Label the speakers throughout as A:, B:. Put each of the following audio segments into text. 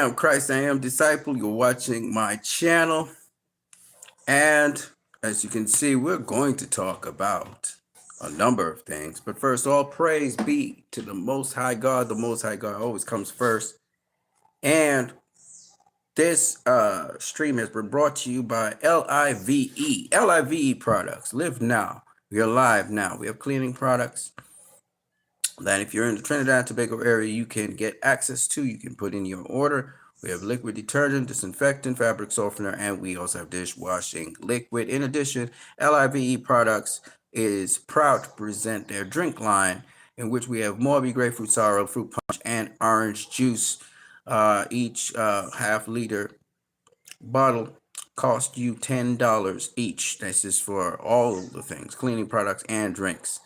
A: am Christ, I am Disciple. You're watching my channel. And as you can see, we're going to talk about a number of things. But first, all praise be to the Most High God. The Most High God always comes first. And this stream has been brought to you by LIVE. LIVE products. Live now. We are live now. We have cleaning products that if you're in the Trinidad and Tobago area, you can get access to. You can put in your order. We have liquid detergent, disinfectant, fabric softener, and we also have dishwashing liquid. In addition, LIVE Products is proud to present their drink line, in which we have Morby grapefruit sour, fruit punch, and orange juice. Each half-liter bottle cost you $10 each. This is for all of the things, cleaning products and drinks.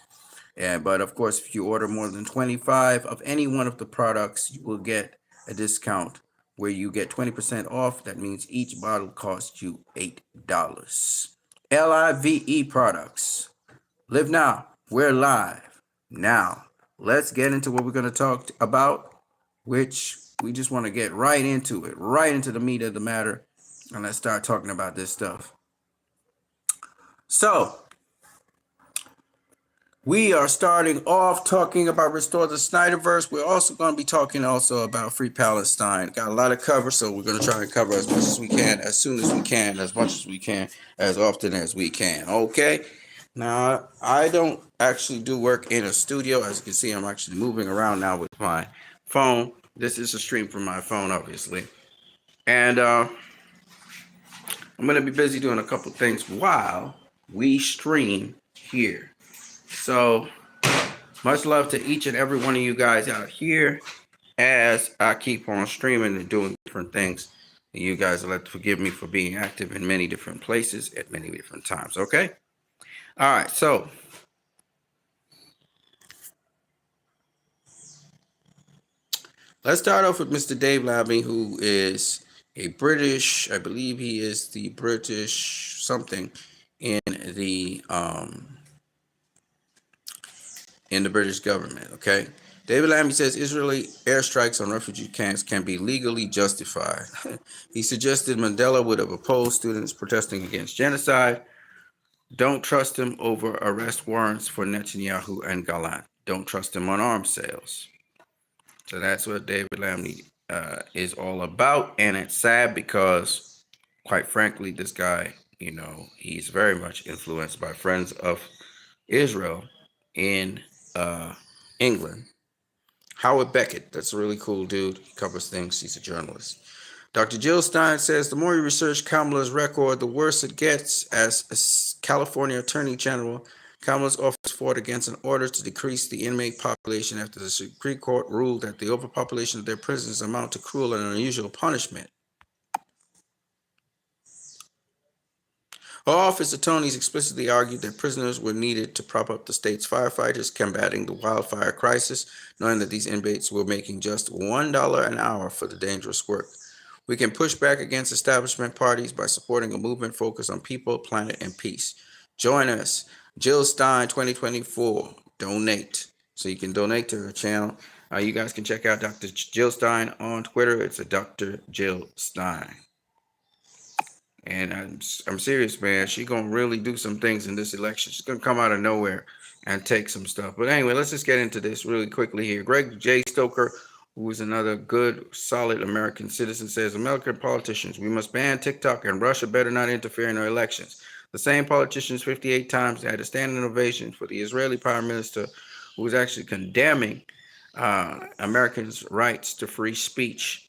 A: But of course, if you order more than 25 of any one of the products, you will get a discount where you get 20% off. That means each bottle costs you $8. LIVE Products. Live now. We're live now. Let's get into what we're going to talk about, which we just want to get right into it, right into the meat of the matter. And let's start talking about this stuff. So, we are starting off talking about Restore the Snyderverse. We're also going to be talking also about Free Palestine. Got a lot of cover, so we're going to try and cover as much as we can, as soon as we can, as much as we can, as often as we can. Okay? Now, I don't actually do work in a studio. As you can see, I'm actually moving around now with my phone. This is a stream from my phone, obviously. And I'm going to be busy doing a couple things while we stream here. So, much love to each and every one of you guys out here as I keep on streaming and doing different things. And you guys will have to forgive me for being active in many different places at many different times, okay? All right, so let's start off with Mr. Dave Labby, who is a British, I believe he is the British something in the British government, okay? David Lammy says Israeli airstrikes on refugee camps can be legally justified. He suggested Mandela would have opposed students protesting against genocide. Don't trust him over arrest warrants for Netanyahu and Gallant. Don't trust him on arms sales. So that's what David Lammy is all about. And it's sad because, quite frankly, this guy, you know, he's very much influenced by friends of Israel in England. Howard Beckett, that's a really cool dude. He covers things. He's a journalist. Dr. Jill Stein says the more you research Kamala's record, the worse it gets. As a California Attorney General, Kamala's office fought against an order to decrease the inmate population after the Supreme Court ruled that the overpopulation of their prisons amount to cruel and unusual punishment. Her office attorneys explicitly argued that prisoners were needed to prop up the state's firefighters combating the wildfire crisis, knowing that these inmates were making just $1 an hour for the dangerous work. We can push back against establishment parties by supporting a movement focused on people, planet, and peace. Join us, Jill Stein 2024. Donate. So you can donate to her channel. You guys can check out Dr. Jill Stein on Twitter. It's a Dr. Jill Stein. And I'm serious, man. She's going to really do some things in this election. She's going to come out of nowhere and take some stuff. But anyway, let's just get into this really quickly here. Greg J. Stoker, who is another good, solid American citizen, says, American politicians, we must ban TikTok and Russia better not interfere in our elections. The same politicians 58 times had a standing ovation for the Israeli prime minister who was actually condemning Americans' rights to free speech.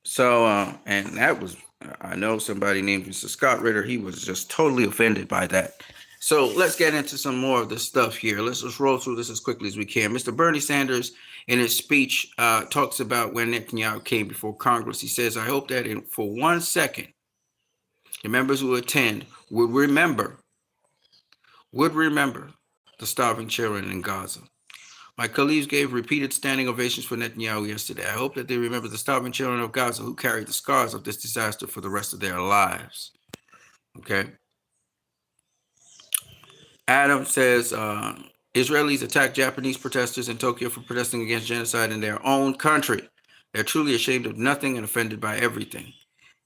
A: So, and that was, I know somebody named Mr. Scott Ritter, he was just totally offended by that. So let's get into some more of this stuff here. Let's just roll through this as quickly as we can. Mr. Bernie Sanders, in his speech, talks about when Netanyahu came before Congress. He says, I hope that for 1 second, the members who attend would remember the starving children in Gaza. My colleagues gave repeated standing ovations for Netanyahu yesterday. I hope that they remember the starving children of Gaza who carried the scars of this disaster for the rest of their lives. Okay. Adam says, Israelis attack Japanese protesters in Tokyo for protesting against genocide in their own country. They're truly ashamed of nothing and offended by everything.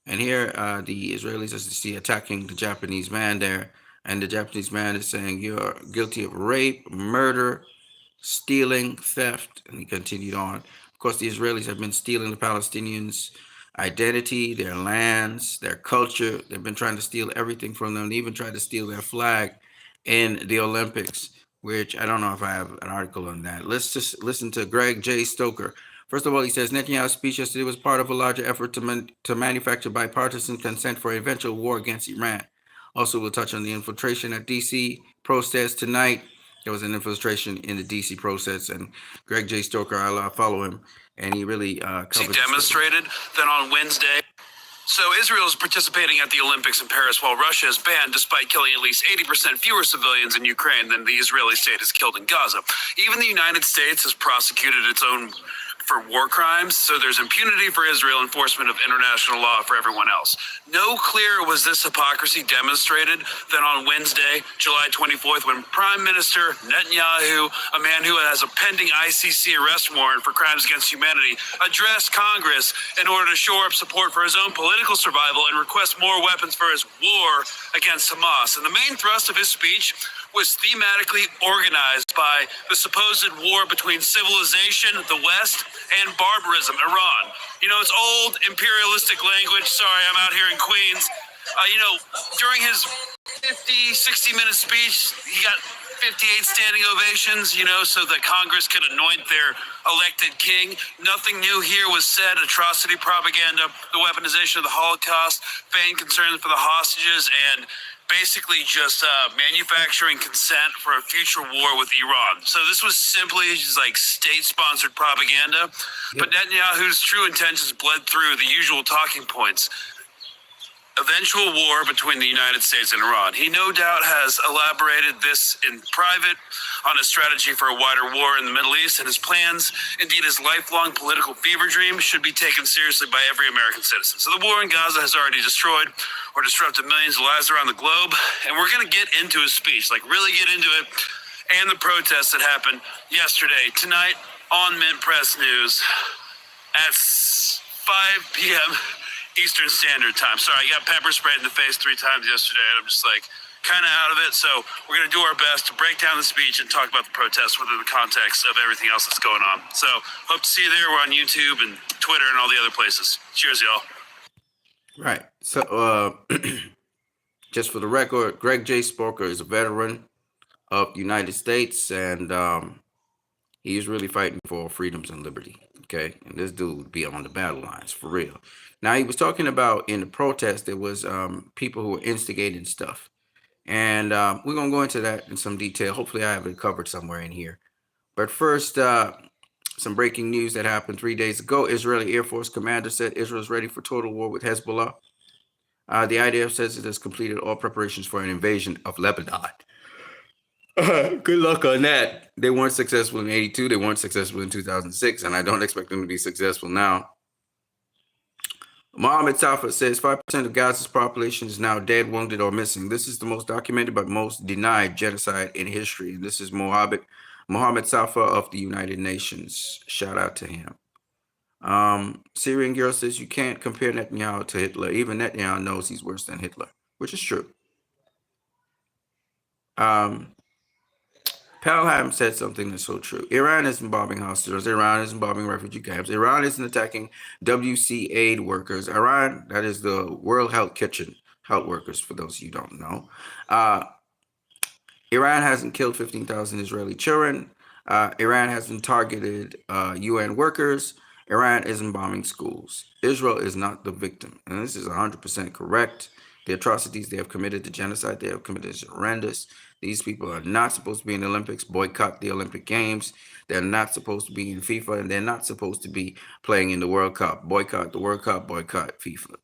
A: And here, the Israelis, as you see, attacking the Japanese man there. And the Japanese man is saying, "You're guilty of rape, murder, stealing, theft." And he continued on. Of course, the Israelis have been stealing the Palestinians' identity, their lands, their culture. They've been trying to steal everything from them. They even tried to steal their flag in the Olympics, which I don't know if I have an article on that. Let's just listen to Greg J. Stoker. First of all, he says Netanyahu's speech yesterday was part of a larger effort to manufacture bipartisan consent for eventual war against Iran. Also, we'll touch on the infiltration at D.C. protests tonight. There was an infiltration in the D.C. process, and Greg J. Stoker, I follow him, and he really covers.
B: He demonstrated that on Wednesday. So Israel is participating at the Olympics in Paris while Russia is banned, despite killing at least 80% fewer civilians in Ukraine than the Israeli state has killed in Gaza. Even the United States has prosecuted its own for war crimes, so there's impunity for Israel, enforcement of international law for everyone else. No clearer was this hypocrisy demonstrated than on Wednesday, July 24th, when Prime Minister Netanyahu, a man who has a pending ICC arrest warrant for crimes against humanity, addressed Congress in order to shore up support for his own political survival and request more weapons for his war against Hamas. And the main thrust of his speech was thematically organized by the supposed war between civilization, the West, and barbarism, Iran. You know, it's old imperialistic language. Sorry, I'm out here in Queens. During his 60-minute speech, he got 58 standing ovations, so that Congress could anoint their elected king. Nothing new here was said. Atrocity propaganda, the weaponization of the Holocaust, vain concern for the hostages, and basically just manufacturing consent for a future war with Iran. So this was simply just like state-sponsored propaganda. Yep. But Netanyahu's true intentions bled through the usual talking points. Eventual war between the United States and Iran. He no doubt has elaborated this in private on a strategy for a wider war in the Middle East, and his plans, indeed his lifelong political fever dream, should be taken seriously by every American citizen. So the war in Gaza has already destroyed or disrupted millions of lives around the globe, and we're going to get into his speech, like really get into it, and the protests that happened yesterday. Tonight on Mint Press News at 5 p.m., Eastern Standard Time. Sorry, I got pepper sprayed in the face 3 times yesterday, and I'm just like kind of out of it. So we're going to do our best to break down the speech and talk about the protests within the context of everything else that's going on. So hope to see you there. We're on YouTube and Twitter and all the other places. Cheers, y'all.
A: Right. So just for the record, Greg J. Stoker is a veteran of the United States, and he's really fighting for freedoms and liberty. Okay, and this dude would be on the battle lines for real. Now, he was talking about in the protest, there was people who were instigating stuff. And we're going to go into that in some detail. Hopefully, I have it covered somewhere in here. But first, some breaking news that happened 3 days ago. Israeli Air Force commander said Israel is ready for total war with Hezbollah. The IDF says it has completed all preparations for an invasion of Lebanon. Good luck on that. They weren't successful in 82. They weren't successful in 2006. And I don't expect them to be successful now. Mohammed Safa says 5% of Gaza's population is now dead, wounded, or missing. This is the most documented but most denied genocide in history. And this is Mohammed Safa of the United Nations. Shout out to him. Syrian girl says you can't compare Netanyahu to Hitler. Even Netanyahu knows he's worse than Hitler, which is true. Palham said something that's so true. Iran isn't bombing hospitals. Iran isn't bombing refugee camps. Iran isn't attacking WC aid workers. Iran, that is the World Health Kitchen health workers, for those of you who don't know. Iran hasn't killed 15,000 Israeli children. Iran hasn't targeted UN workers. Iran isn't bombing schools. Israel is not the victim. And this is 100% correct. The atrocities they have committed, the genocide they have committed is horrendous. These people are not supposed to be in the Olympics. Boycott the Olympic Games. They're not supposed to be in FIFA, and they're not supposed to be playing in the World Cup. Boycott the World Cup. Boycott FIFA.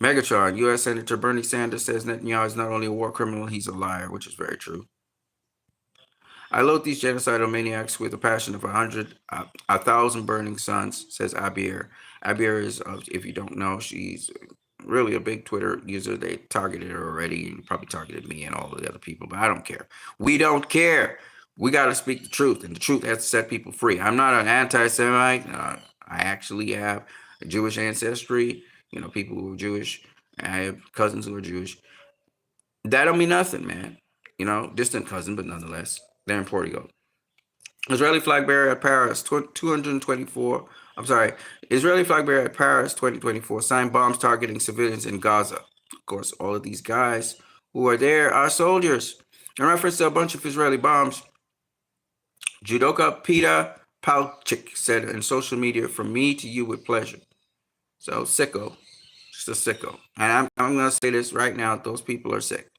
A: Megatron, U.S. Senator Bernie Sanders says Netanyahu is not only a war criminal, he's a liar, which is very true. I load these genocidal maniacs with a passion of 1,000 burning suns, says Abir. Abir is, if you don't know, she's really a big Twitter user. They targeted her already, and probably targeted me and all of the other people, but I don't care. We don't care. We got to speak the truth, and the truth has to set people free. I'm not an anti-Semite. I actually have a Jewish ancestry. You know, people who are Jewish. I have cousins who are Jewish. That don't mean nothing, man. You know, distant cousin, but nonetheless, they're in Portugal. Israeli flag bearer at Paris, 224. I'm sorry. Israeli flag bearer at Paris, 2024, signed bombs targeting civilians in Gaza. Of course, all of these guys who are there are soldiers. In reference to a bunch of Israeli bombs, judoka Peter Palchik said in social media, "From me to you with pleasure." So sicko, just a sicko. And I'm gonna say this right now: those people are sick.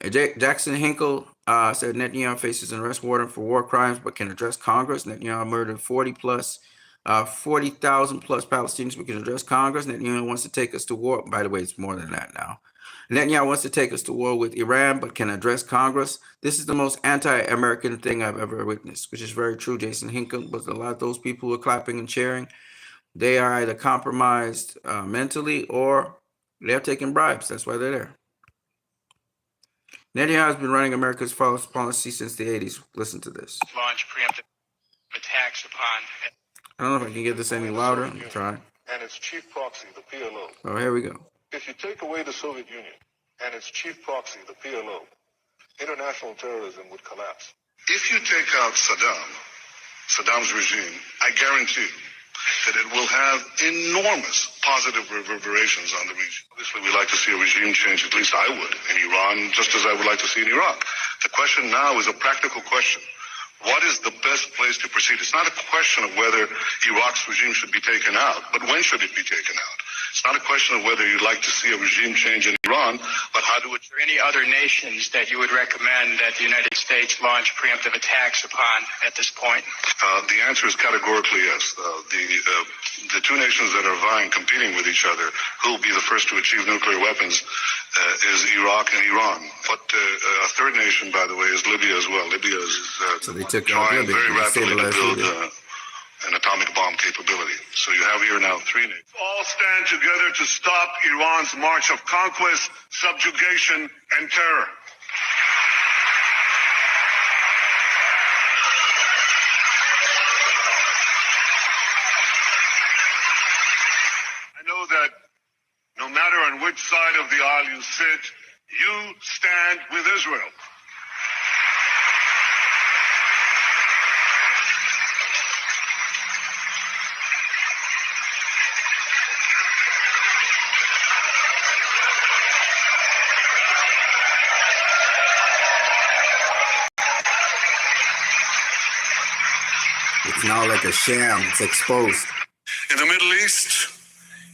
A: Jackson Hinkle said Netanyahu faces an arrest warrant for war crimes, but can address Congress. Netanyahu murdered 40,000 plus Palestinians, but can address Congress. Netanyahu wants to take us to war. By the way, it's more than that now. Netanyahu wants to take us to war with Iran, but can address Congress. This is the most anti-American thing I've ever witnessed, which is very true, Jason Hinkle. But a lot of those people who are clapping and cheering, they are either compromised mentally or they're taking bribes. That's why they're there. Netanyahu has been running America's foreign policy since the 80s. Listen to this.
C: Launch preemptive attacks upon.
A: I don't know if I can get this any louder. I'm trying.
D: And its chief proxy, the PLO.
A: Oh, here we go.
D: If you take away the Soviet Union and its chief proxy, the PLO, international terrorism would collapse.
E: If you take out Saddam's regime, I guarantee that it will have enormous positive reverberations on the region. Obviously, we like to see a regime change, at least I would, in Iran, just as I would like to see in Iraq. The question now is a practical question. What is the best place to proceed? It's not a question of whether Iraq's regime should be taken out, but when should it be taken out? It's not a question of whether you'd like to see a regime change in Iran, but how to...
C: Are there any other nations that you would recommend that the United States launch preemptive attacks upon at this point?
E: The answer is categorically yes. The two nations that are vying, competing with each other, who will be the first to achieve nuclear weapons, is Iraq and Iran. But a third nation, by the way, is Libya as well. Libya is
A: So they took
E: trying
A: Libya
E: very
A: to
E: rapidly to build
A: Libya.
E: an atomic bomb capability. So you have here now three nations. All stand together to stop Iran's march of conquest, subjugation, and terror. I know that no matter on which side of the aisle you sit, you stand with Israel.
A: It's now like a sham. It's exposed.
E: In the Middle East,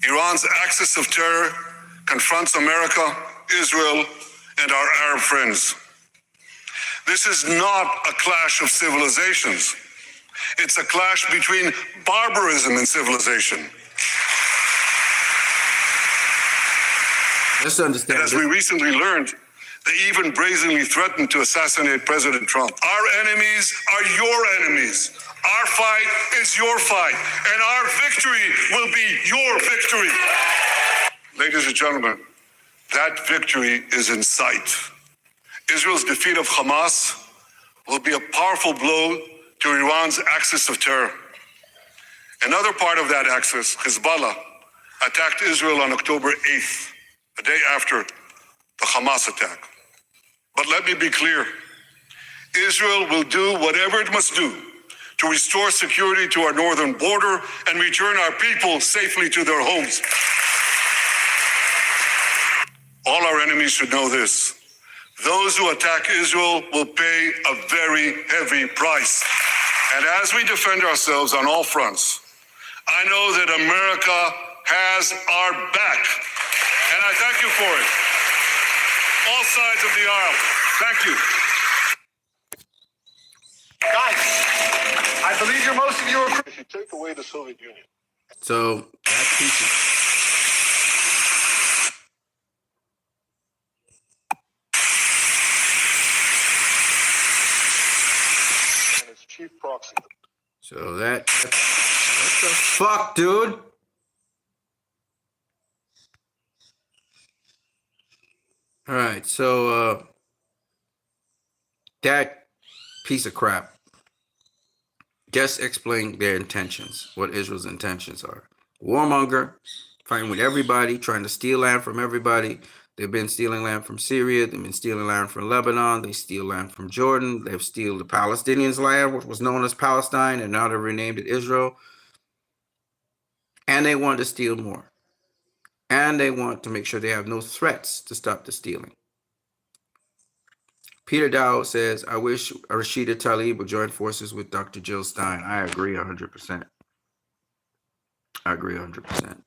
E: Iran's axis of terror confronts America, Israel, and our Arab friends. This is not a clash of civilizations. It's a clash between barbarism and civilization.
A: Let's understand.
E: As we recently learned, they even brazenly threatened to assassinate President Trump. Our enemies are your enemies. Our fight is your fight, and our victory will be your victory. Ladies and gentlemen, that victory is in sight. Israel's defeat of Hamas will be a powerful blow to Iran's axis of terror. Another part of that axis, Hezbollah, attacked Israel on October 8th, the day after the Hamas attack. But let me be clear, Israel will do whatever it must do to restore security to our northern border and return our people safely to their homes. All our enemies should know this. Those who attack Israel will pay a very heavy price. And as we defend ourselves on all fronts, I know that America has our back. And I thank you for it. All sides of the aisle. Thank you.
D: Guys, I believe most of you are... If you take away the Soviet Union...
A: So that piece of...
D: and its chief proxy.
A: So that... What the fuck, dude? All right, so that piece of crap just explained their intentions, what Israel's intentions are. Warmonger, fighting with everybody, trying to steal land from everybody. They've been stealing land from Syria. They've been stealing land from Lebanon. They steal land from Jordan. They've steal the Palestinians' land, which was known as Palestine, and now they've renamed it Israel. And they want to steal more. And they want to make sure they have no threats to stop the stealing. Peter Dow says, I wish Rashida Tlaib would join forces with Dr. Jill Stein. I agree 100%. I agree 100%.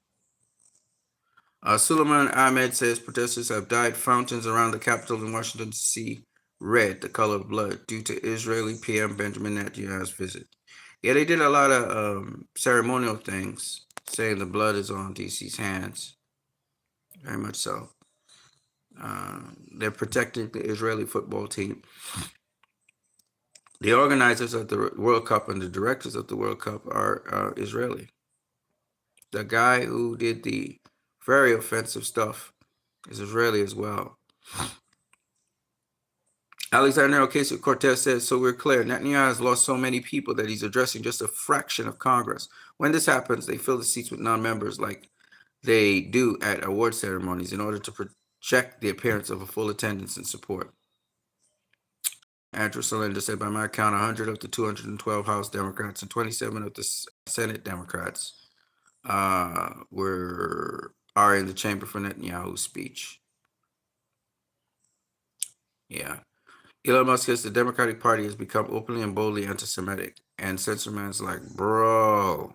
A: Suleiman Ahmed says protesters have dyed fountains around the Capitol in Washington, D.C. red, the color of blood, due to Israeli PM Benjamin Netanyahu's visit. Yeah, they did a lot of ceremonial things, saying the blood is on D.C.'s hands. Very much so. They're protecting the Israeli football team. The organizers of the World Cup and the directors of the World Cup are Israeli. The guy who did the very offensive stuff is Israeli as well. Alexander Ocasio-Cortez says, so we're clear, Netanyahu has lost so many people that he's addressing just a fraction of Congress. When this happens, they fill the seats with non-members like they do at award ceremonies in order to project the appearance of a full attendance and support. Andrew Salinder said, by my count, 100 of the 212 House Democrats and 27 of the Senate Democrats are in the chamber for Netanyahu's speech. Yeah. Elon Musk says the Democratic Party has become openly and boldly anti-Semitic. And Censorman's like, bro.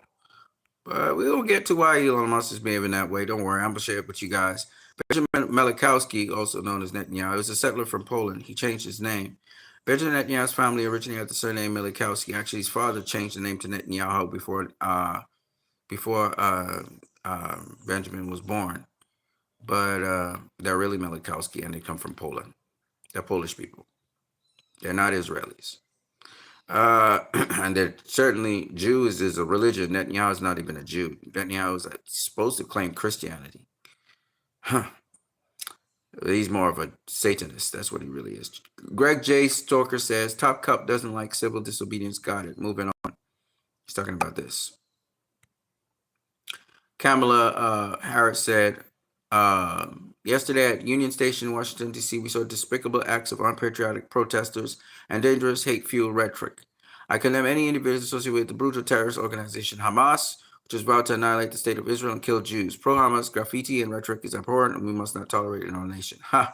A: But we don't get to why Elon Musk is behaving that way. Don't worry, I'm going to share it with you guys. Benjamin Malachowski, also known as Netanyahu, is a settler from Poland. He changed his name. Benjamin Netanyahu's family originally had the surname Malachowski. Actually, his father changed the name to Netanyahu before Benjamin was born. But they're really Malachowski, and they come from Poland. They're Polish people. They're not Israelis. And they're certainly Jews is a religion. Netanyahu is not even a Jew. Netanyahu is supposed to claim Christianity. Huh. He's more of a Satanist. That's what he really is. Greg J. Stalker says, Top Cup doesn't like civil disobedience. Got it. Moving on. He's talking about this. Kamala Harris said, yesterday at Union Station, Washington, D.C., we saw despicable acts of unpatriotic protesters and dangerous hate-fueled rhetoric. I condemn any individuals associated with the brutal terrorist organization Hamas, which is about to annihilate the state of Israel and kill Jews. Pro-Hamas graffiti and rhetoric is abhorrent, and we must not tolerate it in our nation. Ha!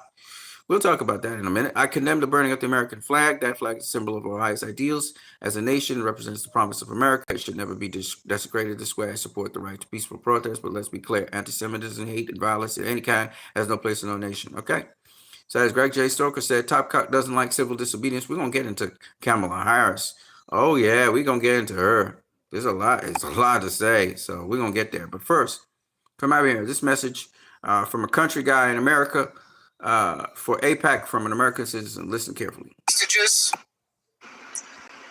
A: We'll talk about that in a minute. I condemn the burning of the American flag. That flag is a symbol of our highest ideals. As a nation, it represents the promise of America. It should never be desecrated this way. I support the right to peaceful protest, but let's be clear. Anti-Semitism, hate, and violence of any kind has no place in our nation. Okay? So as Greg J. Stoker said, Top Cock doesn't like civil disobedience. We're going to get into Kamala Harris. Oh, yeah, we're going to get into her. There's a lot. It's a lot to say, so we're going to get there. But first, come over here. This message from a country guy in America, for AIPAC from an American citizen. Listen carefully.
F: Messages.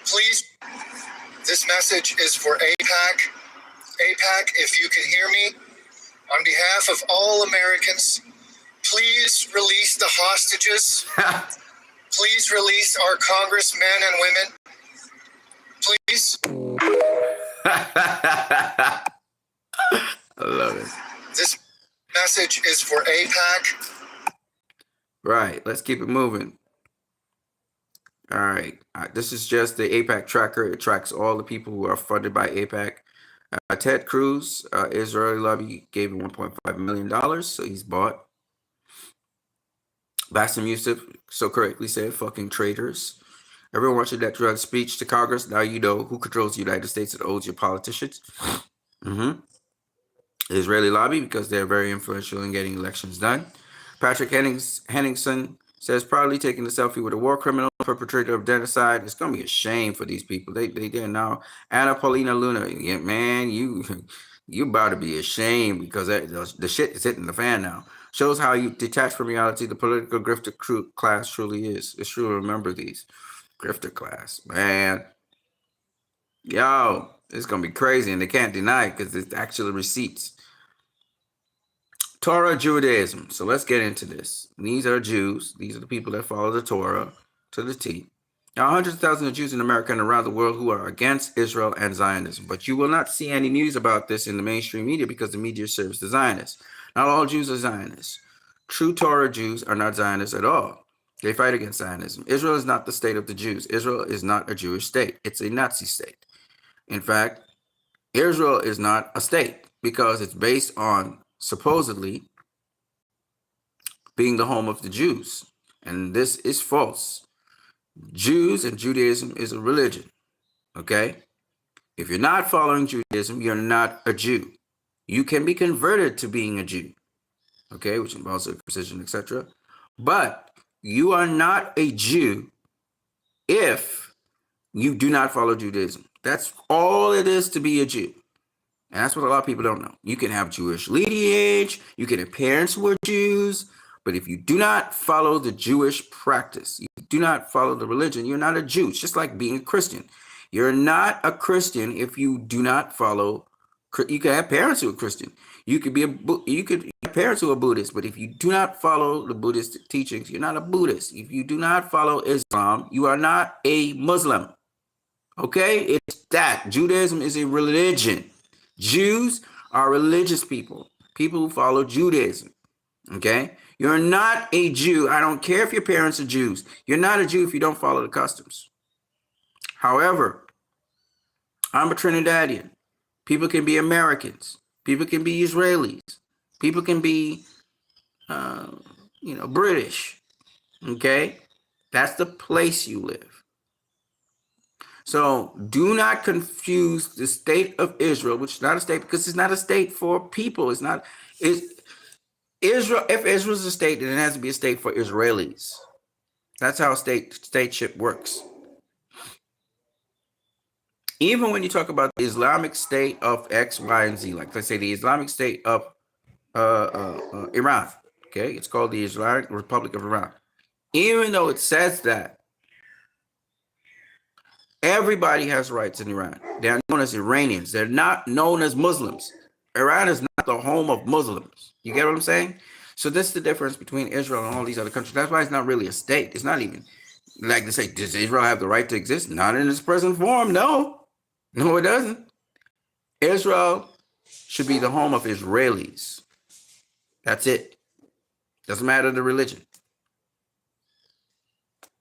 F: Please, this message is for AIPAC. AIPAC, if you can hear me, on behalf of all Americans, please release the hostages. Please release our congressmen and women. Please.
A: I love it.
F: This message is for AIPAC.
A: Right, let's keep it moving. All right, this is just the AIPAC tracker. It tracks all the people who are funded by AIPAC. Ted Cruz, Israeli lobby, gave him $1.5 million, so he's bought. Bassem Youssef so correctly said, fucking traitors. Everyone watching that drug speech to Congress, now you know who controls the United States and owns your politicians. The Israeli lobby, because they're very influential in getting elections done. Patrick Henningsen says, proudly taking a selfie with a war criminal, perpetrator of genocide. It's going to be a shame for these people. They did now. Anna Paulina Luna, yeah, man, you about to be ashamed because the shit is hitting the fan now. Shows how you detach from reality the political grifter class truly is. It's true to remember these. Grifter class, man. Yo, it's going to be crazy, and they can't deny it because it's actually receipts. Torah Judaism. So let's get into this. These are Jews. These are the people that follow the Torah to the T. There are hundreds of thousands of Jews in America and around the world who are against Israel and Zionism. But you will not see any news about this in the mainstream media because the media serves the Zionists. Not all Jews are Zionists. True Torah Jews are not Zionists at all. They fight against Zionism. Israel is not the state of the Jews. Israel is not a Jewish state. It's a Nazi state. In fact, Israel is not a state because it's based on supposedly being the home of the Jews. And this is false. Jews and Judaism is a religion. Okay? If you're not following Judaism, you're not a Jew. You can be converted to being a Jew. Okay, which involves circumcision, etc. But you are not a Jew if you do not follow Judaism. That's all it is to be a Jew. And that's what a lot of people don't know. You can have Jewish lineage, you can have parents who are Jews, but if you do not follow the Jewish practice, you do not follow the religion, you're not a Jew. It's just like being a Christian. You're not a Christian if you do not follow. You can have parents who are Christian. You could have parents who are Buddhist, but if you do not follow the Buddhist teachings, you're not a Buddhist. If you do not follow Islam, you are not a Muslim. Okay? It's that. Judaism is a religion. Jews are religious people who follow Judaism. Okay? You're not a Jew. I don't care if your parents are Jews. You're not a Jew if you don't follow the customs. However, I'm a Trinidadian. People can be Americans. People can be Israelis. People can be, British. Okay? That's the place you live. So do not confuse the state of Israel, which is not a state, because it's not a state for people. Israel. If Israel is a state, then it has to be a state for Israelis. That's how stateship works. Even when you talk about the Islamic State of X, Y, and Z, like let's say the Islamic State of Iran, okay, it's called the Islamic Republic of Iran. Even though it says that, everybody has rights in Iran. They're known as Iranians. They're not known as Muslims. Iran is not the home of Muslims. You get what I'm saying? So this is the difference between Israel and all these other countries. That's why it's not really a state. It's not even like to say, does Israel have the right to exist? Not in its present form. No, it doesn't. Israel should be the home of Israelis. That's it. Doesn't matter the religion.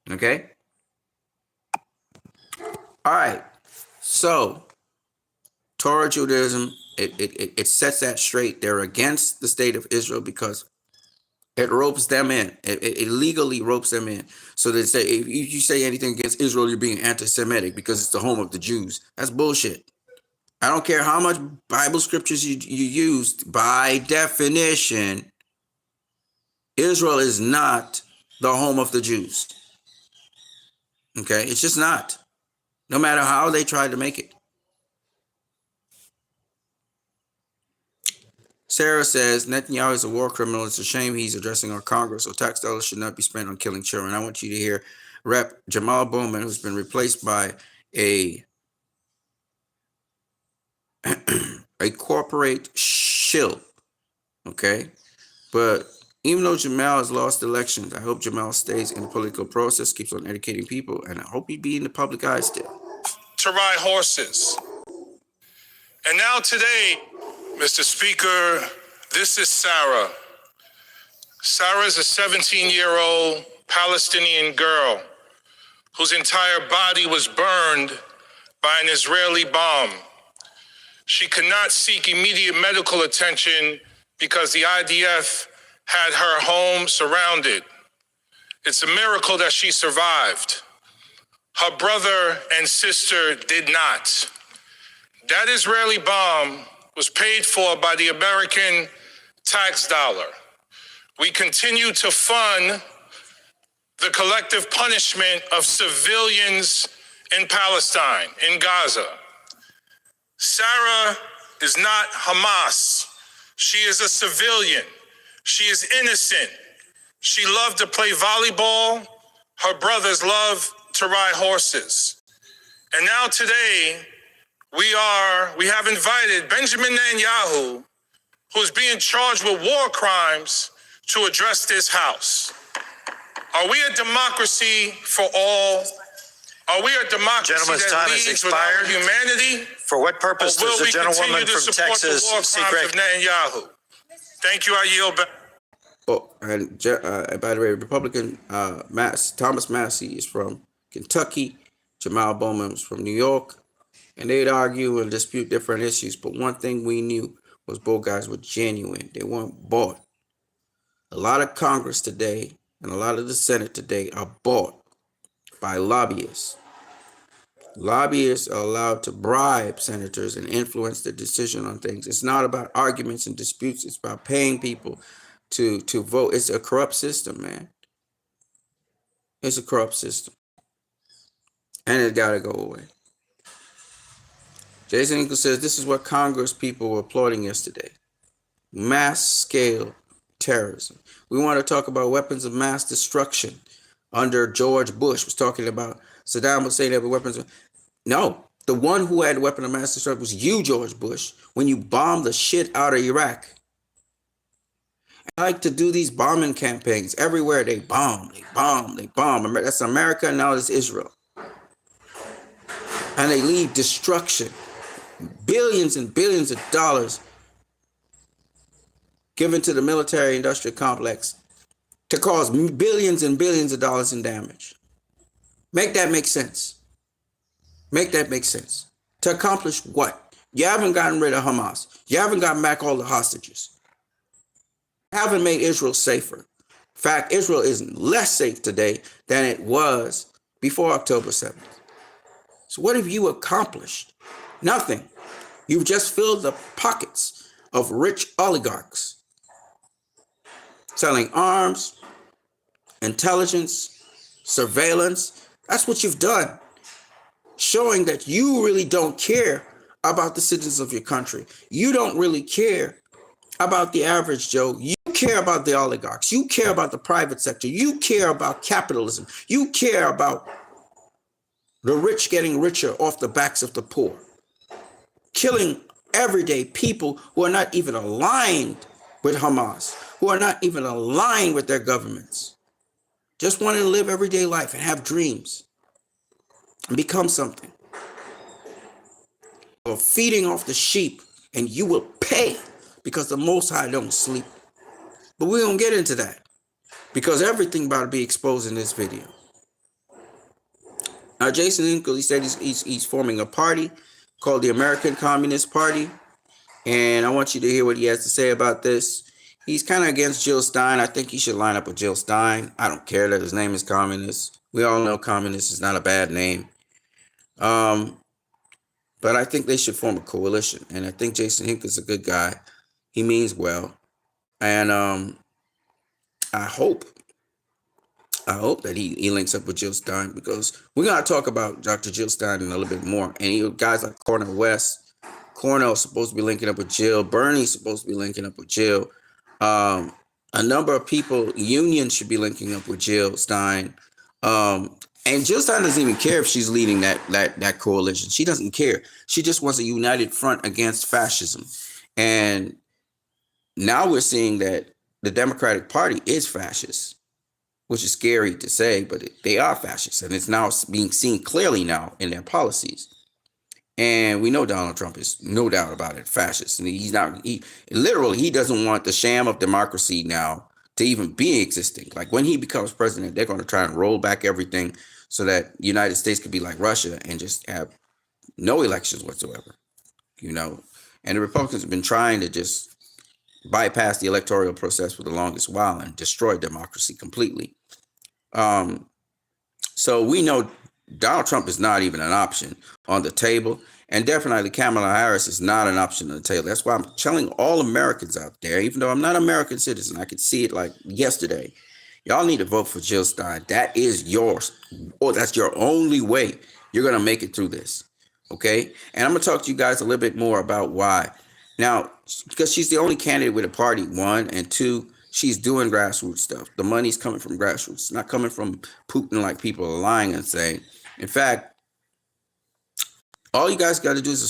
A: Okay? All right. So Torah Judaism, it sets that straight. They're against the state of Israel because it ropes them in. It legally ropes them in. So they say, if you say anything against Israel, you're being anti-Semitic because it's the home of the Jews. That's bullshit. I don't care how much Bible scriptures you used. By definition, Israel is not the home of the Jews. Okay? It's just not. No matter how they try to make it. Sarah says, Netanyahu is a war criminal. It's a shame he's addressing our Congress, so tax dollars should not be spent on killing children. I want you to hear Rep. Jamal Bowman, who's been replaced by a corporate shill. Okay? But even though Jamal has lost elections, I hope Jamal stays in the political process, keeps on educating people, and I hope he be in the public eye still.
E: To ride horses. And now today, Mr. Speaker, this is Sarah. Sarah is a 17-year-old Palestinian girl whose entire body was burned by an Israeli bomb. She could not seek immediate medical attention because the IDF had her home surrounded. It's a miracle that she survived. Her brother and sister did not. That Israeli bomb was paid for by the American tax dollar. We continue to fund the collective punishment of civilians in Palestine, in Gaza. Sarah is not Hamas. She is a civilian. She is innocent. She loved to play volleyball. Her brothers love to ride horses. And now today, we have invited Benjamin Netanyahu,
G: who's being charged with war crimes to address this House. Are we a democracy for all? Are we a democracy
H: Gentleman's
G: that
H: time has
G: leads with our
H: expired.
G: humanity?
H: For what purpose
G: Or will
H: does the
G: we
H: gentlewoman
G: continue to
H: from
G: support
H: Texas
G: the war
H: seek
G: crimes
H: rec-
G: of Netanyahu? Thank you. I yield back.
A: Oh, and by the way, Republican Thomas Massey is from Kentucky. Jamal Bowman was from New York. And they'd argue and dispute different issues. But one thing we knew was both guys were genuine. They weren't bought. A lot of Congress today and a lot of the Senate today are bought by lobbyists. Lobbyists are allowed to bribe senators and influence the decision on things. It's not about arguments and disputes. It's about paying people to vote. It's a corrupt system, man. It's a corrupt system. And it got to go away. Jason Hinkle says this is what Congress people were applauding yesterday. Mass scale terrorism. We want to talk about weapons of mass destruction under George Bush. Was talking about Saddam Hussein having weapons. No, the one who had a weapon of mass destruction was you, George Bush, when you bombed the shit out of Iraq. I like to do these bombing campaigns. Everywhere they bomb, they bomb, they bomb. That's America, and now it's Israel. And they leave destruction. Billions and billions of dollars given to the military-industrial complex to cause billions and billions of dollars in damage. Make that make sense. Make that make sense. To accomplish what? You haven't gotten rid of Hamas. You haven't gotten back all the hostages. You haven't made Israel safer. In fact, Israel is less safe today than it was before October 7th. So what have you accomplished? Nothing. You've just filled the pockets of rich oligarchs, selling arms, intelligence, surveillance. That's what you've done, showing that you really don't care about the citizens of your country. You don't really care about the average Joe. You care about the oligarchs. You care about the private sector. You care about capitalism. You care about the rich getting richer off the backs of the poor. Killing everyday people who are not even aligned with Hamas, who are not even aligned with their governments. Just wanting to live everyday life and have dreams and become something. Or feeding off the sheep, and you will pay because the Most High don't sleep. But we don't get into that because everything about to be exposed in this video. Now, Jason Hinkle, he said he's forming a party called the American Communist Party. And I want you to hear what he has to say about this. He's kind of against Jill Stein. I think he should line up with Jill Stein. I don't care that his name is communist. We all know communist is not a bad name. But I think they should form a coalition. And I think Jason Hinkle is a good guy. He means well. And I hope that he links up with Jill Stein, because we're going to talk about Dr. Jill Stein in a little bit more. And guys like Cornel West, Cornell's supposed to be linking up with Jill. Bernie's supposed to be linking up with Jill. A number of people, Union should be linking up with Jill Stein. And Jill Stein doesn't even care if she's leading that coalition. She doesn't care. She just wants a united front against fascism. And now we're seeing that the Democratic Party is fascist, which is scary to say, but they are fascists. And it's now being seen clearly now in their policies. And we know Donald Trump is, no doubt about it, fascist. And he doesn't want the sham of democracy now to even be existing. Like when he becomes president, they're going to try and roll back everything so that the United States could be like Russia and just have no elections whatsoever, And the Republicans have been trying to just bypass the electoral process for the longest while and destroy democracy completely. So we know Donald Trump is not even an option on the table. And definitely Kamala Harris is not an option on the table. That's why I'm telling all Americans out there, even though I'm not an American citizen, I could see it like yesterday. Y'all need to vote for Jill Stein. That is yours. Or that's your only way you're going to make it through this. Okay? And I'm going to talk to you guys a little bit more about why. Now, because she's the only candidate with a party, one, and two, she's doing grassroots stuff. The money's coming from grassroots. It's not coming from Putin like people are lying and saying. In fact, all you guys got to do is a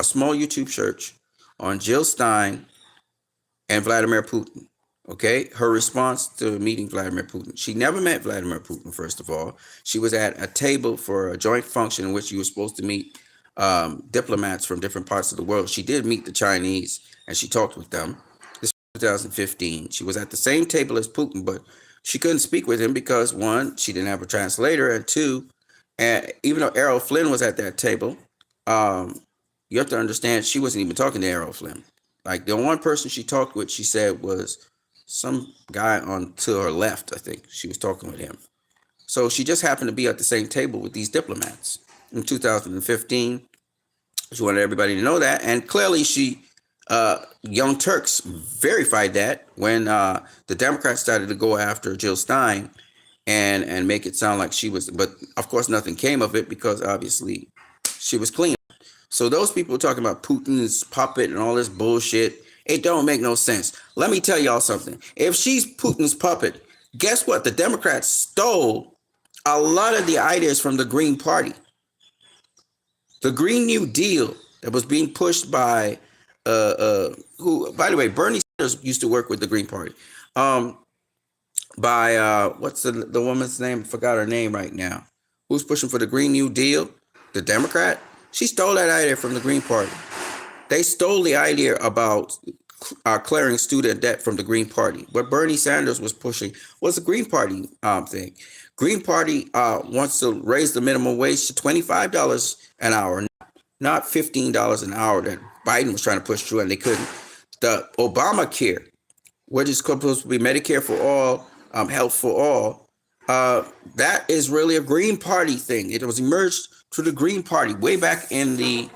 A: small YouTube church on Jill Stein and Vladimir Putin. Okay, her response to meeting Vladimir Putin. She never met Vladimir Putin, first of all. She was at a table for a joint function in which you were supposed to meet diplomats from different parts of the world. She did meet the Chinese and she talked with them. This was 2015. She was at the same table as Putin, but she couldn't speak with him because, one, she didn't have a translator, and two, and even though Errol Flynn was at that table, you have to understand she wasn't even talking to Errol Flynn. Like, the one person she talked with, she said, was some guy on to her left. I think she was talking with him. So she just happened to be at the same table with these diplomats in 2015. She wanted everybody to know that, and clearly Young Turks verified that when the Democrats started to go after Jill Stein and make it sound like she was, but of course nothing came of it because obviously she was clean. So those people talking about Putin's puppet and all this bullshit, it don't make no sense. Let me tell y'all something. If she's Putin's puppet, guess what? The Democrats stole a lot of the ideas from the Green Party. The Green New Deal that was being pushed by, who, by the way, Bernie Sanders used to work with the Green Party. What's the woman's name? I forgot her name right now. Who's pushing for the Green New Deal? The Democrat? She stole that idea from the Green Party. They stole the idea about clearing student debt from the Green Party. What Bernie Sanders was pushing was the Green Party thing. Green Party wants to raise the minimum wage to $25 an hour, not $15 an hour that Biden was trying to push through and they couldn't. The Obamacare, which is supposed to be Medicare for all, health for all, that is really a Green Party thing. It was emerged through the Green Party way back in the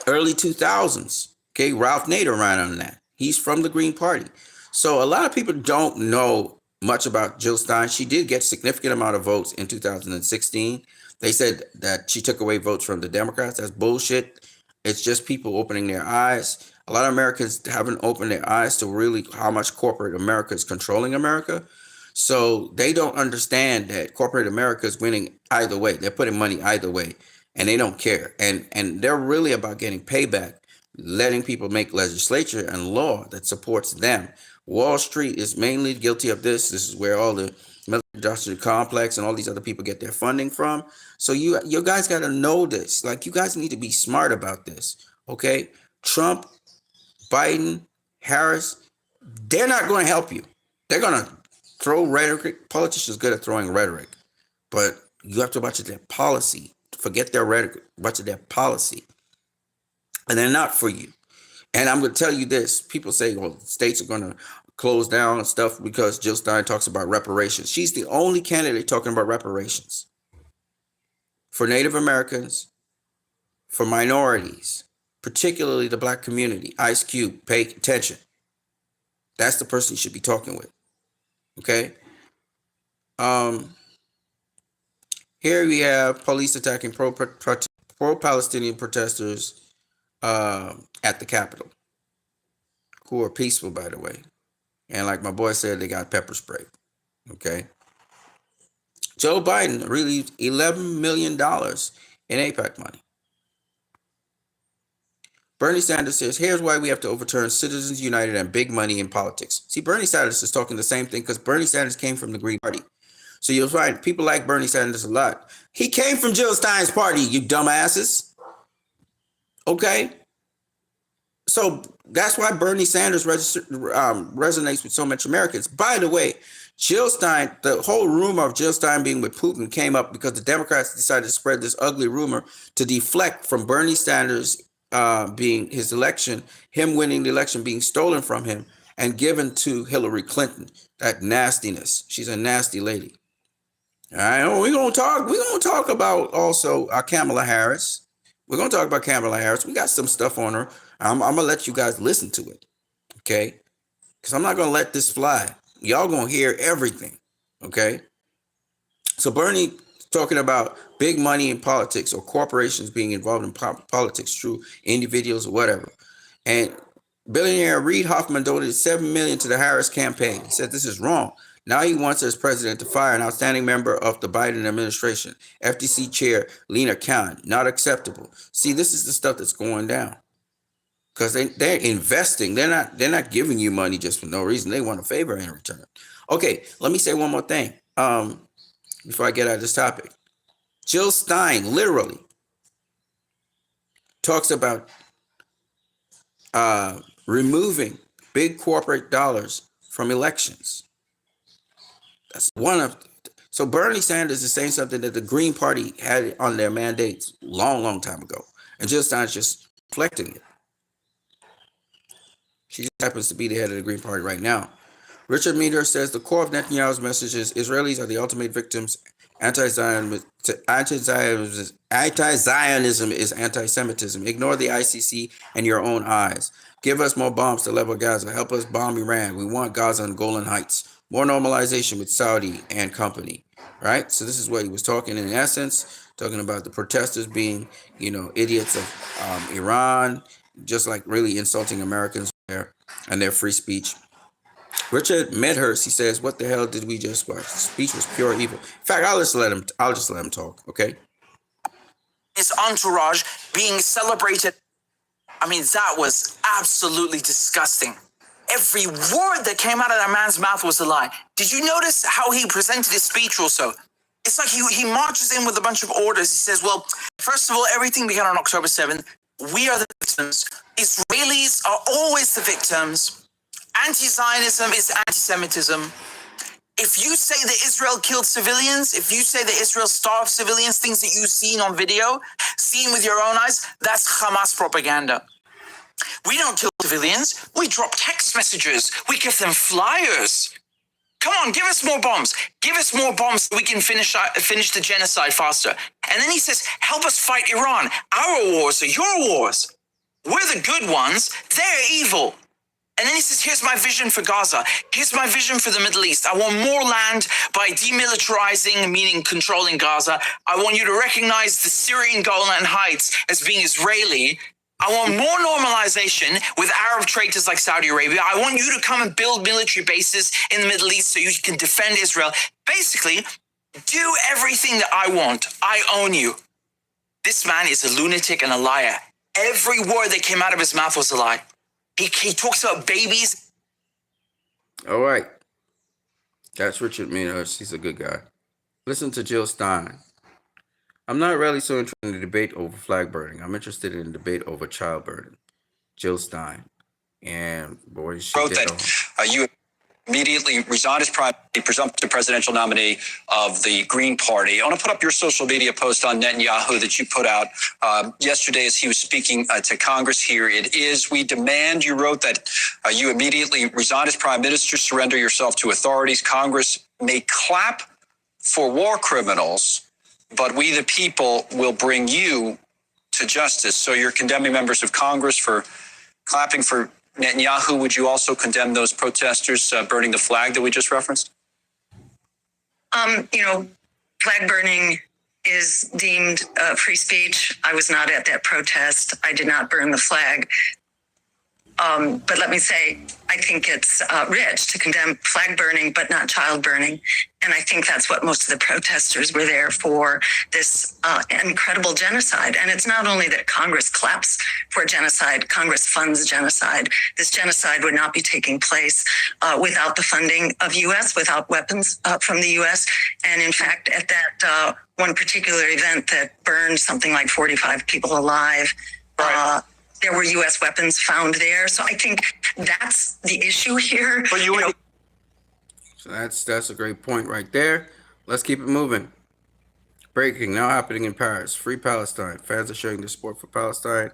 A: early 2000s. Okay, Ralph Nader ran on that. He's from the Green Party. So a lot of people don't know much about Jill Stein. She did get a significant amount of votes in 2016. They said that she took away votes from the Democrats. That's bullshit. It's just people opening their eyes. A lot of Americans haven't opened their eyes to really how much corporate America is controlling America. So they don't understand that corporate America is winning either way. They're putting money either way, and they don't care. And they're really about getting payback, letting people make legislature and law that supports them. Wall Street is mainly guilty of this. This is where all the military industrial complex and all these other people get their funding from. So you guys got to know this. Like, you guys need to be smart about this. Okay? Trump, Biden, Harris, they're not going to help you. They're going to throw rhetoric. Politicians are good at throwing rhetoric, but you have to watch their policy. Forget their rhetoric, watch their policy. And they're not for you. And I'm going to tell you this. People say, well, states are going to close down and stuff because Jill Stein talks about reparations. She's the only candidate talking about reparations for Native Americans, for minorities, particularly the Black community. Ice Cube, pay attention. That's the person you should be talking with. Okay? Here we have police attacking pro-Palestinian protesters at the Capitol, who are peaceful, by the way. And like my boy said, they got pepper spray. Okay. Joe Biden released $11 million in AIPAC money. Bernie Sanders says, here's why we have to overturn Citizens United and big money in politics. See, Bernie Sanders is talking the same thing because Bernie Sanders came from the Green Party. So you'll find people like Bernie Sanders a lot. He came from Jill Stein's party, you dumbasses. Okay? So that's why Bernie Sanders resonates with so much Americans. By the way, Jill Stein, the whole rumor of Jill Stein being with Putin came up because the Democrats decided to spread this ugly rumor to deflect from Bernie Sanders being his election, him winning the election being stolen from him and given to Hillary Clinton. That nastiness. She's a nasty lady. All right, we're gonna talk about also Kamala Harris. We're gonna talk about Kamala Harris. We got some stuff on her. I'm gonna let you guys listen to it, okay? Because I'm not gonna let this fly. Y'all gonna hear everything, okay? So Bernie talking about big money in politics or corporations being involved in politics through individuals or whatever. And billionaire Reid Hoffman donated $7 million to the Harris campaign. He said this is wrong. Now he wants as president to fire an outstanding member of the Biden administration, FTC chair Lena Khan. Not acceptable. See, this is the stuff that's going down. because they're investing. They're not giving you money just for no reason. They want a favor in return. Okay, let me say one more thing before I get out of this topic. Jill Stein literally talks about removing big corporate dollars from elections. That's one of. So Bernie Sanders is saying something that the Green Party had on their mandates long time ago, and Jill Stein's just reflecting it. She just happens to be the head of the Green Party right now. Richard Meader says the core of Netanyahu's message is Israelis are the ultimate victims. Anti-Zionism is anti-Semitism. Ignore the ICC and your own eyes. Give us more bombs to level Gaza. Help us bomb Iran. We want Gaza and Golan Heights. More normalization with Saudi and company. Right? So this is what he was talking in essence, talking about the protesters being, idiots of Iran, just like really insulting Americans there and their free speech. Richard Medhurst, he says, "What the hell did we just watch? The speech was pure evil." In fact, I'll just let him talk, okay?
H: His entourage being celebrated. I mean, that was absolutely disgusting. Every word that came out of that man's mouth was a lie. Did you notice how he presented his speech also? It's like he marches in with a bunch of orders. He says, well, first of all, everything began on October 7th. We are the victims. Israelis are always the victims. Anti-Zionism is anti-Semitism. If you say that Israel killed civilians, if you say that Israel starved civilians, things that you've seen on video, seen with your own eyes, that's Hamas propaganda. We don't kill civilians. We drop text messages. We give them flyers. Come on, give us more bombs. Give us more bombs so we can finish the genocide faster. And then he says, help us fight Iran. Our wars are your wars. We're the good ones. They're evil. And then he says, here's my vision for Gaza. Here's my vision for the Middle East. I want more land by demilitarizing, meaning controlling Gaza. I want you to recognize the Syrian Golan Heights as being Israeli. I want more normalization with Arab traitors like Saudi Arabia. I want you to come and build military bases in the Middle East so you can defend Israel. Basically, do everything that I want. I own you. This man is a lunatic and a liar. Every word that came out of his mouth was a lie. He talks about babies.
A: All right. That's Richard Meader. He's a good guy. Listen to Jill Stein. I'm not really so interested in the debate over flag burning. I'm interested in the debate over child burning. Jill Stein. And boy, she
I: wrote that you immediately resigned as presumptive presidential nominee of the Green Party. I want to put up your social media post on Netanyahu that you put out yesterday as he was speaking to Congress. Here it is. We demand, you wrote, that you immediately resign as prime minister, surrender yourself to authorities. Congress may clap for war criminals, but we the people will bring you to justice. So you're condemning members of Congress for clapping for Netanyahu. Would you also condemn those protesters burning the flag that we just referenced?
J: Flag burning is deemed free speech. I was not at that protest. I did not burn the flag. But let me say, I think it's rich to condemn flag burning, but not child burning. And I think that's what most of the protesters were there for, this incredible genocide. And it's not only that Congress claps for genocide, Congress funds genocide. This genocide would not be taking place without the funding of U.S., without weapons from the U.S. And in fact, at that one particular event that burned something like 45 people alive, right. There were U.S. weapons found there. So I think that's the issue here.
A: But So that's a great point right there. Let's keep it moving. Breaking now happening in Paris. Free Palestine. Fans are showing their support for Palestine.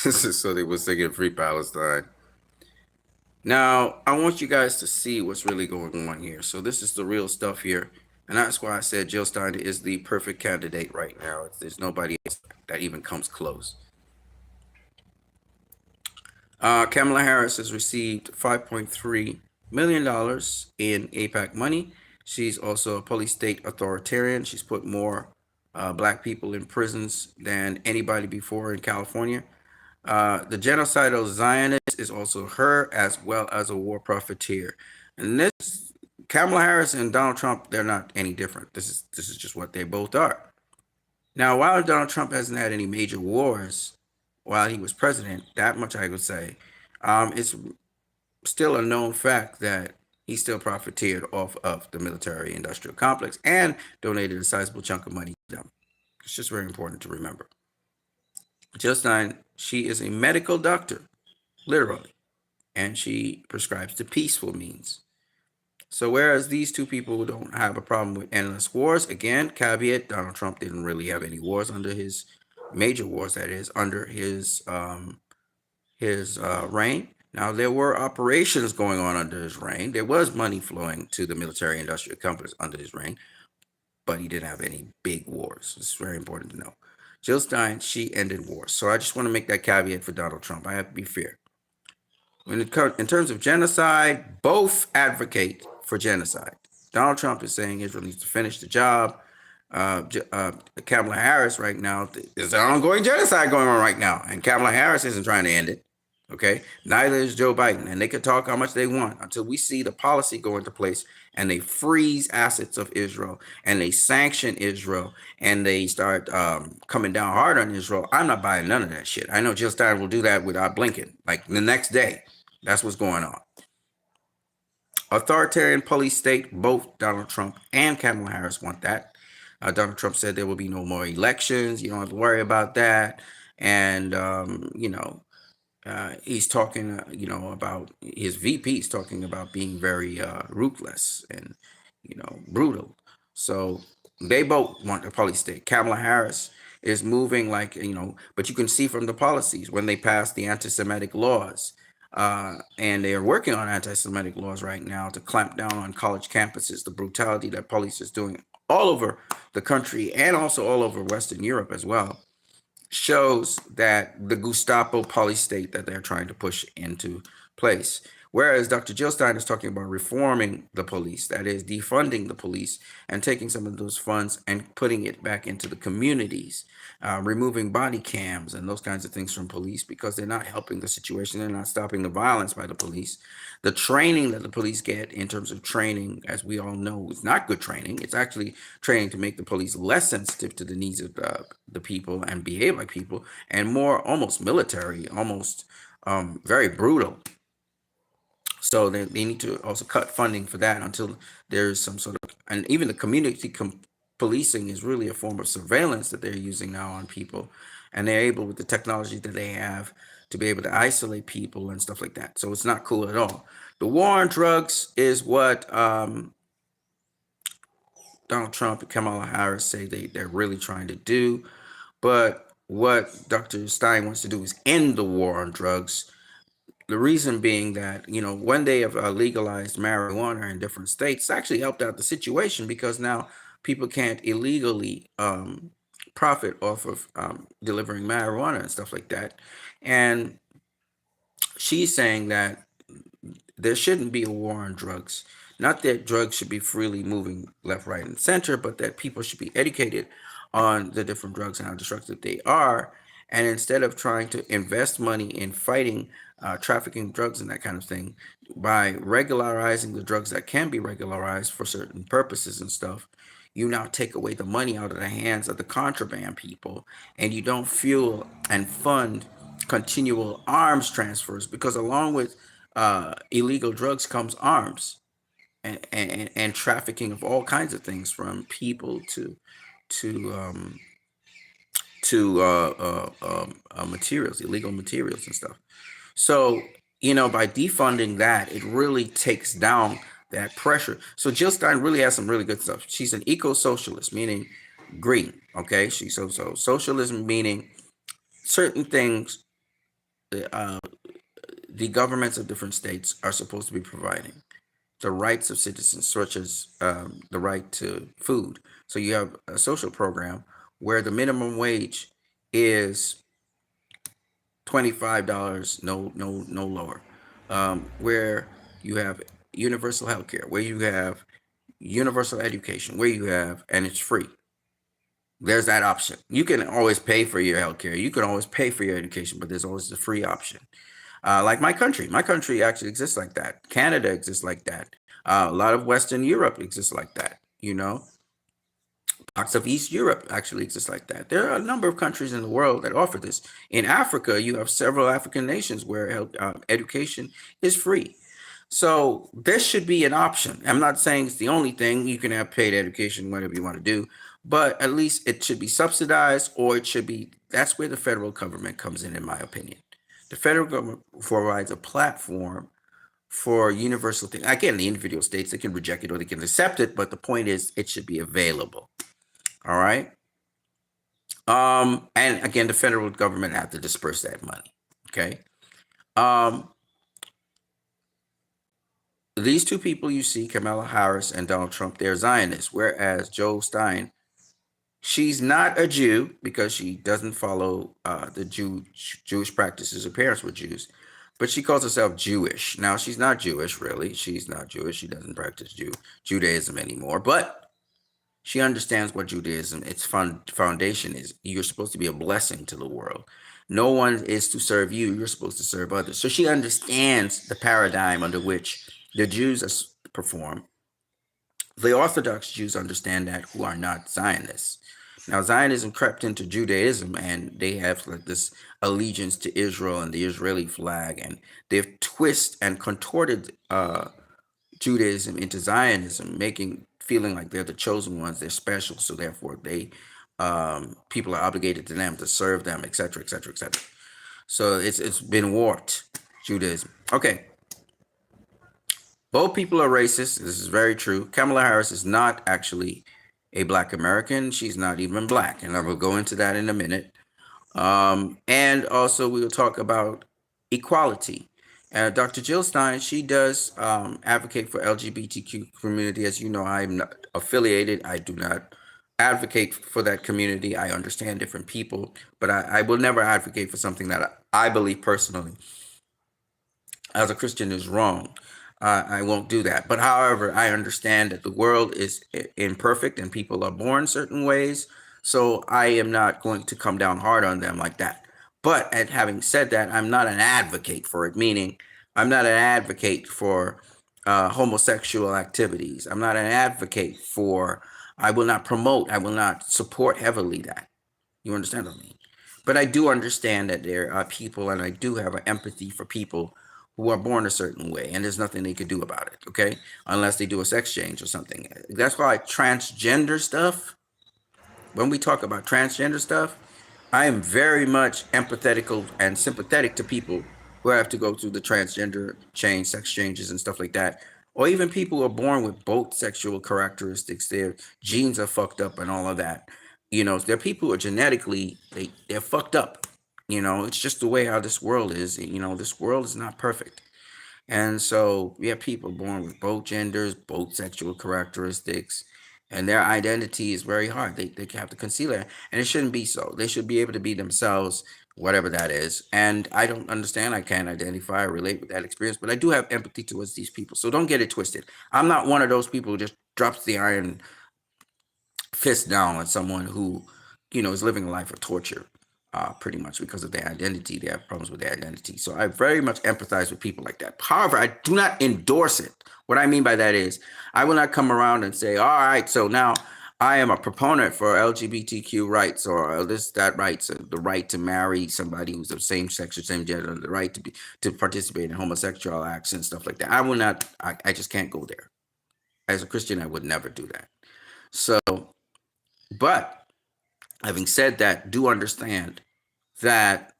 A: This is so they were singing Free Palestine. Now, I want you guys to see what's really going on here. So this is the real stuff here. And that's why I said Jill Stein is the perfect candidate right now. There's nobody else that even comes close. Kamala Harris has received $5.3 million in AIPAC money. She's also a police state authoritarian. She's put more black people in prisons than anybody before in California. The genocidal Zionist is also her, as well as a war profiteer. And this, Kamala Harris and Donald Trump, they're not any different. This is just what they both are. Now, while Donald Trump hasn't had any major wars while he was president, that much I would say, it's still a known fact that he still profiteered off of the military-industrial complex and donated a sizable chunk of money to them. It's just very important to remember. Jill Stein, she is a medical doctor, literally, and she prescribes the peaceful means. So whereas these two people don't have a problem with endless wars, again, caveat, Donald Trump didn't really have any wars under his major wars, that is, under his reign. Now, there were operations going on under his reign. There was money flowing to the military-industrial complex under his reign, but he didn't have any big wars. It's very important to know. Jill Stein, she ended wars. So I just want to make that caveat for Donald Trump. I have to be fair. In terms of genocide, both advocate for genocide. Donald Trump is saying Israel needs to finish the job. Kamala Harris right now, there's an ongoing genocide going on right now, and Kamala Harris isn't trying to end it. Okay, neither is Joe Biden, and they can talk how much they want until we see the policy go into place and they freeze assets of Israel and they sanction Israel and they start coming down hard on Israel. I'm not buying none of that shit. I know Jill Stein will do that without blinking, like the next day. That's what's going on. Authoritarian police state, both Donald Trump and Kamala Harris want that. Donald Trump said there will be no more elections. You don't have to worry about that. And, he's talking, about his VP's talking about being very ruthless and, brutal. So they both want the police state. Kamala Harris is moving like, but you can see from the policies when they passed the anti-Semitic laws. And they are working on anti-Semitic laws right now to clamp down on college campuses, the brutality that police is doing all over the country and also all over Western Europe as well, shows that the Gestapo police state that they're trying to push into place. Whereas Dr. Jill Stein is talking about reforming the police, that is defunding the police and taking some of those funds and putting it back into the communities, removing body cams and those kinds of things from police because they're not helping the situation. They're not stopping the violence by the police. The training that the police get in terms of training, as we all know, is not good training. It's actually training to make the police less sensitive to the needs of the people and behave like people, and more almost military, almost very brutal. So they need to also cut funding for that until there's some sort of, and even the community policing is really a form of surveillance that they're using now on people. And they're able, with the technology that they have, to be able to isolate people and stuff like that. So it's not cool at all. The war on drugs is what Donald Trump and Kamala Harris say they're really trying to do. But what Dr. Stein wants to do is end the war on drugs. The reason being that, when they have legalized marijuana in different states, it's actually helped out the situation because now people can't illegally profit off of delivering marijuana and stuff like that. And she's saying that there shouldn't be a war on drugs. Not that drugs should be freely moving left, right, and center, but that people should be educated on the different drugs and how destructive they are. And instead of trying to invest money in fighting trafficking drugs and that kind of thing, by regularizing the drugs that can be regularized for certain purposes and stuff, you now take away the money out of the hands of the contraband people, and you don't fuel and fund continual arms transfers, because along with illegal drugs comes arms and trafficking of all kinds of things, from people to materials, illegal materials and stuff. So, by defunding that, it really takes down that pressure. So Jill Stein really has some really good stuff. She's an eco-socialist, meaning green. Okay, she's so socialism meaning certain things the governments of different states are supposed to be providing. The rights of citizens, such as the right to food. So you have a social program where the minimum wage is $25, no lower. Where you have universal health care, where you have universal education, where you have, and it's free. There's that option. You can always pay for your healthcare. You can always pay for your education, but there's always the free option. Like my country actually exists like that. Canada exists like that. A lot of Western Europe exists like that. You know, parts of East Europe actually exist like that. There are a number of countries in the world that offer this. In Africa, you have several African nations where education is free. So this should be an option. I'm not saying it's the only thing. You can have paid education, whatever you want to do, but at least it should be subsidized, or it should be, that's where the federal government comes in my opinion. The federal government provides a platform for universal things. Again, the individual states, they can reject it or they can accept it, but the point is it should be available. All right. And again, the federal government have to disperse that money. Okay. These two people you see, Kamala Harris and Donald Trump, they're Zionists, whereas Joe Stein, she's not a Jew because she doesn't follow the Jewish practices. Her parents were Jews, but she calls herself Jewish. Now, she's not Jewish, really. She's not Jewish. She doesn't practice Judaism anymore, but she understands what Judaism, its foundation is. You're supposed to be a blessing to the world. No one is to serve you. You're supposed to serve others. So she understands the paradigm under which the Jews perform. The Orthodox Jews understand that, who are not Zionists. Now, Zionism crept into Judaism, and they have like this allegiance to Israel and the Israeli flag, and they've twisted and contorted Judaism into Zionism, feeling like they're the chosen ones, they're special, so therefore they people are obligated to them to serve them, etc., etc., etc. So it's been warped, Judaism. Okay. Both people are racist. This is very true. Kamala Harris is not actually a Black American. She's not even Black, and I will go into that in a minute. And also we will talk about equality. Dr. Jill Stein, she does advocate for LGBTQ community. As you know, I'm not affiliated. I do not advocate for that community. I understand different people, but I will never advocate for something that I believe personally as a Christian is wrong. I won't do that. But however, I understand that the world is imperfect and people are born certain ways. So I am not going to come down hard on them like that. But having said that, I'm not an advocate for it, meaning I'm not an advocate for homosexual activities. I'm not an advocate for, I will not promote, I will not support heavily that. You understand what I mean? But I do understand that there are people, and I do have an empathy for people who are born a certain way, and there's nothing they could do about it, okay? Unless they do a sex change or something. That's why transgender stuff, when we talk about transgender stuff, I am very much empathetical and sympathetic to people who have to go through the transgender change, sex changes and stuff like that. Or even people who are born with both sexual characteristics, their genes are fucked up and all of that. You know, there are people who are genetically, they're fucked up. You know, it's just the way how this world is. You know, this world is not perfect. And so we have people born with both genders, both sexual characteristics, and their identity is very hard. They have to conceal it, and it shouldn't be so. They should be able to be themselves, whatever that is. And I don't understand. I can't identify or relate with that experience, but I do have empathy towards these people. So don't get it twisted. I'm not one of those people who just drops the iron fist down on someone who, you know, is living a life of torture. Pretty much because of their identity. They have problems with their identity. So I very much empathize with people like that. However, I do not endorse it. What I mean by that is I will not come around and say, all right, so now I am a proponent for LGBTQ rights or that rights, the right to marry somebody who's of same sex or same gender, the right to participate in homosexual acts and stuff like that. I will not, I just can't go there. As a Christian, I would never do that. So, but having said that, do understand that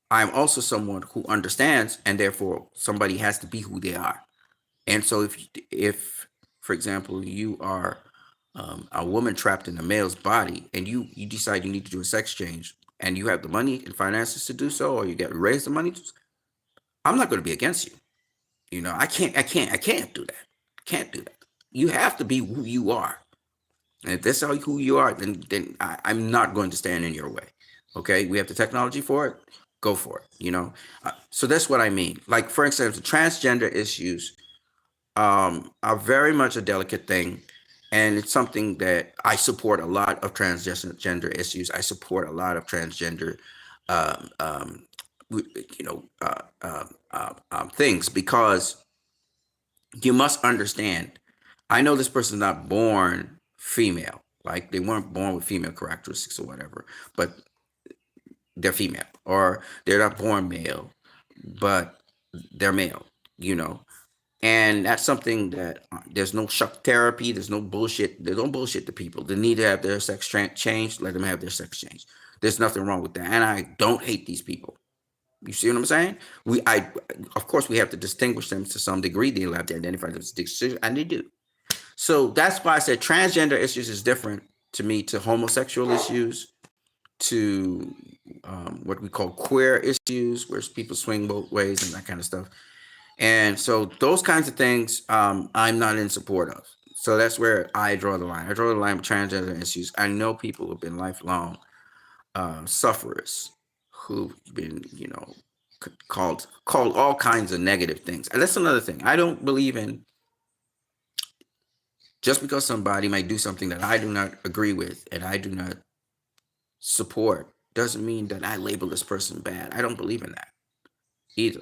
A: I'm also someone who understands, and therefore somebody has to be who they are. And so if for example, you are a woman trapped in a male's body, and you decide you need to do a sex change, and you have the money and finances to do so, or you get raised the money, I'm not going to be against you. You know, I can't do that. Can't do that. You have to be who you are. And if that's who you are, then I'm not going to stand in your way. Okay, we have the technology for it. Go for it. You know, so that's what I mean. Like, for instance, the transgender issues are very much a delicate thing, And it's something that I support a lot of transgender issues. I support a lot of transgender, um, um, things, because you must understand. I know this person's not born female, like they weren't born with female characteristics or whatever, but they're female, or they're not born male, but they're male, you know. And that's something that there's no shock therapy. There's no bullshit. There's no bullshit to people. They need to have their sex changed. Let them have their sex changed. There's nothing wrong with that. And I don't hate these people. You see what I'm saying? Of course, we have to distinguish them to some degree. They have to identify them as distinct, and they do. So that's why I said transgender issues is different to me to homosexual issues, to what we call queer issues, where people swing both ways and that kind of stuff. And so those kinds of things, I'm not in support of. So that's where I draw the line. I draw the line with transgender issues. I know people who've been lifelong sufferers who've been, called all kinds of negative things. And that's another thing. I don't believe in, just because somebody might do something that I do not agree with and I do not support, doesn't mean that I label this person bad. I don't believe in that either.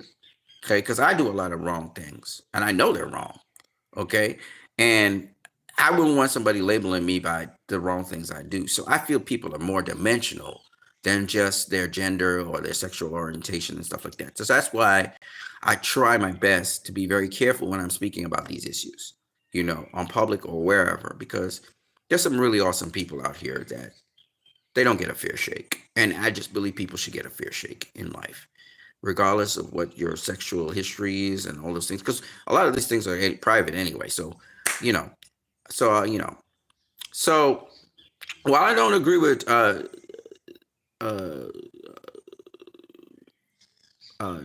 A: Okay, because I do a lot of wrong things and I know they're wrong. Okay, and I wouldn't want somebody labeling me by the wrong things I do. So I feel people are more dimensional than just their gender or their sexual orientation and stuff like that. So that's why I try my best to be very careful when I'm speaking about these issues, on public or wherever, because there's some really awesome people out here that they don't get a fair shake. And I just believe people should get a fair shake in life, regardless of what your sexual history is and all those things, because a lot of these things are private anyway. So, so while I don't agree with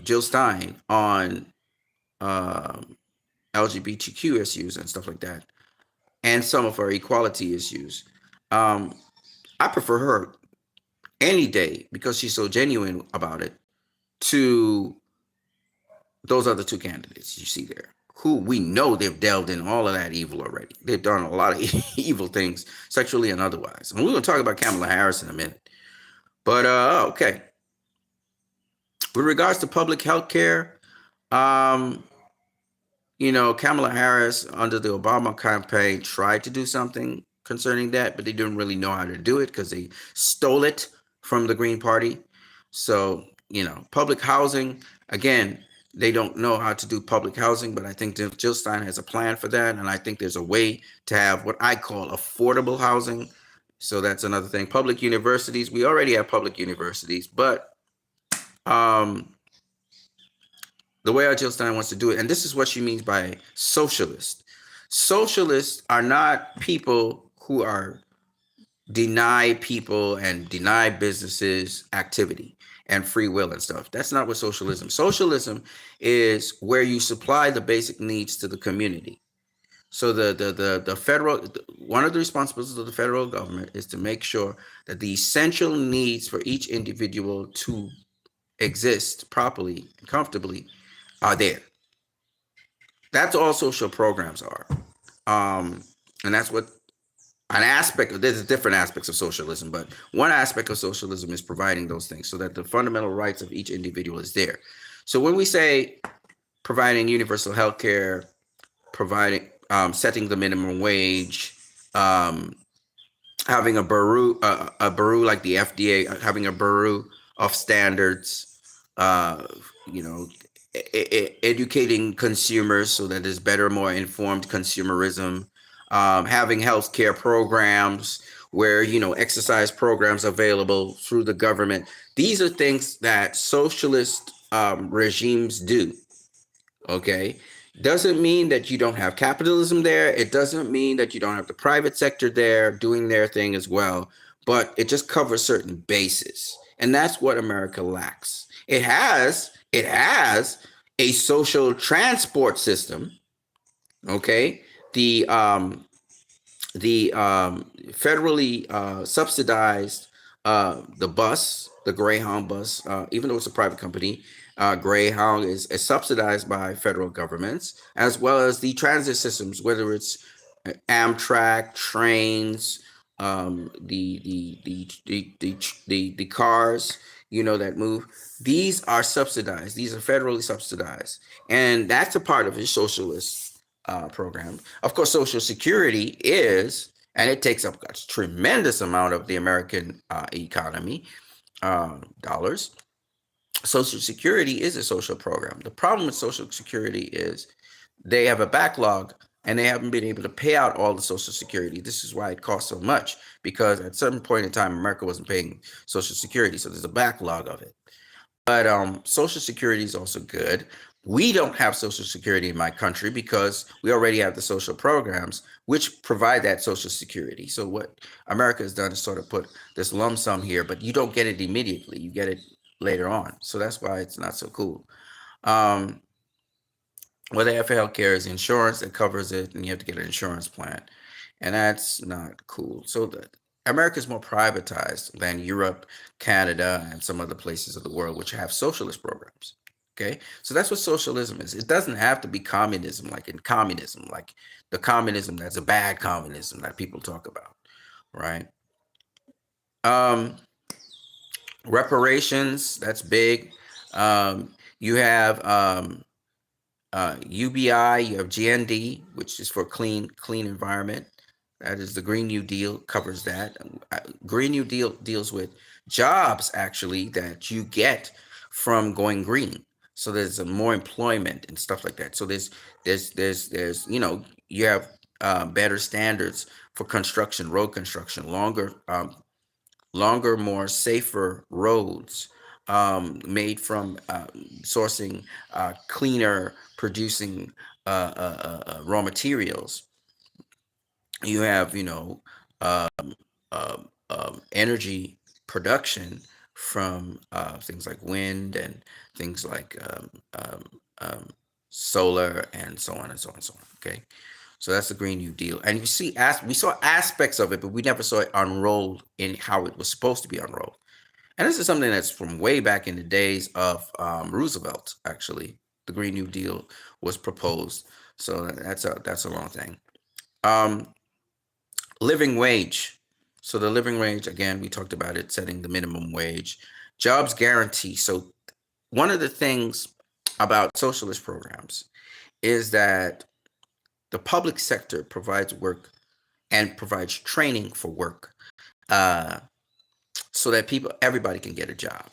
A: Jill Stein on LGBTQ issues and stuff like that, and some of her equality issues, I prefer her any day, because she's so genuine about it, to those other two candidates you see there, who we know they've delved in all of that evil already. They've done a lot of evil things, sexually and otherwise. And we're going to talk about Kamala Harris in a minute. But, okay. With regards to public health care, Kamala Harris, under the Obama campaign, tried to do something concerning that, but they didn't really know how to do it because they stole it from the Green Party. So, public housing, again, they don't know how to do public housing, but I think Jill Stein has a plan for that. And I think there's a way to have what I call affordable housing. So that's another thing. Public universities, we already have public universities, but the way Jill Stein wants to do it, and this is what she means by socialist. Socialists are not people who are deny people and deny businesses activity and free will and stuff. That's not what socialism. Socialism is where you supply the basic needs to the community. So the federal, one of the responsibilities of the federal government is to make sure that the essential needs for each individual to exist properly and comfortably are there. That's all social programs are. And that's what an aspect of, there's different aspects of socialism, but one aspect of socialism is providing those things so that the fundamental rights of each individual is there. So when we say providing universal health care, providing, setting the minimum wage, having a bureau like the FDA, having a bureau of standards, educating consumers so that there's better, more informed consumerism, having healthcare programs where, exercise programs available through the government. These are things that socialist regimes do. Okay. Doesn't mean that you don't have capitalism there. It doesn't mean that you don't have the private sector there doing their thing as well, but it just covers certain bases. And that's what America lacks. It has a social transport system. Okay. The federally subsidized the bus, the Greyhound bus, even though it's a private company, Greyhound is subsidized by federal governments, as well as the transit systems, whether it's Amtrak, trains, the cars, that move. These are subsidized. These are federally subsidized, and that's a part of a socialist program. Of course, Social Security is, and it takes up a tremendous amount of the American economy dollars. Social Security is a social program. The problem with Social Security is they have a backlog and they haven't been able to pay out all the Social Security. This is why it costs so much, because at some point in time, America wasn't paying Social Security, so there's a backlog of it. But Social Security is also good. We don't have Social Security in my country because we already have the social programs which provide that Social Security. So what America has done is sort of put this lump sum here, but you don't get it immediately. You get it later on. So that's why it's not so cool. What they have for healthcare is insurance that covers it, and you have to get an insurance plan, and that's not cool. So America is more privatized than Europe, Canada, and some other places of the world which have socialist programs. Okay, so that's what socialism is. It doesn't have to be communism, like in communism, like the communism that's a bad communism that people talk about, right? Reparations, that's big. You have UBI, you have GND, which is for clean environment. That is the Green New Deal, covers that. Green New Deal deals with jobs actually that you get from going green. So there's more employment and stuff like that. So there's you have better standards for construction, road construction, longer, more safer roads, made from sourcing cleaner, producing raw materials. You have, energy production from things like wind and things like solar and so on and so on and so on. Okay. So that's the Green New Deal. And you see, we saw aspects of it, but we never saw it unrolled in how it was supposed to be unrolled. And this is something that's from way back in the days of Roosevelt, actually. The Green New Deal was proposed. So that's a long thing. Living wage. So the living wage, again, we talked about it, setting the minimum wage. Jobs guarantee. So one of the things about socialist programs is that the public sector provides work and provides training for work, so that everybody can get a job.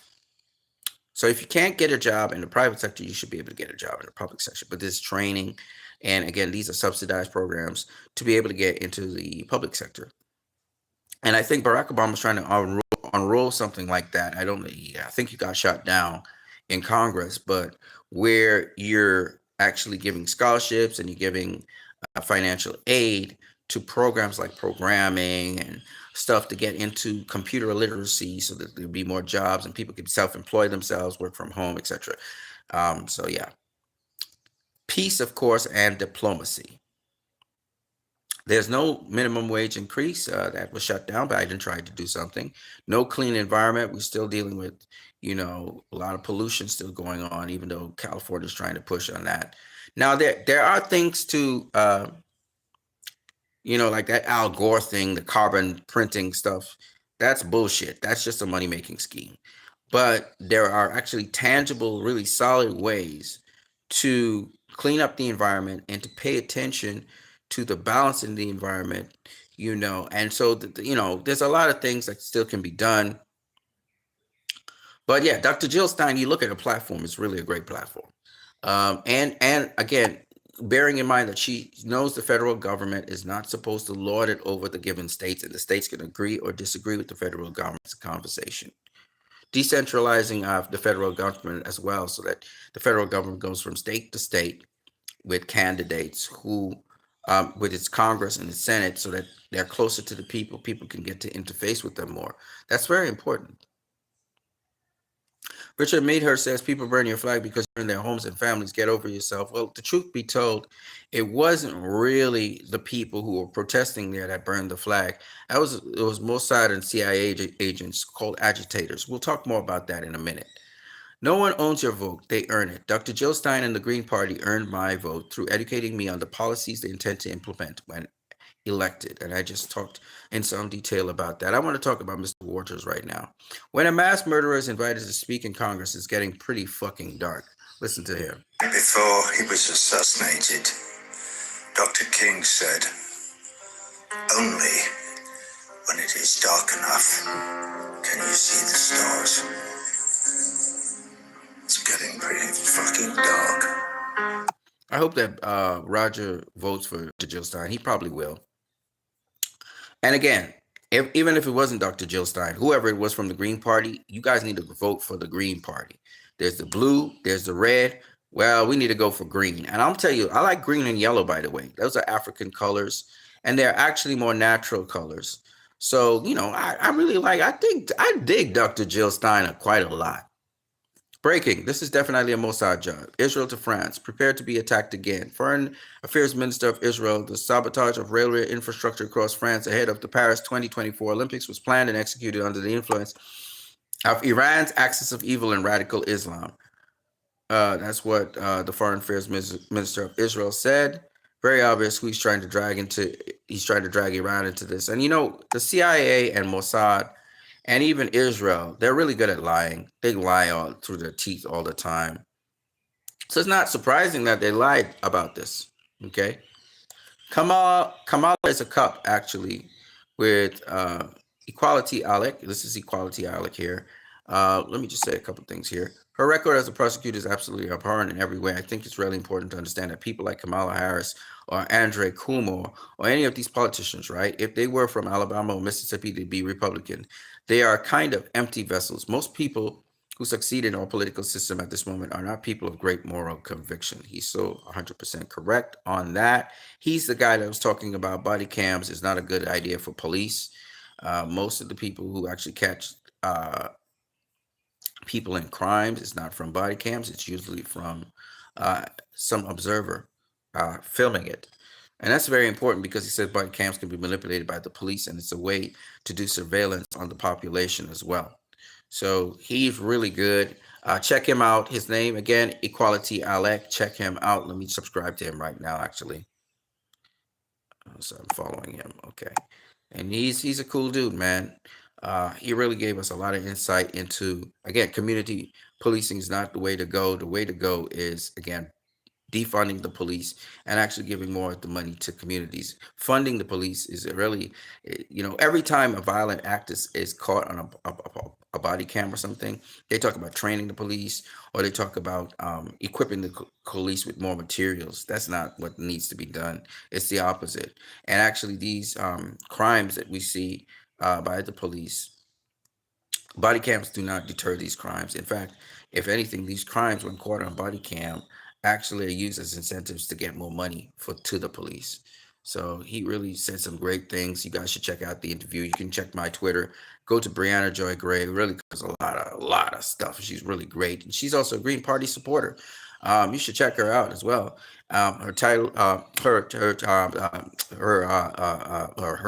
A: So if you can't get a job in the private sector, you should be able to get a job in the public sector. But this training, and again, these are subsidized programs to be able to get into the public sector. And I think Barack Obama was trying to unroll something like that. I think he got shot down in Congress, but where you're actually giving scholarships and you're giving financial aid to programs like programming and stuff to get into computer literacy, so that there'll be more jobs and people can self-employ themselves, work from home, etc. So yeah, peace, of course, and diplomacy. There's no minimum wage increase that was shut down. Biden tried to do something. No clean environment. We're still dealing with, a lot of pollution still going on, even though California's trying to push on that. Now, there are things to, like that Al Gore thing, the carbon printing stuff. That's bullshit. That's just a money-making scheme. But there are actually tangible, really solid ways to clean up the environment and to pay attention to the balance in the environment, and so, there's a lot of things that still can be done. But yeah, Dr. Jill Stein, you look at her platform, it's really a great platform. And again, bearing in mind that she knows the federal government is not supposed to lord it over the given states, and the states can agree or disagree with the federal government's conversation. Decentralizing the federal government as well, so that the federal government goes from state to state with candidates who, with its Congress and its Senate, so that they're closer to the people. People can get to interface with them more. That's very important. Richard Meadhurst says people burn your flag because you're in their homes and families. Get over yourself. Well, the truth be told, it wasn't really the people who were protesting there that burned the flag. It was Mossad and CIA agents called agitators. We'll talk more about that in a minute. No one owns your vote. They earn it. Dr. Jill Stein and the Green Party earned my vote through educating me on the policies they intend to implement. When elected. And I just talked in some detail about that. I want to talk about Mr. Waters right now. When a mass murderer is invited to speak in Congress, it's getting pretty fucking dark. Listen to him.
K: Before he was assassinated, Dr. King said, "Only when it is dark enough can you see the stars." It's getting pretty fucking dark.
A: I hope that Roger votes for Jill Stein. He probably will. And again, even if it wasn't Dr. Jill Stein, whoever it was from the Green Party, you guys need to vote for the Green Party. There's the blue, there's the red. Well, we need to go for green. And I'll tell you, I like green and yellow, by the way. Those are African colors, and they're actually more natural colors. So, you know, I really like, I dig Dr. Jill Stein quite a lot. Breaking. This is definitely a Mossad job. Israel to France. Prepared to be attacked again. Foreign Affairs Minister of Israel. The sabotage of railway infrastructure across France ahead of the Paris 2024 Olympics was planned and executed under the influence of Iran's axis of evil and radical Islam. That's what the Foreign Affairs Minister of Israel said. Very obvious who he's trying to drag Iran into this. And you know, the CIA and Mossad and even Israel, they're really good at lying. They lie all through their teeth all the time. So it's not surprising that they lied about this. Okay. Kamala is a cup, actually, with Equality Alec. This is Equality Alec here. Let me just say a couple things here. Her record as a prosecutor is absolutely abhorrent in every way. I think it's really important to understand that people like Kamala Harris or Andre Cuomo or any of these politicians, right? If they were from Alabama or Mississippi, they'd be Republican. They are kind of empty vessels. Most people who succeed in our political system at this moment are not people of great moral conviction. He's so 100% correct on that. He's the guy that was talking about body cams is not a good idea for police. Most of the people who actually catch people in crimes is not from body cams. It's usually from some observer filming it. And that's very important because he says body cams can be manipulated by the police, and it's a way to do surveillance on the population as well. So he's really good. Check him out. His name, again, Equality Alec. Check him out. Let me subscribe to him right now, actually. So I'm following him. Okay. And he's a cool dude, man. He really gave us a lot of insight into, again, community policing is not the way to go. The way to go is, again, defunding the police and actually giving more of the money to communities. Funding the police is really, you know, every time a violent act is caught on a body cam or something, they talk about training the police or they talk about equipping the police with more materials. That's not what needs to be done. It's the opposite. And actually these crimes that we see by the police, body cams do not deter these crimes. In fact, if anything, these crimes when caught on body cam actually are used as incentives to get more money to the police. So he really said some great things. You guys should check out the interview. You can check my Twitter. Go to Brianna Joy Gray. Really covers a lot of stuff. She's really great, and she's also a Green Party supporter. You should check her out as well. Her title, her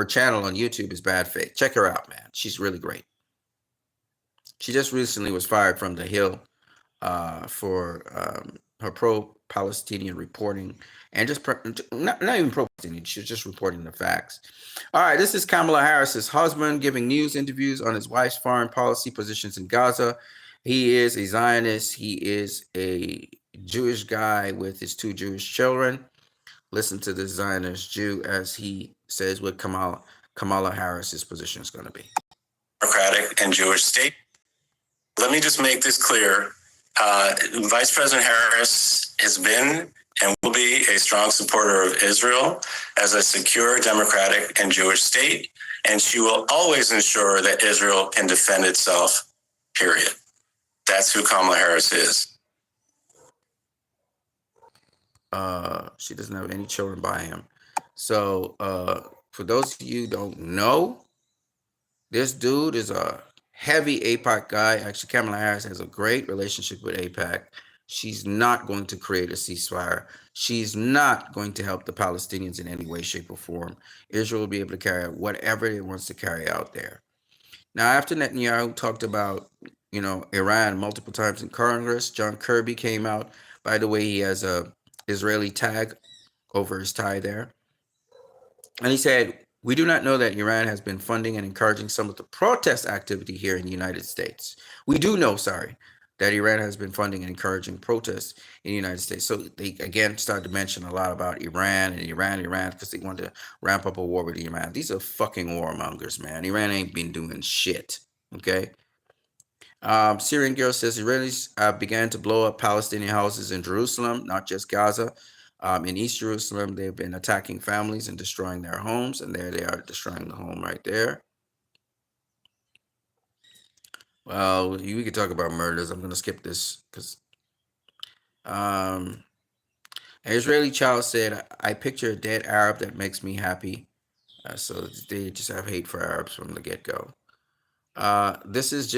A: channel on YouTube is Bad Faith. Check her out, man. She's really great. She just recently was fired from The Hill for her pro-Palestinian reporting and just not even pro-Palestinian. She's just reporting the facts. All right, this is Kamala Harris's husband giving news interviews on his wife's foreign policy positions in Gaza. He is a Zionist. He is a Jewish guy with his 2 Jewish children. Listen to the Zionist Jew as he says what Kamala Harris's position is going to be.
L: Democratic and Jewish state. Let me just make this clear. Vice President Harris has been and will be a strong supporter of Israel as a secure, democratic, and Jewish state, and she will always ensure that Israel can defend itself, period. That's who Kamala Harris is.
A: She doesn't have any children by him. So for those of you who don't know, this dude is a heavy AIPAC guy. Actually, Kamala Harris has a great relationship with AIPAC. She's not going to create a ceasefire. She's not going to help the Palestinians in any way, shape, or form. Israel will be able to carry out whatever it wants to carry out there. Now, after Netanyahu talked about, you know, Iran multiple times in Congress, John Kirby came out. By the way, he has a Israeli tag over his tie there. And he said, we do not know that Iran has been funding and encouraging some of the protest activity here in the United States. We do know, that Iran has been funding and encouraging protests in the United States. So they again started to mention a lot about Iran, because they wanted to ramp up a war with Iran. These are fucking warmongers, man. Iran ain't been doing shit. Okay. Syrian girl says Israelis began to blow up Palestinian houses in Jerusalem, not just Gaza. In East Jerusalem, they've been attacking families and destroying their homes, and there they are destroying the home right there. Well, we could talk about murders. I'm going to skip this because an Israeli child said, I picture a dead Arab that makes me happy. So they just have hate for Arabs from the get-go. This is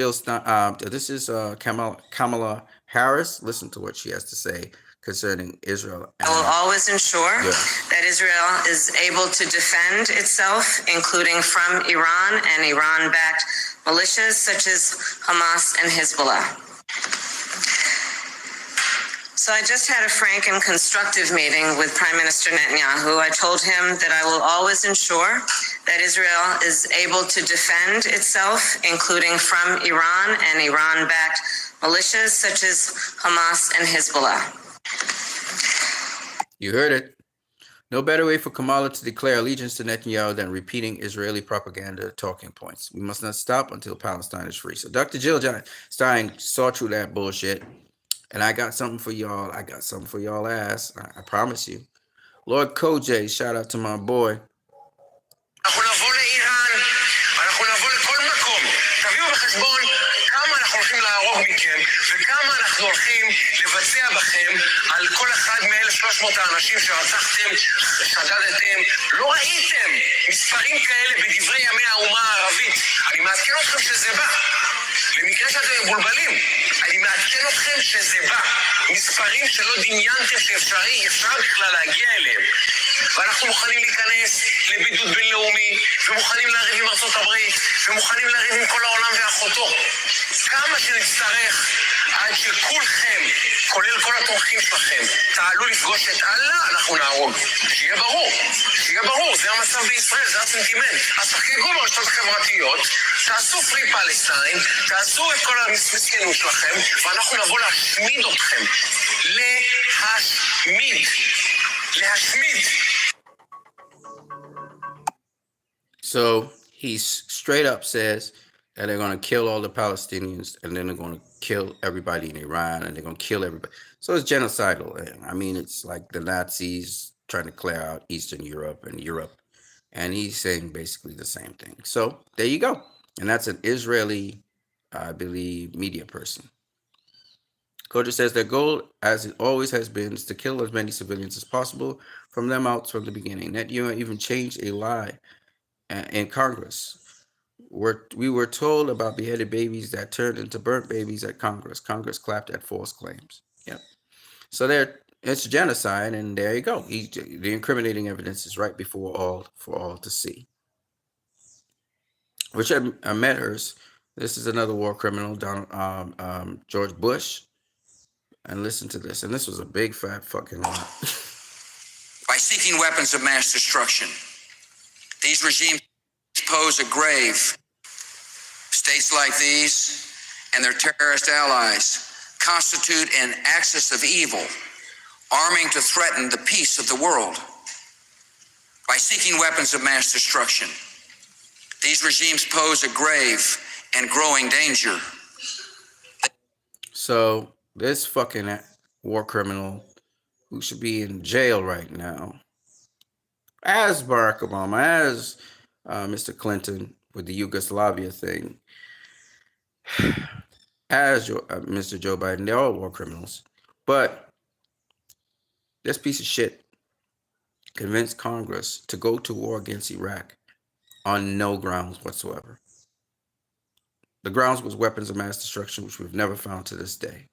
A: Kamala Harris. Listen to what she has to say concerning Israel.
M: I will always ensure that Israel is able to defend itself, including from Iran and Iran-backed militias such as Hamas and Hezbollah. So I just had a frank and constructive meeting with Prime Minister Netanyahu. I told him that I will always ensure that Israel is able to defend itself, including from Iran and Iran-backed militias such as Hamas and Hezbollah.
A: You heard it. No better way for Kamala to declare allegiance to Netanyahu than repeating Israeli propaganda talking points. We must not stop until Palestine is free. So Dr. Jill Stein saw through that bullshit. And I got something for y'all. I got something for y'all ass. I promise you. Lord Koj, shout out to my boy.
N: אנחנו נבוא לאיראן, אנחנו נבוא לכל מקום. תביאו בחשבון כמה אנחנו הולכים להרוג מכם, וכמה אנחנו הולכים לבצע בכם על כל אחד מ-1,300 האנשים שרצחתם, שדדתם. לא ראיתם מספרים כאלה בדברי ימי האומה הערבית. אני מעדכן אתכם שזה בא. במקרה שאתם מבולבלים, אני מעדכן אתכם שזה בא. מספרים שלא דמיינתם שאפשר בכלל להגיע אליהם. ואנחנו מוכנים להיכנס לבידוד בינלאומי, ומוכנים לריב עם ארצות הברית, ומוכנים לריב עם כל העולם ואחותו. כמה שנצטרך עד שכולכם, כולל כל התומכים שלכם, תעלו לפגוש את אללה, אנחנו נהרוג. שיהיה ברור, זה המצב בישראל, זה הסנטימנט. אז תחגגו ברשתות חברתיות, תעשו פרי פלסטיין, תעשו את כל המסכנות שלכם, ואנחנו נבוא להשמיד אתכם. להשמיד.
A: So he straight up says that they're going to kill all the Palestinians, and then they're going to kill everybody in Iran, and they're going to kill everybody. So it's genocidal. I mean, it's like the Nazis trying to clear out Eastern Europe and Europe. And he's saying basically the same thing. So there you go. And that's an Israeli, I believe, media person. Koja says their goal, as it always has been, is to kill as many civilians as possible from them out from the beginning. Netanyahu even changed a lie in Congress. We were told about beheaded babies that turned into burnt babies at Congress. Congress clapped at false claims. Yep. So it's genocide, and there you go. The incriminating evidence is right before all for all to see. Richard Medhurst, this is another war criminal, George Bush. And listen to this. And this was a big fat fucking lie.
O: By seeking weapons of mass destruction, these regimes pose a grave. States like these and their terrorist allies constitute an axis of evil, arming to threaten the peace of the world. By seeking weapons of mass destruction, these regimes pose a grave and growing danger.
A: So this fucking war criminal who should be in jail right now, as Barack Obama, as Mr. Clinton with the Yugoslavia thing, as Mr. Joe Biden, they're all war criminals. But this piece of shit convinced Congress to go to war against Iraq on no grounds whatsoever. The grounds was weapons of mass destruction, which we've never found to this day.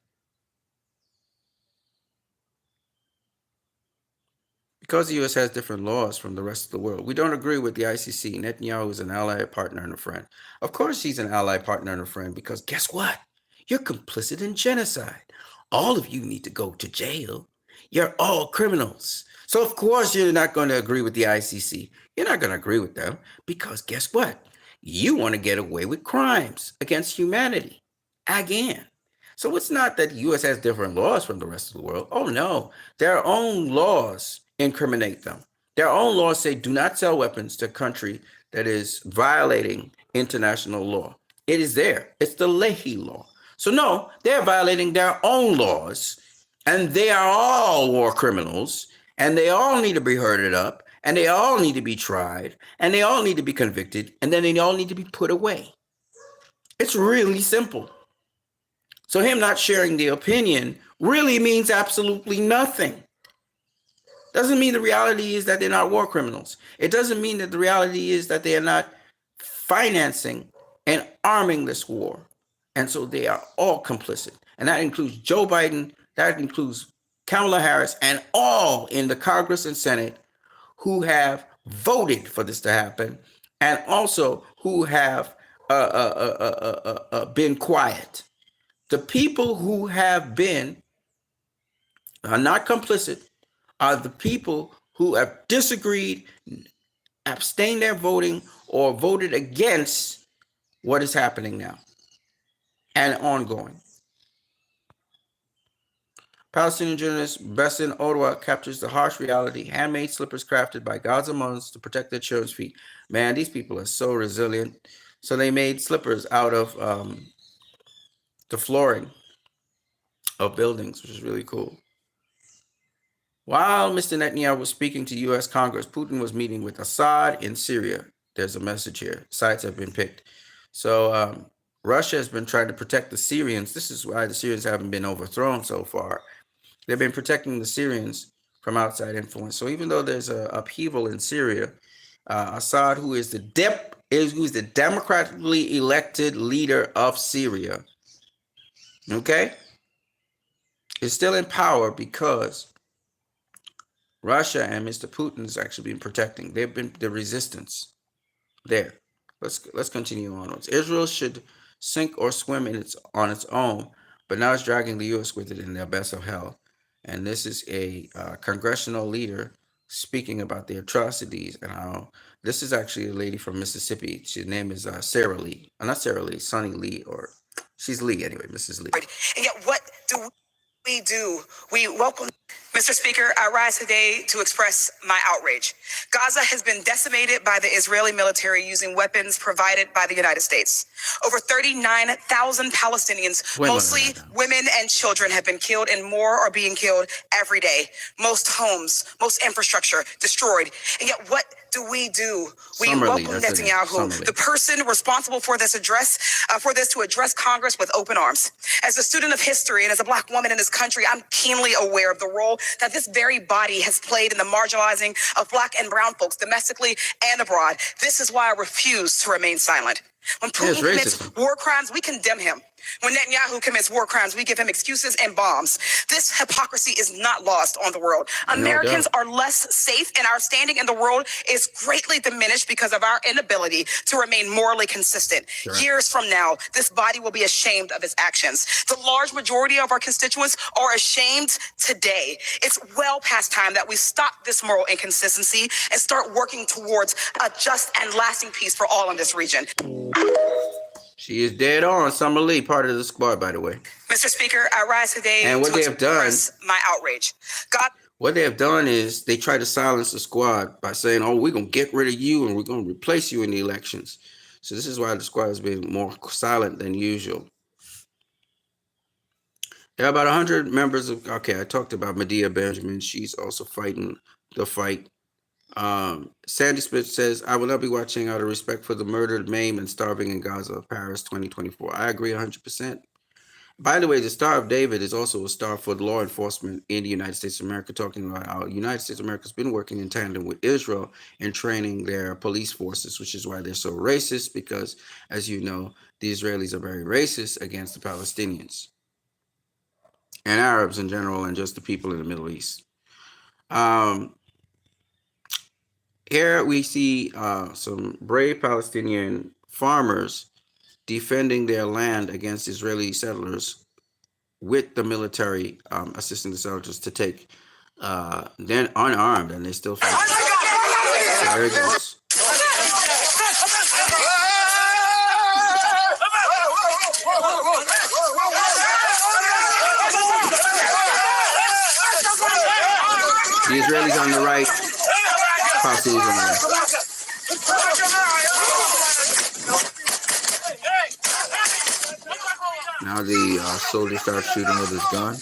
A: Because the U.S. has different laws from the rest of the world, we don't agree with the ICC. Netanyahu is an ally, a partner, and a friend. Of course he's an ally, partner, and a friend, because guess what? You're complicit in genocide. All of you need to go to jail. You're all criminals. So of course you're not going to agree with the ICC. You're not going to agree with them because guess what? You want to get away with crimes against humanity again. So it's not that the U.S. has different laws from the rest of the world. Oh no, their own laws incriminate them. Their own laws say do not sell weapons to a country that is violating international law. It is there. It's the Leahy law. So no, they're violating their own laws, and they are all war criminals, and they all need to be herded up, and they all need to be tried, and they all need to be convicted, and then they all need to be put away. It's really simple. So him not sharing the opinion really means absolutely nothing. Doesn't mean the reality is that they're not war criminals. It doesn't mean that the reality is that they are not financing and arming this war. And so they are all complicit. And that includes Joe Biden, that includes Kamala Harris, and all in the Congress and Senate who have voted for this to happen, and also who have been quiet. The people who have been are not complicit are the people who have disagreed, abstained their voting, or voted against what is happening now and ongoing. Palestinian journalist Bessin Ottawa captures the harsh reality. Handmade slippers crafted by Gaza mothers to protect their children's feet. Man, these people are so resilient. So they made slippers out of the flooring of buildings, which is really cool. While Mr. Netanyahu was speaking to U.S. Congress, Putin was meeting with Assad in Syria. There's a message here. Sites have been picked. So Russia has been trying to protect the Syrians. This is why the Syrians haven't been overthrown so far. They've been protecting the Syrians from outside influence. So even though there's an upheaval in Syria, Assad, who is the democratically elected leader of Syria, okay, is still in power because Russia and Mr. Putin has actually been protecting. They've been the resistance there. Let's continue onwards. Israel should sink or swim on its own, but now it's dragging the U.S. with it in the abyss of hell. And this is a congressional leader speaking about the atrocities and how this is actually a lady from Mississippi. Her name is Sarah Lee. Not Sarah Lee, Sonny Lee, or she's Lee anyway, Mrs. Lee.
P: And yet what do we do? We welcome... Mr. Speaker, I rise today to express my outrage. Gaza has been decimated by the Israeli military using weapons provided by the United States. Over 39,000 Palestinians, mostly women and children, have been killed, and more are being killed every day. Most homes, most infrastructure destroyed. And yet what do? We welcome Netanyahu, the person responsible for this to address Congress with open arms. As a student of history and as a Black woman in this country, I'm keenly aware of the role that this very body has played in the marginalizing of Black and brown folks domestically and abroad. This is why I refuse to remain silent. When Putin commits war crimes, we condemn him. When Netanyahu commits war crimes, we give him excuses and bombs. This hypocrisy is not lost on the world. Americans are less safe, and our standing in the world is greatly diminished because of our inability to remain morally consistent. Years from now, this body will be ashamed of its actions. The large majority of our constituents are ashamed today. It's well past time that we stop this moral inconsistency and start working towards a just and lasting peace for all in this region.
A: She is dead on. Summer Lee, part of the squad, by the way.
P: Mr. Speaker, I rise today
A: and what
P: to
A: they have done,
P: express my outrage.
A: What they have done is they try to silence the squad by saying, oh, we're going to get rid of you and we're going to replace you in the elections. So this is why the squad has been more silent than usual. There are about 100 members of, okay, I talked about Medea Benjamin. She's also fighting the fight. Sandy Smith says, I will not be watching out of respect for the murdered, maimed, and starving in Gaza, Paris 2024. I agree 100%. By the way, the Star of David is also a star for the law enforcement in the United States of America, talking about how the United States of America has been working in tandem with Israel in training their police forces, which is why they're so racist, because, as you know, the Israelis are very racist against the Palestinians and Arabs in general, and just the people in the Middle East. Here we see some brave Palestinian farmers defending their land against Israeli settlers with the military assisting the settlers to take They're unarmed and they still fight. Arrogance. The Israelis on the right, Palestinians on the left. Now the soldier starts shooting with his gun.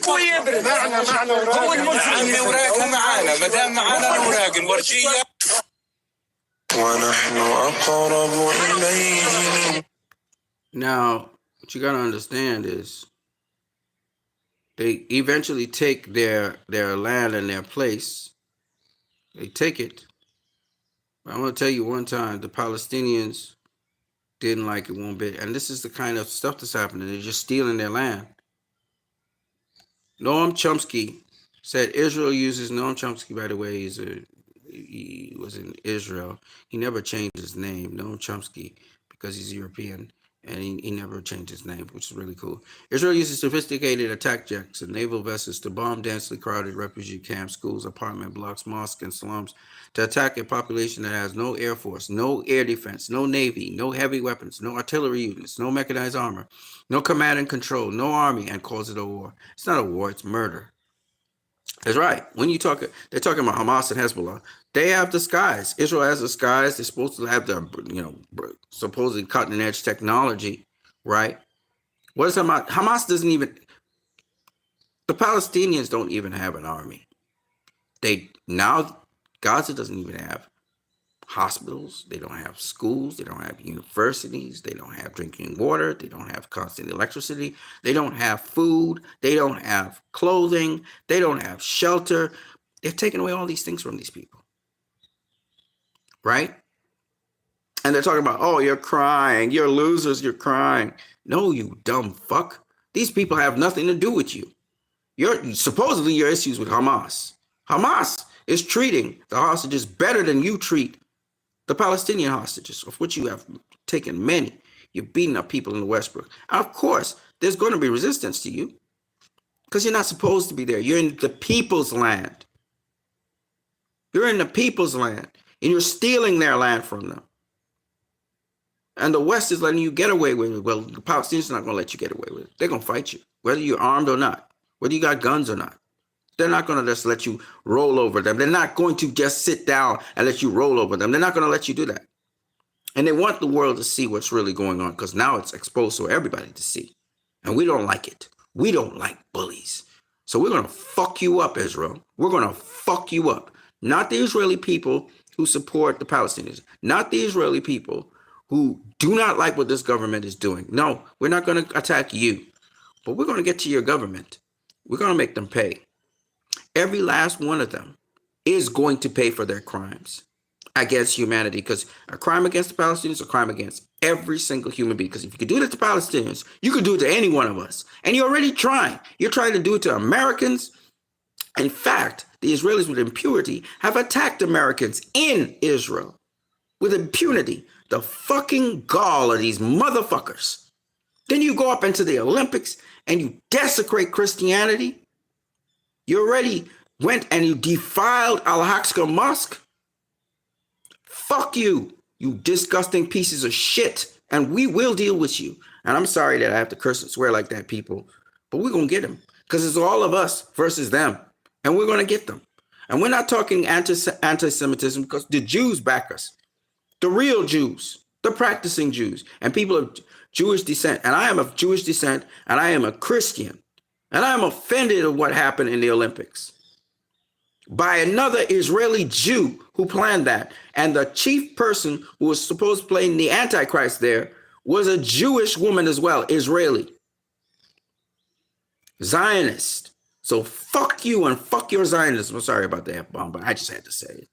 N: هو يبرد هو المسلم اوراقها معانا ما دام معانا الاوراق نورجيها ونحن اقرب اليه.
A: Now, what you gotta understand is they eventually take their land and their place. They take it. But I'm gonna tell you one time, the Palestinians didn't like it one bit. And this is the kind of stuff that's happening. They're just stealing their land. Noam Chomsky said Israel uses Noam Chomsky, by the way, he was in Israel. He never changed his name, Noam Chomsky, because he's European, and he never changed his name, which is really cool. Israel uses sophisticated attack jets and naval vessels to bomb densely crowded refugee camps, schools, apartment blocks, mosques, and slums to attack a population that has no air force, no air defense, no navy, no heavy weapons, no artillery units, no mechanized armor, no command and control, no army, and calls it a war. It's not a war, it's murder. That's right. When you talk, they're talking about Hamas and Hezbollah. They have the skies. Israel has the skies. They're supposed to have the, supposedly cutting edge technology, right? What is Hamas? Hamas doesn't even. The Palestinians don't even have an army. Gaza doesn't even have hospitals. They don't have schools. They don't have universities. They don't have drinking water. They don't have constant electricity. They don't have food. They don't have clothing. They don't have shelter. They're taking away all these things from these people. Right? And they're talking about, oh, you're crying. You're losers. You're crying. No, you dumb fuck. These people have nothing to do with you. Supposedly your issues with Hamas. Hamas is treating the hostages better than you treat the Palestinian hostages, of which you have taken many. You've beaten up people in the West Bank. Of course, there's going to be resistance to you because you're not supposed to be there. You're in the people's land. You're in the people's land, and you're stealing their land from them. And the West is letting you get away with it. Well, the Palestinians are not going to let you get away with it. They're going to fight you, whether you're armed or not, whether you got guns or not. They're not going to just let you roll over them. They're not going to just sit down and let you roll over them. They're not going to let you do that. And they want the world to see what's really going on because now it's exposed for everybody to see. And we don't like it. We don't like bullies. So we're going to fuck you up, Israel. We're going to fuck you up. Not the Israeli people who support the Palestinians. Not the Israeli people who do not like what this government is doing. No, we're not going to attack you. But we're going to get to your government. We're going to make them pay. Every last one of them is going to pay for their crimes against humanity, because a crime against the Palestinians is a crime against every single human being. Because if you could do that to Palestinians, you could do it to any one of us. And you're already trying. You're trying to do it to Americans. In fact, the Israelis with impunity have attacked Americans in Israel with impunity. The fucking gall of these motherfuckers. Then you go up into the Olympics and you desecrate Christianity. You already went and you defiled Al-Aqsa Mosque. Fuck you, you disgusting pieces of shit. And we will deal with you. And I'm sorry that I have to curse and swear like that, people. But we're going to get them. Because it's all of us versus them. And we're going to get them. And we're not talking anti-Semitism because the Jews back us. The real Jews. The practicing Jews. And people of Jewish descent. And I am of Jewish descent. And I am a Christian. And I'm offended at what happened in the Olympics by another Israeli Jew who planned that. And the chief person who was supposed to play the Antichrist there was a Jewish woman as well, Israeli. Zionist. So fuck you and fuck your Zionism. I'm sorry about the F-bomb, but I just had to say it.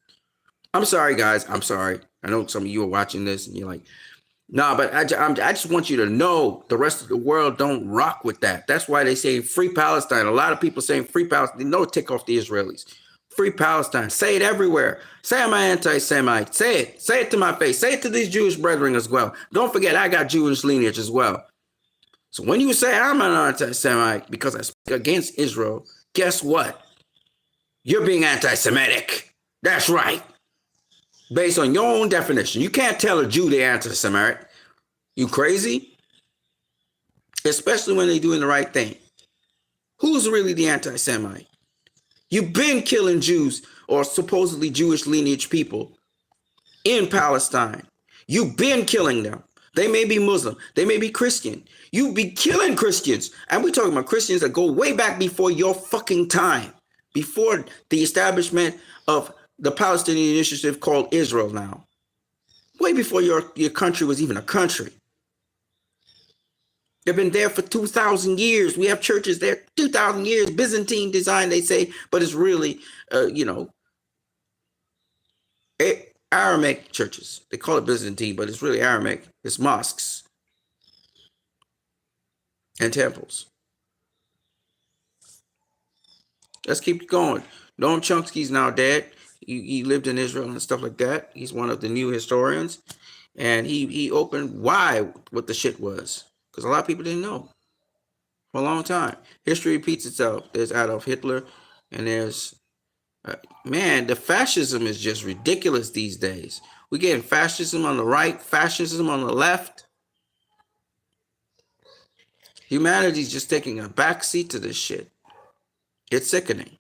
A: I'm sorry, guys. I'm sorry. I know some of you are watching this and you're like, nah, but I just want you to know the rest of the world don't rock with that. That's why they say free Palestine. A lot of people saying free Palestine. No, tick off the Israelis. Free Palestine. Say it everywhere. Say I'm an anti-Semite. Say it. Say it to my face. Say it to these Jewish brethren as well. Don't forget, I got Jewish lineage as well. So when you say I'm an anti-Semite because I speak against Israel, guess what? You're being anti-Semitic. That's right. Based on your own definition. You can't tell a Jew they're anti-Semitic. You crazy? Especially when they're doing the right thing. Who's really the anti-Semite? You've been killing Jews or supposedly Jewish lineage people in Palestine. You've been killing them. They may be Muslim. They may be Christian. You be killing Christians. And we're talking about Christians that go way back before your fucking time. Before the establishment of the Palestinian initiative called Israel now. Way before your country was even a country. They've been there for 2,000 years. We have churches there 2,000 years. Byzantine design, they say, but it's really, Aramaic churches. They call it Byzantine, but it's really Aramaic. It's mosques and temples. Let's keep going. Noam Chomsky's now dead. He lived in Israel and stuff like that. He's one of the new historians. And he opened why what the shit was. Because a lot of people didn't know for a long time. History repeats itself. There's Adolf Hitler and there's man, the fascism is just ridiculous these days. We're getting fascism on the right, fascism on the left. Humanity's just taking a backseat to this shit. It's sickening.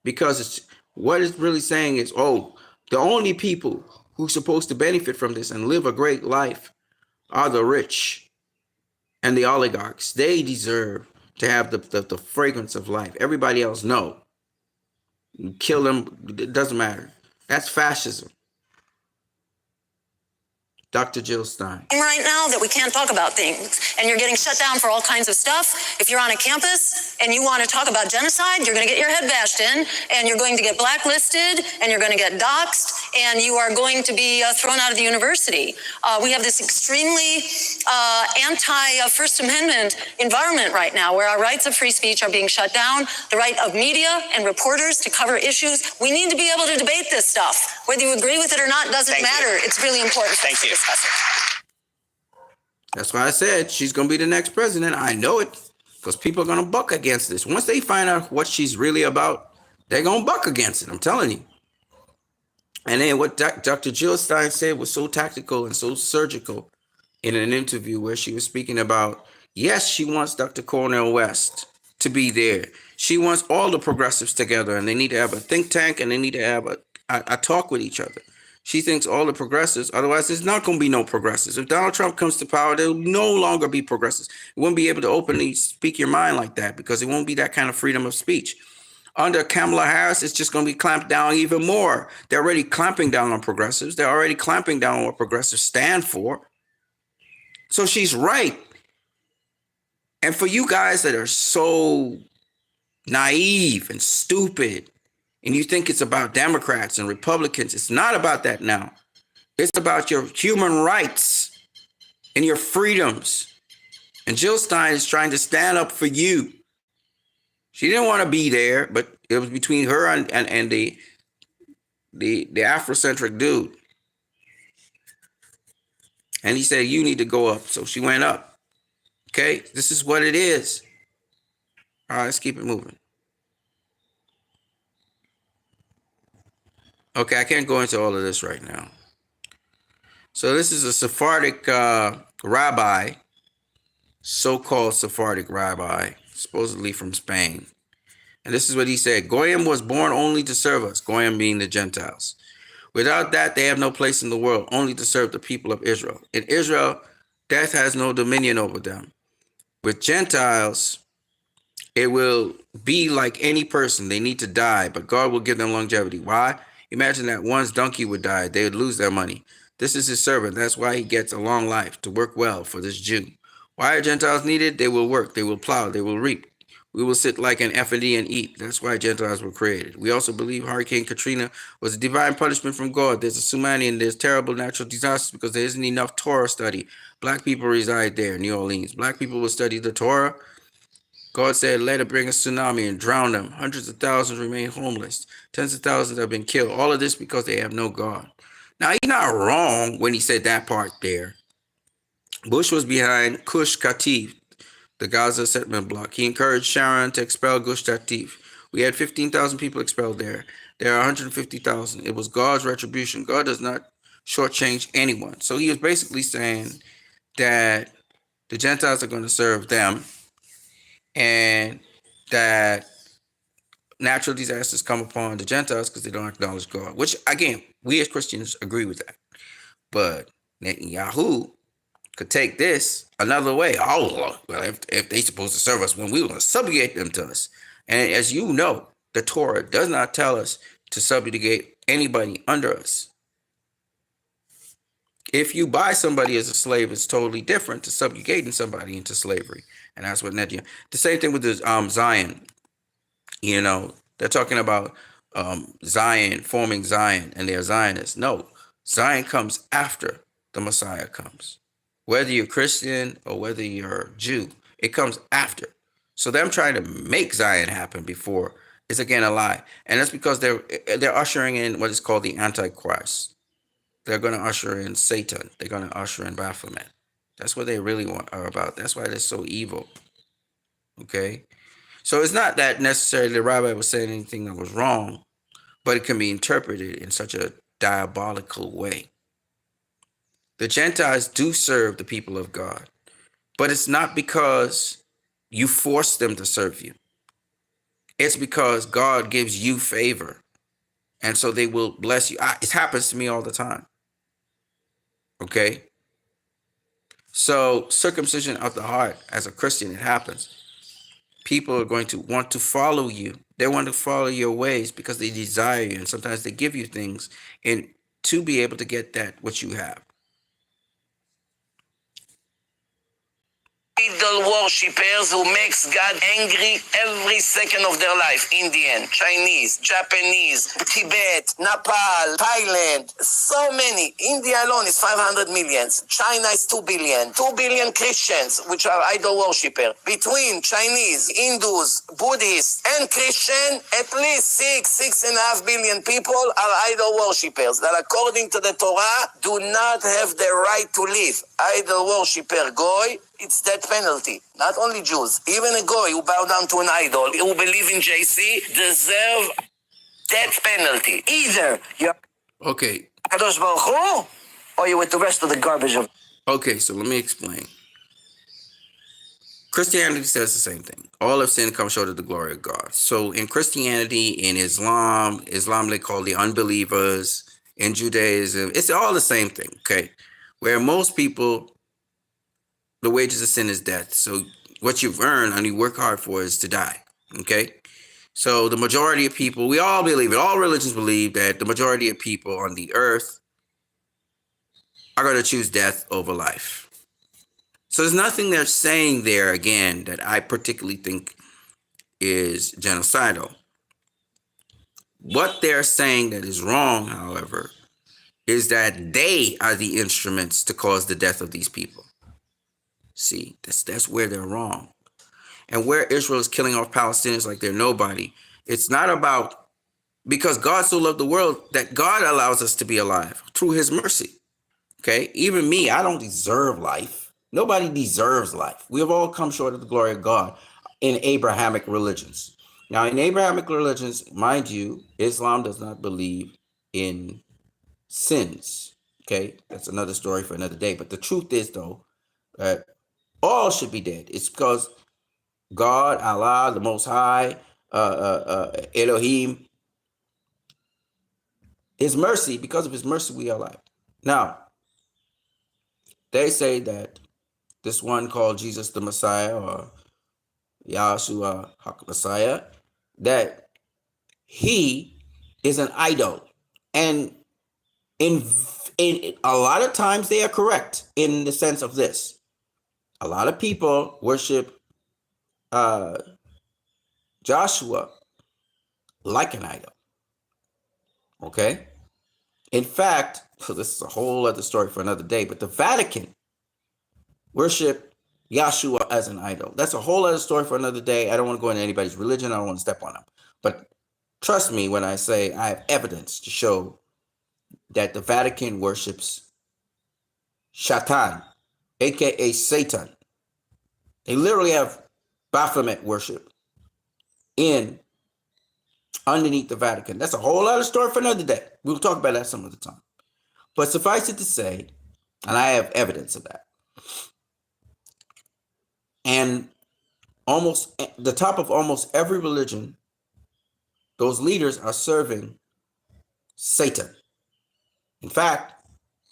A: Because it's what it's really saying is, oh, the only people who's supposed to benefit from this and live a great life are the rich and the oligarchs. They deserve to have the fragrance of life. Everybody else, no. You kill them, it doesn't matter. That's fascism. Dr. Jill Stein.
Q: Right now that we can't talk about things and you're getting shut down for all kinds of stuff. If you're on a campus and you want to talk about genocide, you're going to get your head bashed in and you're going to get blacklisted and you're going to get doxxed and you are going to be thrown out of the university. We have this extremely anti-First Amendment environment right now where our rights of free speech are being shut down, the right of media and reporters to cover issues. We need to be able to debate this stuff. Whether you agree with it or not doesn't matter. It's really important.
B: Thank you.
A: That's why I said she's going to be the next president. I know it because people are going to buck against this. Once they find out what she's really about, they're going to buck against it. I'm telling you. And then what Dr. Jill Stein said was so tactical and so surgical in an interview where she was speaking about, yes, she wants Dr. Cornel West to be there. She wants all the progressives together and they need to have a think tank and they need to have a talk with each other. She thinks all the progressives, otherwise there's not going to be no progressives. If Donald Trump comes to power, there will no longer be progressives. You won't be able to openly speak your mind like that because it won't be that kind of freedom of speech. Under Kamala Harris, it's just going to be clamped down even more. They're already clamping down on progressives. They're already clamping down on what progressives stand for. So she's right. And for you guys that are so naive and stupid, and you think it's about Democrats and Republicans, it's not about that now. It's about your human rights and your freedoms. And Jill Stein is trying to stand up for you. She didn't want to be there, but it was between her and the Afrocentric dude. And he said, you need to go up. So she went up. Okay, this is what it is. All right, let's keep it moving. Okay, I can't go into all of this right now. So this is a Sephardic rabbi, so-called Sephardic rabbi, supposedly from Spain. And this is what he said. Goyim was born only to serve us, Goyim being the Gentiles. Without that, they have no place in the world, only to serve the people of Israel. In Israel, death has no dominion over them. With Gentiles, it will be like any person. They need to die, but God will give them longevity. Why? Imagine that one's donkey would die, they would lose their money. This is his servant. That's why he gets a long life, to work well for this Jew. Why are Gentiles needed? They will work, they will plow, they will reap. We will sit like an effigy and eat. That's why Gentiles were created. We also believe Hurricane Katrina was a divine punishment from God. There's a tsunami and there's terrible natural disasters because there isn't enough Torah study. Black people reside there, New Orleans. Black people will study the Torah. God said, let it bring a tsunami and drown them. Hundreds of thousands remain homeless. Tens of thousands have been killed. All of this because they have no God. Now, he's not wrong when he said that part there. Bush was behind Kush Katif, the Gaza settlement block. He encouraged Sharon to expel Gush Katif. We had 15,000 people expelled there. There are 150,000. It was God's retribution. God does not shortchange anyone. So he was basically saying that the Gentiles are going to serve them and that natural disasters come upon the Gentiles because they don't acknowledge God, which, again, we as Christians agree with that. But Netanyahu could take this another way. Oh, well, if they're supposed to serve us, when we want to subjugate them to us. And as you know, the Torah does not tell us to subjugate anybody under us. If you buy somebody as a slave, it's totally different to subjugating somebody into slavery. And that's what Netanyahu. The same thing with the Zion. You know, they're talking about Zion, forming Zion, and they're Zionists. No, Zion comes after the Messiah comes. Whether you're Christian or whether you're Jew, it comes after. So them trying to make Zion happen before is again a lie. And that's because they're ushering in what is called the Antichrist. They're going to usher in Satan. They're going to usher in Baphomet. That's what they really are about. That's why they're so evil. Okay? So it's not that necessarily the rabbi was saying anything that was wrong, but it can be interpreted in such a diabolical way. The Gentiles do serve the people of God, but it's not because you force them to serve you. It's because God gives you favor, and so they will bless you. It happens to me all the time. Okay? So circumcision of the heart, as a Christian, it happens. People are going to want to follow you. They want to follow your ways because they desire you, and sometimes they give you things and to be able to get that what you have.
N: Idol worshippers who makes God angry every second of their life. Indian, Chinese, Japanese, Tibet, Nepal, Thailand, so many. India alone is 500 million. China is 2 billion. 2 billion Christians, which are idol worshippers. Between Chinese, Hindus, Buddhists, and Christian, at least 6.5 billion people are idol worshippers that according to the Torah do not have the right to live. Idol worshipper goy, it's death penalty. Not only Jews, even a goy who bow down to an idol, who believe in JC, deserve death penalty. Either you're
A: Okay.
N: Kadosh Baruch Hu, or you're with the rest of the garbage of.
A: Okay, so let me explain. Christianity says the same thing. All of sin comes short of the glory of God. So in Christianity, in Islam they call the unbelievers. In Judaism, it's all the same thing, okay? Where most people, the wages of sin is death. So what you've earned and you work hard for is to die, okay? So the majority of people, we all believe it, all religions believe that the majority of people on the earth are going to choose death over life. So there's nothing they're saying there, again, that I particularly think is genocidal. What they're saying that is wrong, however, is that they are the instruments to cause the death of these people. See, that's where they're wrong. And where Israel is killing off Palestinians like they're nobody, it's not about, because God so loved the world that God allows us to be alive through his mercy. Okay? Even me, I don't deserve life. Nobody deserves life. We have all come short of the glory of God in Abrahamic religions. Now, in Abrahamic religions, mind you, Islam does not believe in sins. Okay? That's another story for another day. But the truth is, though, that all should be dead. It's because God, Allah, the Most High, Elohim, his mercy, because of his mercy, we are alive. Now, they say that this one called Jesus the Messiah, or Yahshua Messiah, that he is an idol. And in a lot of times they are correct in the sense of this. A lot of people worship Joshua like an idol. Okay? In fact, so this is a whole other story for another day, but the Vatican worship Yahshua as an idol. That's a whole other story for another day. I don't want to go into anybody's religion. I don't want to step on them. But trust me when I say I have evidence to show that the Vatican worships Shatan, aka Satan. They literally have Baphomet worship underneath the Vatican. That's a whole other story for another day. We'll talk about that some other time. But suffice it to say, and I have evidence of that, and almost the top of almost every religion, those leaders are serving Satan. In fact,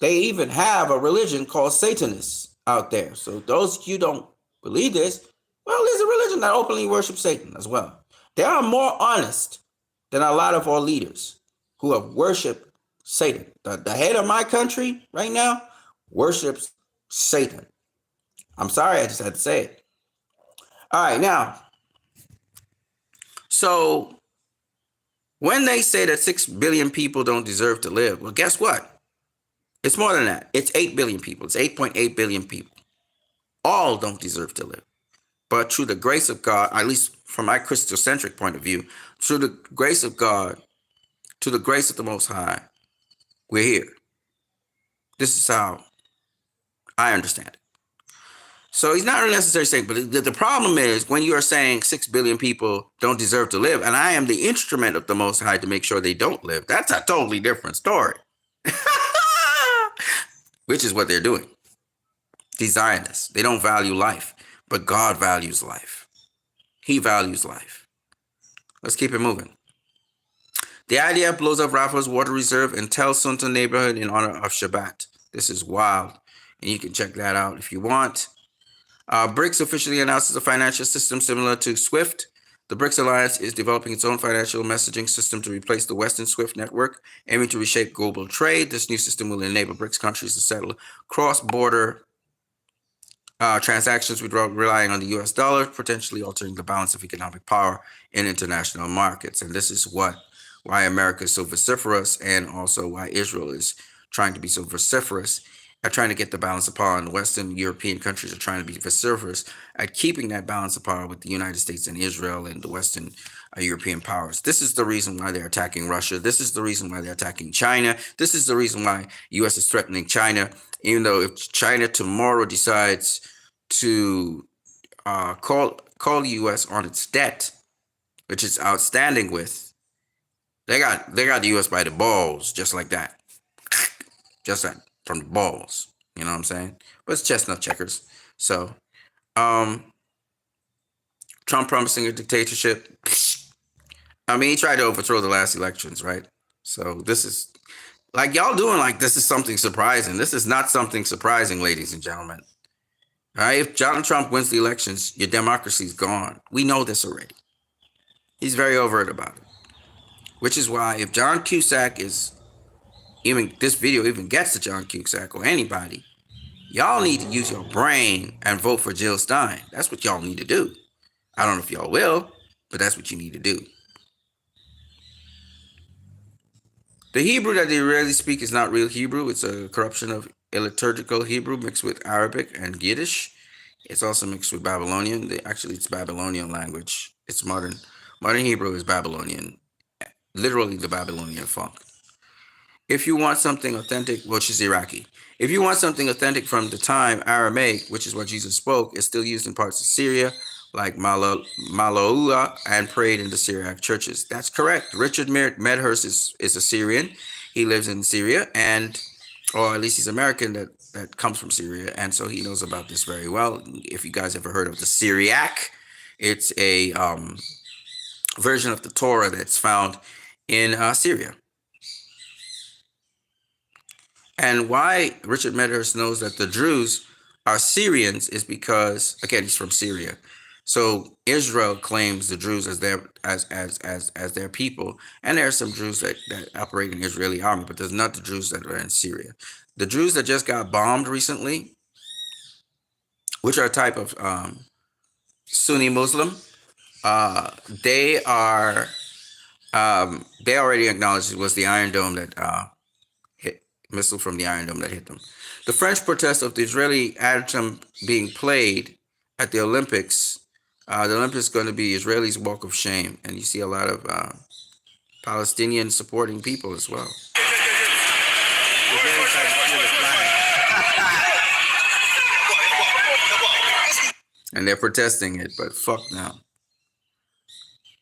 A: they even have a religion called Satanists out there. So those of you don't believe this, well, there's a religion that openly worships Satan as well. They are more honest than a lot of our leaders who have worshipped Satan. The head of my country right now worships Satan. I'm sorry, I just had to say it. All right, now, so when they say that 6 billion people don't deserve to live, well, guess what? It's more than that. It's 8 billion people. It's 8.8 billion people. All don't deserve to live. But through the grace of God, at least from my Christocentric point of view, through the grace of God, to the grace of the Most High, we're here. This is how I understand it. So he's not really necessarily saying, but the problem is when you are saying 6 billion people don't deserve to live, and I am the instrument of the Most High to make sure they don't live, that's a totally different story. Which is what they're doing. These Zionists, they don't value life, but God values life. He values life. Let's keep it moving. The IDF blows up Rafah's water reserve in Tel Sunta neighborhood in honor of Shabbat. This is wild, and you can check that out if you want. BRICS officially announces a financial system similar to SWIFT. The BRICS alliance is developing its own financial messaging system to replace the Western SWIFT network, aiming to reshape global trade. This new system will enable BRICS countries to settle cross-border transactions without relying on the US dollar, potentially altering the balance of economic power in international markets. And this is why America is so vociferous, and also why Israel is trying to be so vociferous at trying to get the balance of power. And the Western European countries are trying to be vociferous at keeping that balance of power with the United States and Israel and the Western European powers. This is the reason why they're attacking Russia. This is the reason why they're attacking China. This is the reason why U.S. is threatening China, even though if China tomorrow decides to call the U.S. on its debt, which it's outstanding with, they got the U.S. by the balls, just like that. Just like from the balls. You know what I'm saying? But it's chestnut checkers. So, Trump promising a dictatorship. I mean, he tried to overthrow the last elections, right? So this is like y'all doing like this is something surprising. This is not something surprising, ladies and gentlemen. All right, if Donald Trump wins the elections, your democracy's gone. We know this already. He's very overt about it. Which is why if John Cusack is even this video even gets to John Cusack or anybody, y'all need to use your brain and vote for Jill Stein. That's what y'all need to do. I don't know if y'all will, but that's what you need to do. The Hebrew that they rarely speak is not real Hebrew. It's a corruption of liturgical Hebrew mixed with Arabic and Yiddish. It's also mixed with Babylonian. Actually, it's Babylonian language. It's modern Hebrew is Babylonian. Literally the Babylonian funk. If you want something authentic, which is Iraqi. If you want something authentic from the time, Aramaic, which is what Jesus spoke, is still used in parts of Syria, like Malaula, and prayed in the Syriac churches. That's correct. Richard Medhurst is a Syrian. He lives in Syria, or at least he's American that comes from Syria, and so he knows about this very well. If you guys ever heard of the Syriac, it's a version of the Torah that's found in Syria. And why Richard Medhurst knows that the Druze are Syrians is because, again, he's from Syria. So Israel claims the Jews as their as their people, and there are some Jews that operate in the Israeli army, but there's not the Jews that are in Syria. The Jews that just got bombed recently, which are a type of Sunni Muslim, they are they already acknowledged it was the Iron Dome that hit missile from the Iron Dome that hit them. The French protest of the Israeli anthem being played at the Olympics. The Olympics is going to be Israelis' walk of shame, and you see a lot of Palestinian supporting people as well. And they're protesting it, but fuck now.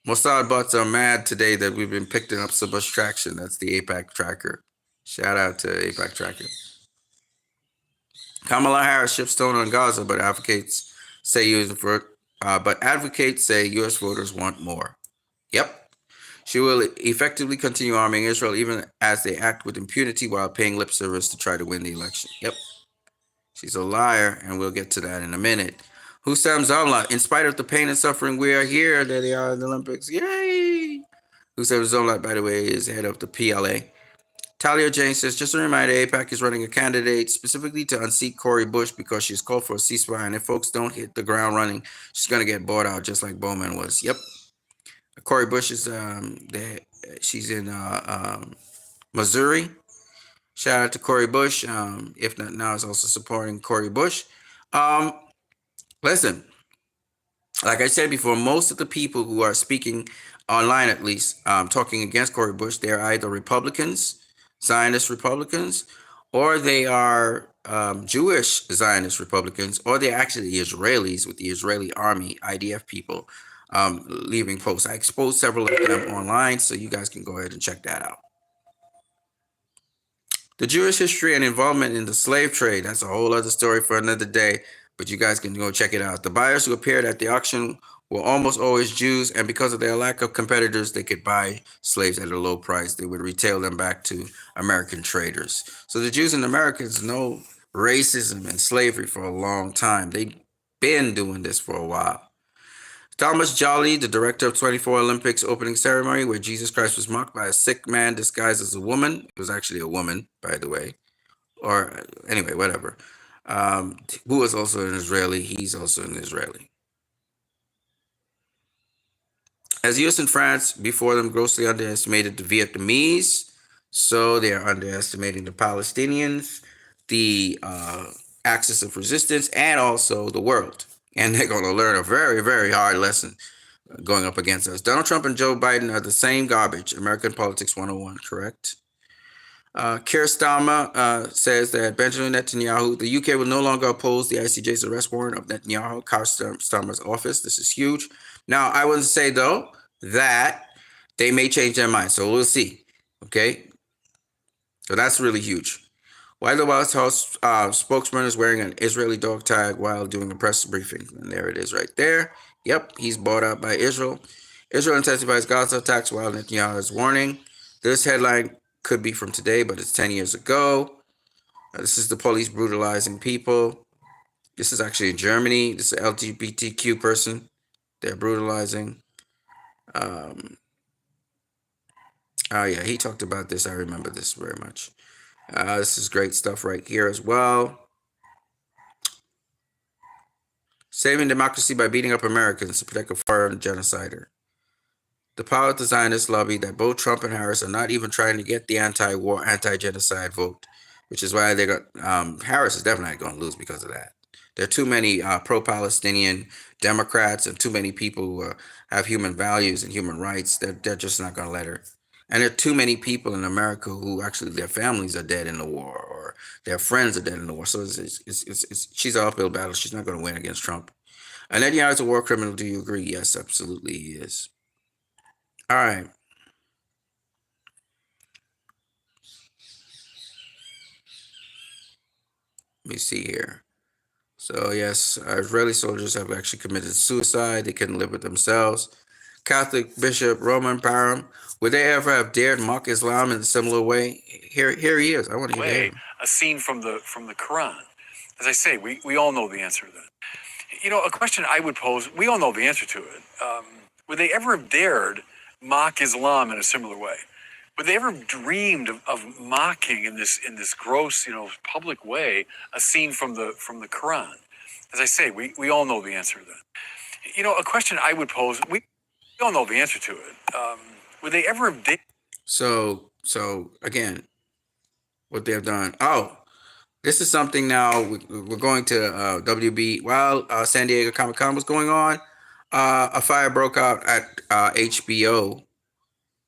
A: Mossad bots are mad today that we've been picking up so much traction. That's the APAC tracker. Shout out to APAC tracker. Kamala Harris ships stone on Gaza, but advocates say U.S. voters want more. Yep. She will effectively continue arming Israel even as they act with impunity while paying lip service to try to win the election. Yep. She's a liar, and we'll get to that in a minute. Hussam Zomla, in spite of the pain and suffering, we are here. There they are in the Olympics. Yay! Hussam Zomla, by the way, is head of the PLA. Talia Jane says, just a reminder, AIPAC is running a candidate specifically to unseat Cori Bush because she's called for a ceasefire, and if folks don't hit the ground running, she's going to get bought out just like Bowman was. Yep. Cori Bush is, she's in Missouri. Shout out to Cori Bush. If not now, is also supporting Cori Bush. Listen, like I said before, most of the people who are speaking online, at least, talking against Cori Bush, they're either Republicans, Zionist Republicans, or they are Jewish Zionist Republicans, or they're actually Israelis with the Israeli army, IDF people, leaving posts. I exposed several of them online, so you guys can go ahead and check that out. The Jewish history and involvement in the slave trade, that's a whole other story for another day, but you guys can go check it out. The buyers who appeared at the auction were almost always Jews, and because of their lack of competitors, they could buy slaves at a low price. They would retail them back to American traders. So the Jews and Americans know racism and slavery for a long time. They've been doing this for a while. Thomas Jolly, the director of 24 Olympics opening ceremony, where Jesus Christ was mocked by a sick man disguised as a woman. It was actually a woman, by the way. Or anyway, whatever. Who is also an Israeli. He's also an Israeli. As US and France before them grossly underestimated the Vietnamese, so they are underestimating the Palestinians, the axis of resistance, and also the world. And they're going to learn a very, very hard lesson going up against us. Donald Trump and Joe Biden are the same garbage. American Politics 101, correct? Keir Starmer says that Benjamin Netanyahu, the UK will no longer oppose the ICJ's arrest warrant of Netanyahu, Keir Starmer's office. This is huge. Now, I would say, though, that they may change their mind. So we'll see. Okay? So that's really huge. Why the White House spokesman is wearing an Israeli dog tag while doing a press briefing. And there it is right there. Yep, he's bought out by Israel. Israel intensifies Gaza attacks while Netanyahu is warning. This headline could be from today, but it's 10 years ago. This is the police brutalizing people. This is actually in Germany. This is an LGBTQ person. They're brutalizing. Oh, yeah, he talked about this. I remember this very much. This is great stuff right here as well. Saving democracy by beating up Americans to protect a foreign genocider. The power of the Zionist lobby that both Trump and Harris are not even trying to get the anti-war, anti-genocide vote, which is why they got Harris is definitely going to lose because of that. There are too many pro-Palestinian Democrats and too many people who have human values and human rights. They're just not going to let her. And there are too many people in America who actually their families are dead in the war or their friends are dead in the war. So she's an uphill battle. She's not going to win against Trump. And Netanyahu is a war criminal. Do you agree? Yes, absolutely he is. All right. Let me see here. So yes, Israeli soldiers have actually committed suicide. They couldn't live with themselves. Catholic Bishop Roman Parham, would they ever have dared mock Islam in a similar way? Here he is. I want to hear him.
R: A scene from the Quran. As I say, we all know the answer to that. A question I would pose, we all know the answer to it. Would they ever have dared mock Islam in a similar way? Would they ever have dreamed of mocking in this gross, public way a scene from the Quran? As I say, we all know the answer to that. A question I would pose, we all know the answer to it. Would they ever have dared?
A: So again, what they've done. Oh, this is something now. We're going to WB. While San Diego Comic-Con was going on, a fire broke out at HBO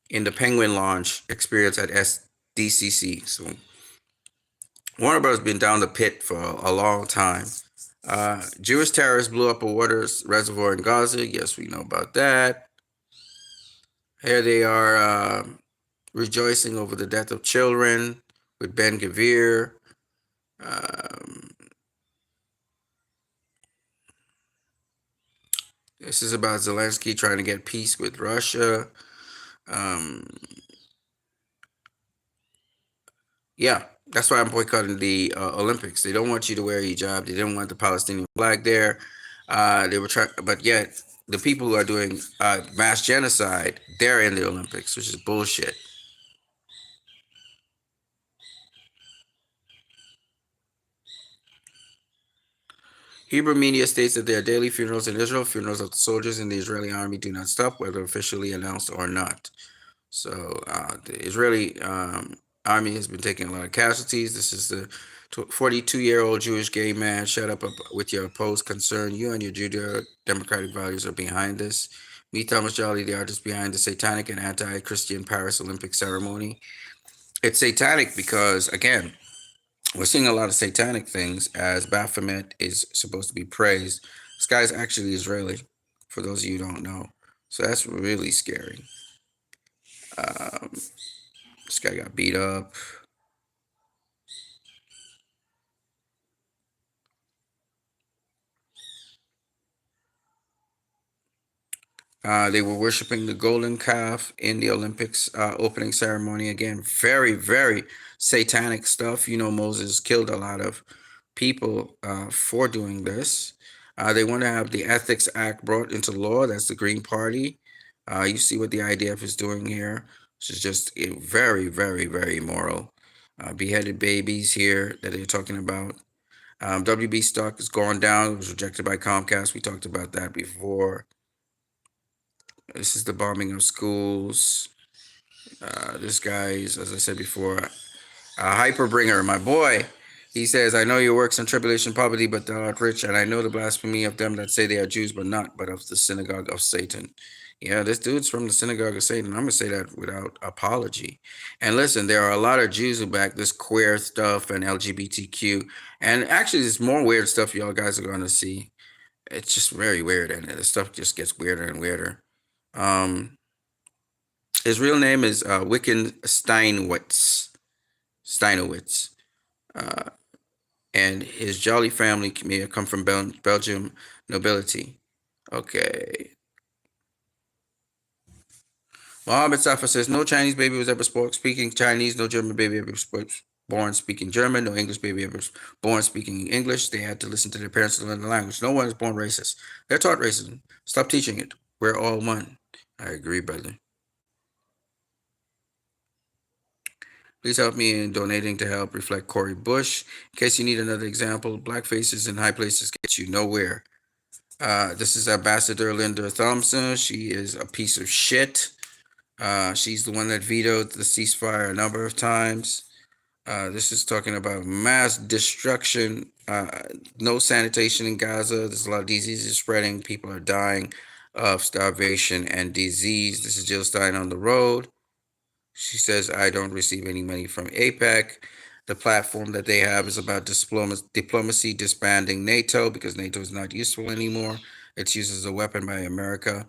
A: in the Penguin Launch experience at SDCC. So Warner Bros. Been down the pit for a long time. Jewish terrorists blew up a water reservoir in Gaza. Yes, we know about that. Here they are rejoicing over the death of children with Ben Gvir. This is about Zelensky trying to get peace with Russia. Yeah, that's why I'm boycotting the Olympics. They don't want you to wear a hijab. They didn't want the Palestinian flag there. They were trying, but yet the people who are doing mass genocide, they're in the Olympics, which is bullshit. Hebrew media states that there are daily funerals in Israel. Funerals of the soldiers in the Israeli army do not stop, whether officially announced or not. So the Israeli army has been taking a lot of casualties. This is the 42-year-old Jewish gay man. Shut up with your opposed concern. You and your Judeo-democratic values are behind this. Me, Thomas Jolly, the artist behind the satanic and anti-Christian Paris Olympic ceremony. It's satanic because, again, we're seeing a lot of satanic things as Baphomet is supposed to be praised. This guy's actually Israeli, for those of you who don't know. So that's really scary. This guy got beat up. They were worshiping the golden calf in the Olympics opening ceremony. Again, very, very satanic stuff. Moses killed a lot of people for doing this. They want to have the Ethics Act brought into law. That's the Green Party. You see what the IDF is doing here. This is just very, very, very immoral. Beheaded babies here that they're talking about. WB stock has gone down. It was rejected by Comcast. We talked about that before. This is the bombing of schools. This guy is, as I said before, Hyperbringer, my boy. He says, I know your works in tribulation, poverty, but thou art rich, and I know the blasphemy of them that say they are Jews, but not, but of the synagogue of Satan. Yeah, this dude's from the synagogue of Satan. I'm going to say that without apology. And listen, there are a lot of Jews who back this queer stuff and LGBTQ. And actually, there's more weird stuff y'all guys are going to see. It's just very weird, and the stuff just gets weirder and weirder. His real name is Wiccan Steinowitz. And his Jolly family may have come from Belgium nobility. Okay. Mohammed Safa says, no Chinese baby was ever speaking Chinese, no German baby ever born speaking German, no English baby ever born speaking English. They had to listen to their parents to learn the language. No one is born racist. They're taught racism. Stop teaching it. We're all one. I agree, brother. Please help me in donating to help reflect Cori Bush. In case you need another example, black faces in high places get you nowhere. This is Ambassador Linda Thompson. She is a piece of shit. She's the one that vetoed the ceasefire a number of times. This is talking about mass destruction, no sanitation in Gaza. There's a lot of diseases spreading. People are dying of starvation and disease. This is Jill Stein on the road. She says, I don't receive any money from AIPAC. The platform that they have is about diplomacy disbanding NATO because NATO is not useful anymore. It's used as a weapon by America.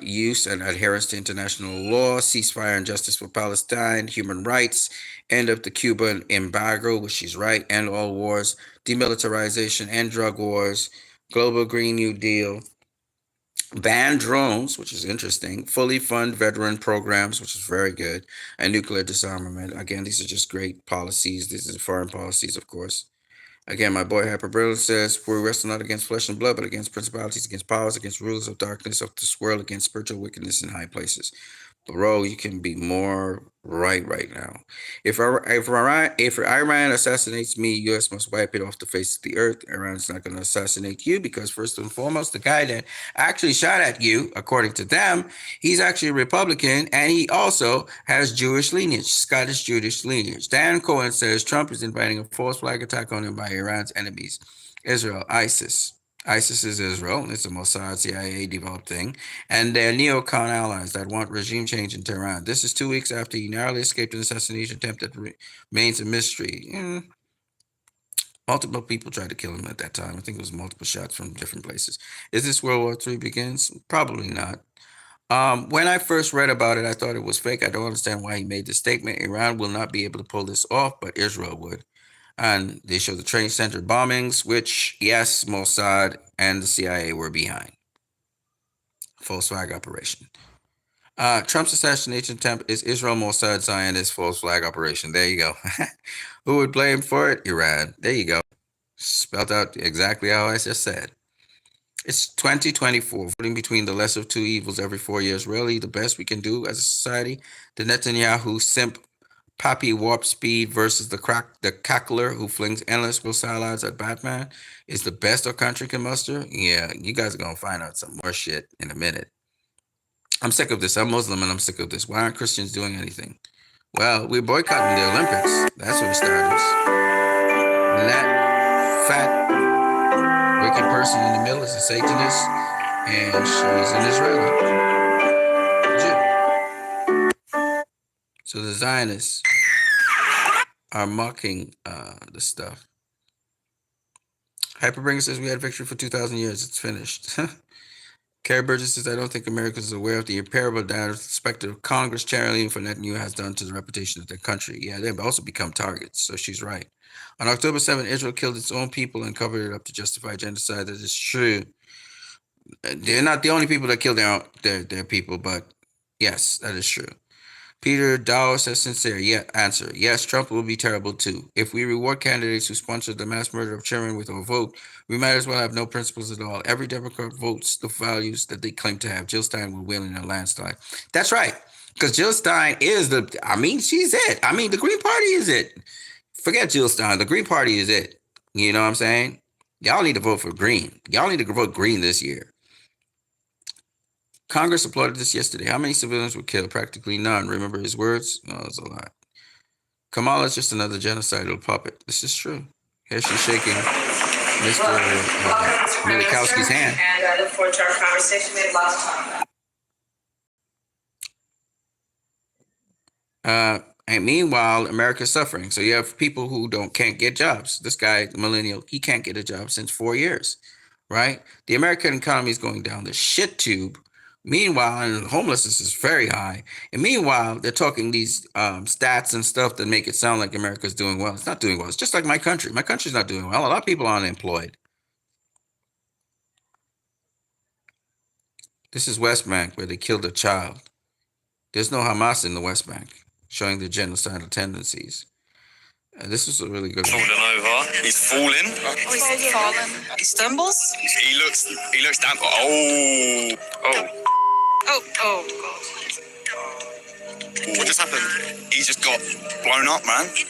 A: Use and adherence to international law, ceasefire and justice for Palestine, human rights, end of the Cuban embargo, which she's right, end all wars, demilitarization, end drug wars, global Green New Deal, ban drones, which is interesting, fully fund veteran programs, which is very good, and nuclear disarmament. Again, these are just great policies. These are foreign policies, of course. Again, my boy Hyperbrillion says, we wrestle not against flesh and blood, but against principalities, against powers, against rulers of darkness of this world, against spiritual wickedness in high places. Bro, you can be more right now. If Iran assassinates me, U.S. must wipe it off the face of the earth. Iran's not going to assassinate you because, first and foremost, the guy that actually shot at you, according to them, he's actually a Republican, and he also has Jewish lineage, Scottish Jewish lineage. Dan Cohen says Trump is inviting a false flag attack on him by Iran's enemies, Israel, ISIS. ISIS is Israel. It's a Mossad CIA developed thing. And their neocon allies that want regime change in Tehran. This is 2 weeks after he narrowly escaped an assassination attempt that remains a mystery. Multiple people tried to kill him at that time. I think it was multiple shots from different places. Is this World War III begins? Probably not. When I first read about it, I thought it was fake. I don't understand why he made the statement. Iran will not be able to pull this off, but Israel would. And they show the trade center bombings, which, yes, Mossad and the CIA were behind. False flag operation. Trump's assassination attempt is Israel Mossad Zionist false flag operation. There you go. Who would blame for it? Iran. There you go. Spelled out exactly how I just said. It's 2024, voting between the lesser of two evils every 4 years. Really, the best we can do as a society. The Netanyahu simp Poppy Warp Speed versus the cackler who flings endless will salads at Batman is the best our country can muster. Yeah, you guys are gonna find out some more shit in a minute. I'm sick of this. I'm Muslim and I'm sick of this. Why aren't Christians doing anything? Well, we're boycotting the Olympics. That's for starters. And that fat, wicked person in the middle is a Satanist, and she's an Israeli Jew. So the Zionists are mocking the stuff. Hyperbringer says we had victory for 2,000 years. It's finished. Carrie Burgess says, I don't think Americans are aware of the irreparable damage the specter of Congress cheerleading for Netanyahu has done to the reputation of their country. Yeah, they've also become targets, so she's right. On October 7th, Israel killed its own people and covered it up to justify genocide. That is true. They're not the only people that killed their people, but yes, that is true. Peter Dow says sincere answer. Yes, Trump will be terrible too. If we reward candidates who sponsor the mass murder of children with our vote, we might as well have no principles at all. Every Democrat votes the values that they claim to have. Jill Stein will win in a landslide. That's right. Because Jill Stein is she's it. The Green Party is it. Forget Jill Stein. The Green Party is it. You know what I'm saying? Y'all need to vote for Green. Y'all need to vote Green this year. Congress applauded this yesterday. How many civilians were killed? Practically none. Remember his words? No, it's a lot. Kamala is just another genocidal puppet. This is true. Here she's shaking Mr. Milikowski's hand.
M: And I look forward to our conversation. We have lots to talk about.
A: And meanwhile, America's suffering. So you have people who can't get jobs. This guy, millennial, he can't get a job since 4 years, right? The American economy is going down the shit tube. Meanwhile, and homelessness is very high. And meanwhile, they're talking these stats and stuff that make it sound like America's doing well. It's not doing well. It's just like my country. My country's not doing well. A lot of people are unemployed. This is West Bank where they killed a child. There's no Hamas in the West Bank, showing the genocidal tendencies. This is a really good one.
S: Falling over. He's falling.
P: Oh, he's fallen. He stumbles?
S: He looks damp. Oh. What just happened? He just got blown up, man. He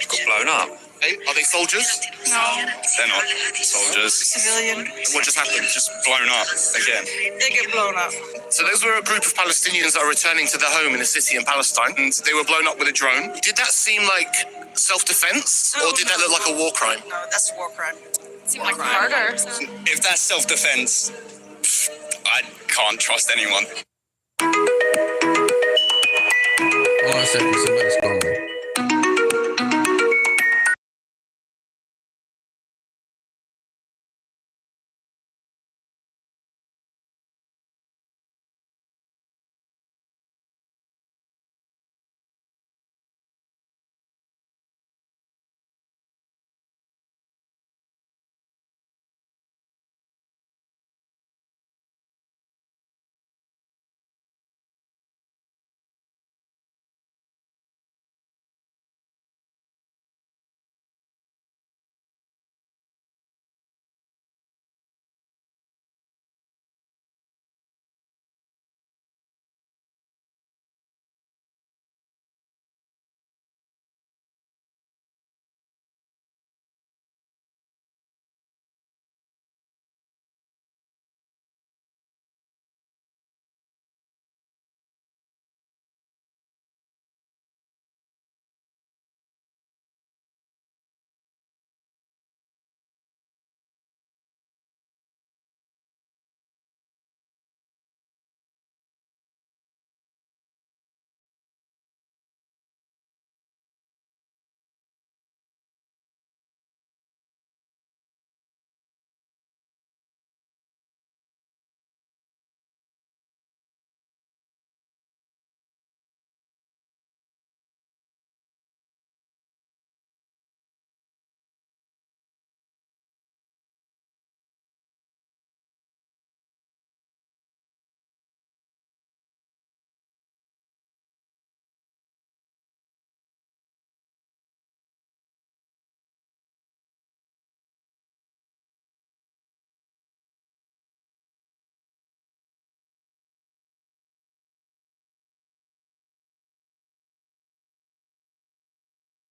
S: got blown up. Hey, are they soldiers?
P: No.
S: They're not soldiers.
P: Civilian.
S: What just happened? Just blown up again.
P: They get blown up.
S: So those were a group of Palestinians that are returning to their home in a city in Palestine, and they were blown up with a drone. Did that seem like self-defense, or did that look like a war crime?
P: No, that's a war crime.
T: Seemed like murder.
S: If that's self-defense, I can't trust anyone.
A: Hold on a second, somebody's calling.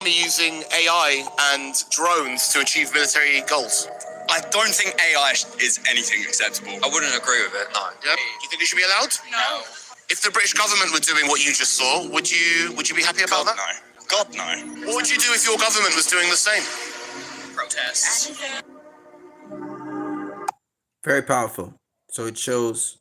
S: using AI and drones to achieve military goals?
O: I don't think AI is anything acceptable. I wouldn't agree with it, no.
S: Yeah? Do you think it should be allowed?
O: No.
S: If the British government were doing what you just saw, would you be happy about that?
O: No. God, no.
S: What would you do if your government was doing the same?
O: Protests.
A: Very powerful. So it shows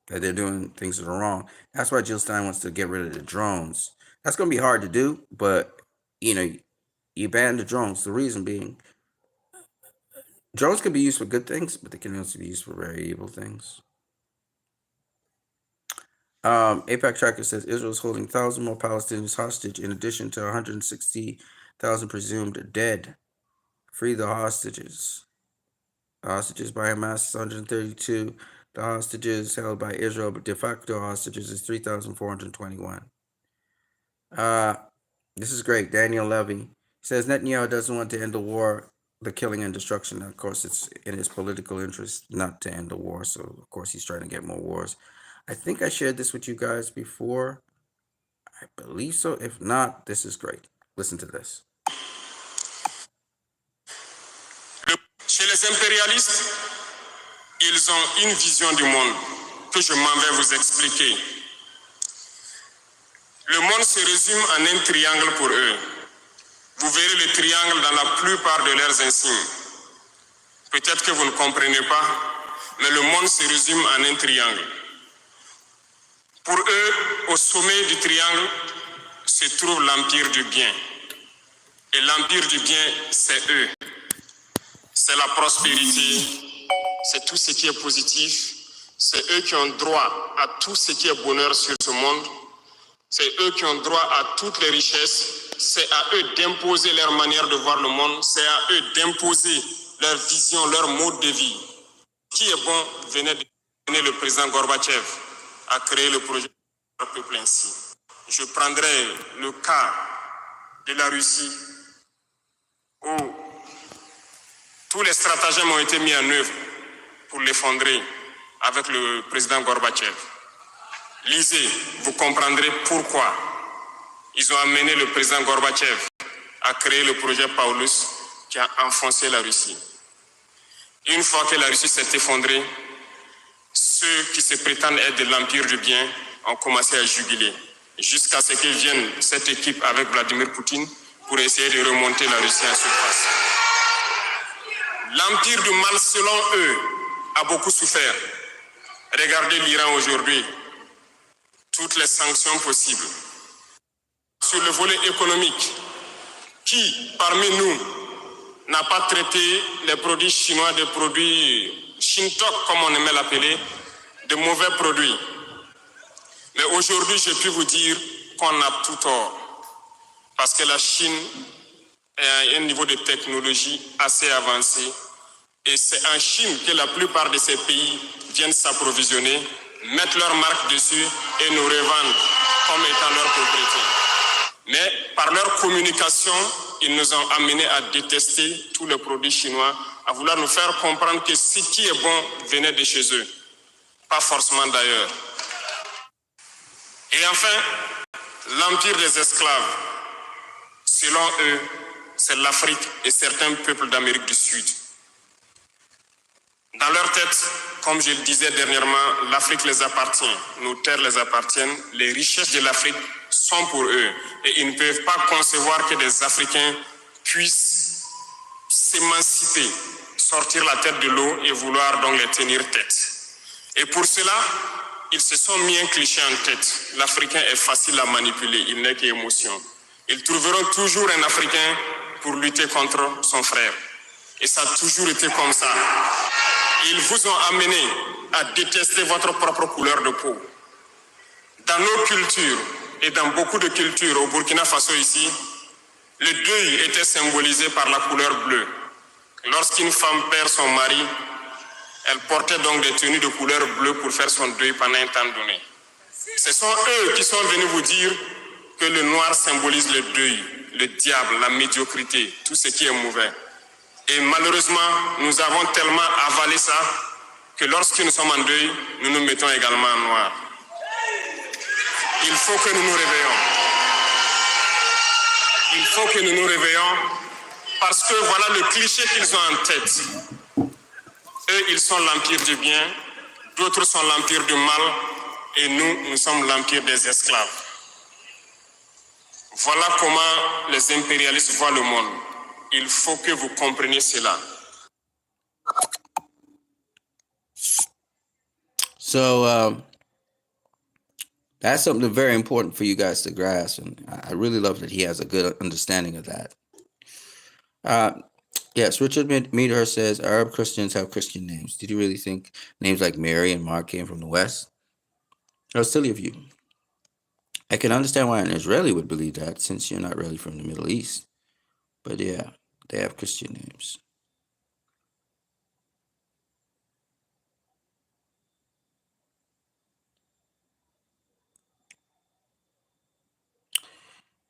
A: that they're doing things that are wrong. That's why Jill Stein wants to get rid of the drones. That's going to be hard to do, but you ban the drones. The reason being, drones can be used for good things, but they can also be used for very evil things. APAC Tracker says Israel is holding 1,000 more Palestinians hostage in addition to 160,000 presumed dead. Free the hostages. The hostages by Hamas is 132. The hostages held by Israel, but de facto hostages is 3,421. This is great. Daniel Levy says Netanyahu doesn't want to end the war, the killing and destruction. Of course, it's in his political interest not to end the war. So, of course, he's trying to get more wars. I think I shared this with you guys before. I believe so. If not, this is great. Listen to this.
T: Chez les impérialistes, ils ont une vision du monde que je m'en vais vous expliquer. Le monde se résume en un triangle pour eux. Vous verrez le triangle dans la plupart de leurs insignes. Peut-être que vous ne comprenez pas, mais le monde se résume en un triangle. Pour eux, au sommet du triangle, se trouve l'empire du bien. Et l'empire du bien, c'est eux. C'est la prospérité, c'est tout ce qui est positif. C'est eux qui ont droit à tout ce qui est bonheur sur ce monde. C'est eux qui ont droit à toutes les richesses. C'est à eux d'imposer leur manière de voir le monde. C'est à eux d'imposer leur vision, leur mode de vie. Ce qui est bon, venez le président Gorbatchev à créer le projet du peuple ainsi. Je prendrai le cas de la Russie où tous les stratagèmes ont été mis en œuvre pour l'effondrer avec le président Gorbatchev. Lisez, vous comprendrez pourquoi ils ont amené le président Gorbatchev à créer le projet Paulus qui a enfoncé la Russie. Une fois que la Russie s'est effondrée, ceux qui se prétendent être de l'empire du bien ont commencé à juguler, jusqu'à ce que vienne cette équipe avec Vladimir Poutine pour essayer de remonter la Russie en surface. L'empire du mal, selon eux, a beaucoup souffert. Regardez l'Iran aujourd'hui, toutes les sanctions possibles. Sur le volet économique, qui parmi nous n'a pas traité les produits chinois des produits Shintok, comme on aimait l'appeler, de mauvais produits? Mais aujourd'hui, je peux vous dire qu'on a tout tort. Parce que la Chine est à un niveau de technologie assez avancé. Et c'est en Chine que la plupart de ces pays viennent s'approvisionner, mettent leur marque dessus et nous revendent comme étant leur propriété. Mais par leur communication, ils nous ont amenés à détester tous les produits chinois, à vouloir nous faire comprendre que ce qui est bon venait de chez eux, pas forcément d'ailleurs. Et enfin, l'empire des esclaves, selon eux, c'est l'Afrique et certains peuples d'Amérique du Sud. Dans leur tête, comme je le disais dernièrement, l'Afrique les appartient, nos terres les appartiennent, les richesses de l'Afrique sont pour eux. Et ils ne peuvent pas concevoir que des Africains puissent s'émanciper, sortir la tête de l'eau et vouloir donc les tenir tête. Et pour cela, ils se sont mis un cliché en tête. L'Africain est facile à manipuler, il n'est qu'émotion. Ils trouveront toujours un Africain pour lutter contre son frère. Et ça a toujours été comme ça. Ils vous ont amené à détester votre propre couleur de peau. Dans nos cultures et dans beaucoup de cultures au Burkina Faso ici, le deuil était symbolisé par la couleur bleue. Lorsqu'une femme perd son mari, elle portait donc des tenues de couleur bleue pour faire son deuil pendant un temps donné. Ce sont eux qui sont venus vous dire que le noir symbolise le deuil, le diable, la médiocrité, tout ce qui est mauvais. Et malheureusement, nous avons tellement avalé ça que lorsque nous sommes en deuil, nous nous mettons également en noir. Il faut que nous nous réveillons. Il faut que nous nous réveillons parce que voilà le cliché qu'ils ont en tête. Eux, ils sont l'empire du bien, d'autres sont l'empire du mal, et nous sommes l'empire des esclaves. Voilà comment les impérialistes voient le monde. Il faut que vous compreniez cela.
A: So that's something very important for you guys to grasp, and I really love that he has a good understanding of that. Yes, Richard Meadhurst says Arab Christians have Christian names. Did you really think names like Mary and Mark came from the West? How silly of you. I can understand why an Israeli would believe that, since you're not really from the Middle East. But yeah, they have Christian names.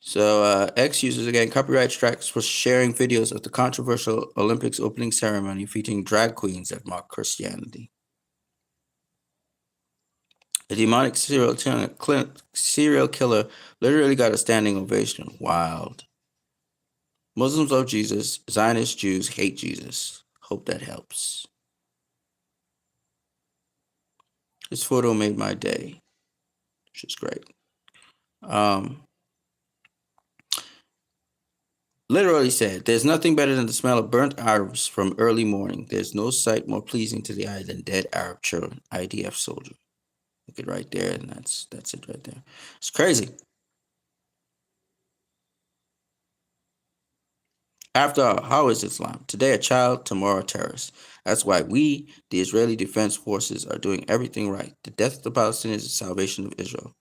A: So X users again copyright strikes for sharing videos of the controversial Olympics opening ceremony featuring drag queens that mock Christianity. A demonic serial killer literally got a standing ovation. Wild. Muslims love Jesus. Zionist Jews hate Jesus. Hope that helps. This photo made my day, which is great. Literally said, there's nothing better than the smell of burnt Arabs from early morning. There's no sight more pleasing to the eye than dead Arab children. IDF soldier. Look at right there, and that's it right there. It's crazy. After all, how is Islam? Today a child, tomorrow a terrorist. That's why we, the Israeli Defense Forces, are doing everything right. The death of the Palestinians is the salvation of Israel.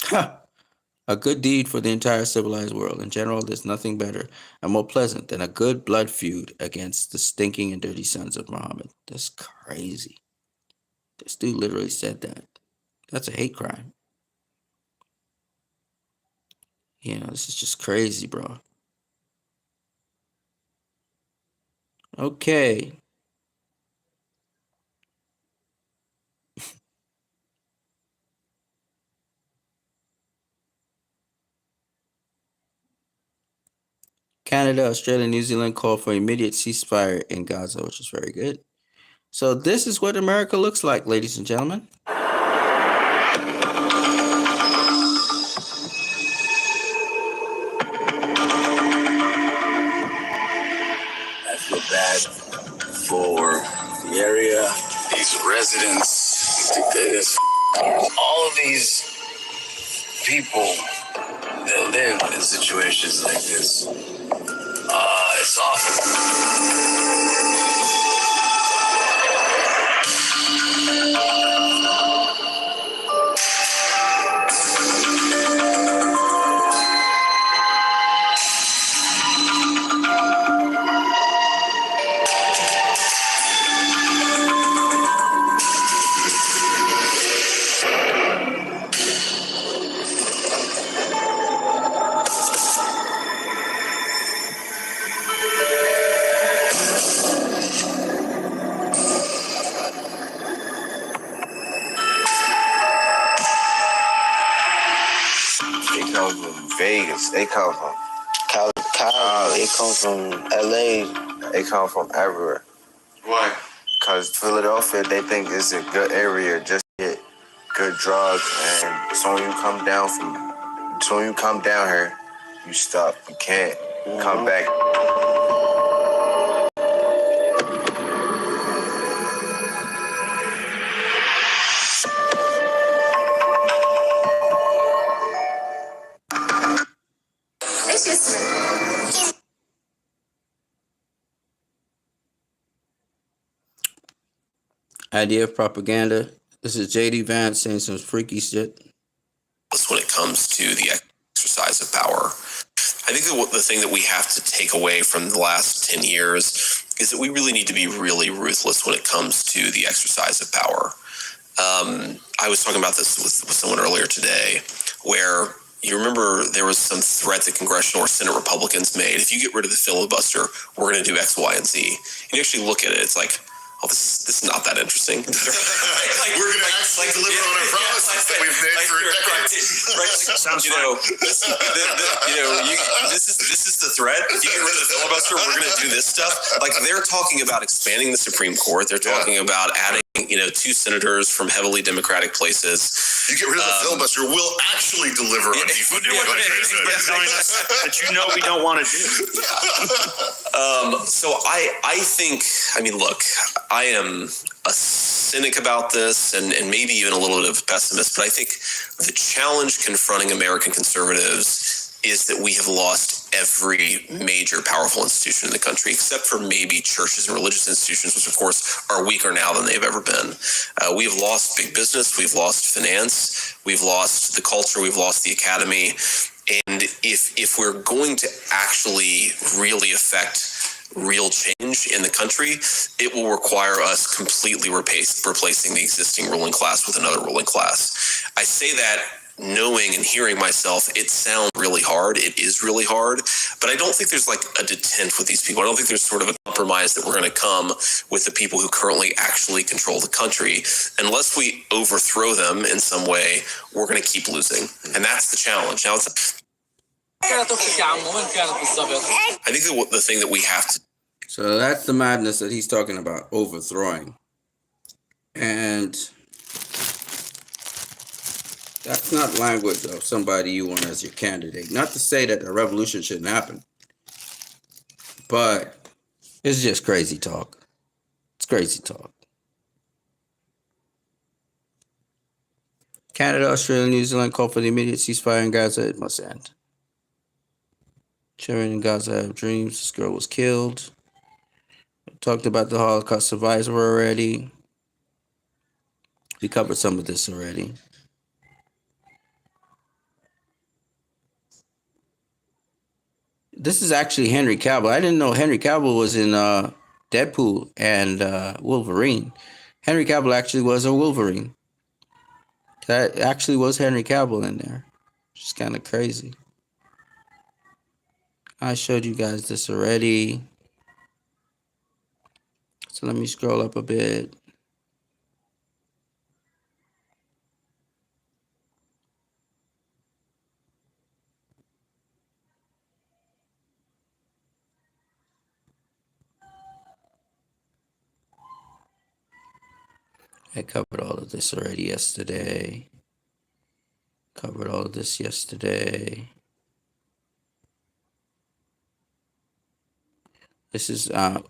A: Ha! A good deed for the entire civilized world. In general, there's nothing better and more pleasant than a good blood feud against the stinking and dirty sons of Muhammad. That's crazy. This dude literally said that. That's a hate crime. You know, this is just crazy, bro. Okay. Canada, Australia, New Zealand call for immediate ceasefire in Gaza, which is very good. So this is what America looks like, ladies and gentlemen.
U: I feel bad for the area, these residents, all of these people that live in situations like this. It's awful.
V: They come from Vegas. They come from Cali. They come from LA. They come from everywhere.
U: Why?
V: Because Philadelphia, they think it's a good area just to get good drugs. And so when you come down here, you stop. You can't come back.
A: Idea of propaganda. This is JD Vance saying some freaky shit.
B: When it comes to the exercise of power, I think the thing that we have to take away from the last 10 years is that we really need to be really ruthless when it comes to the exercise of power. I was talking about this with someone earlier today, where you remember there was some threat that congressional or Senate Republicans made. If you get rid of the filibuster, we're going to do X, Y, and Z. And you actually look at it, it's like, oh, this is not that interesting.
C: We're going to actually deliver on our promises that we've made for decades.
B: Right. Sounds this is the threat. If you get rid of the filibuster, we're going to do this stuff. Like, they're talking about expanding the Supreme Court. They're talking about adding, 2 senators from heavily Democratic places.
C: You get rid of the filibuster, we'll actually deliver on defund.
B: That we don't want to do. So I think, look, I am a cynic about this and maybe even a little bit of a pessimist, but I think the challenge confronting American conservatives is that we have lost every major powerful institution in the country, except for maybe churches and religious institutions, which of course are weaker now than they've ever been. We have lost big business, we've lost finance, we've lost the culture, we've lost the academy. And if we're going to actually really affect real change in the country, it will require us completely replacing the existing ruling class with another ruling class. I say that knowing and hearing myself, it sounds really hard. It is really hard, but I don't think there's like a detent with these people. I don't think there's sort of a compromise that we're going to come with the people who currently actually control the country. Unless we overthrow them in some way, we're going to keep losing. And that's the challenge. Now, I think the thing that we have to...
A: So that's the madness that he's talking about, overthrowing. And that's not language of somebody you want as your candidate. Not to say that a revolution shouldn't happen, but it's just crazy talk. It's crazy talk. Canada, Australia, New Zealand call for the immediate ceasefire in Gaza. It must end. Children in Gaza have dreams. This girl was killed. We talked about the Holocaust survivor already. We covered some of this already. This is actually Henry Cavill. I didn't know Henry Cavill was in Deadpool and Wolverine. Henry Cavill actually was a Wolverine. That actually was Henry Cavill in there. Which is kind of crazy. I showed you guys this already. So let me scroll up a bit. I covered all of this already yesterday. Covered all of this yesterday. This is the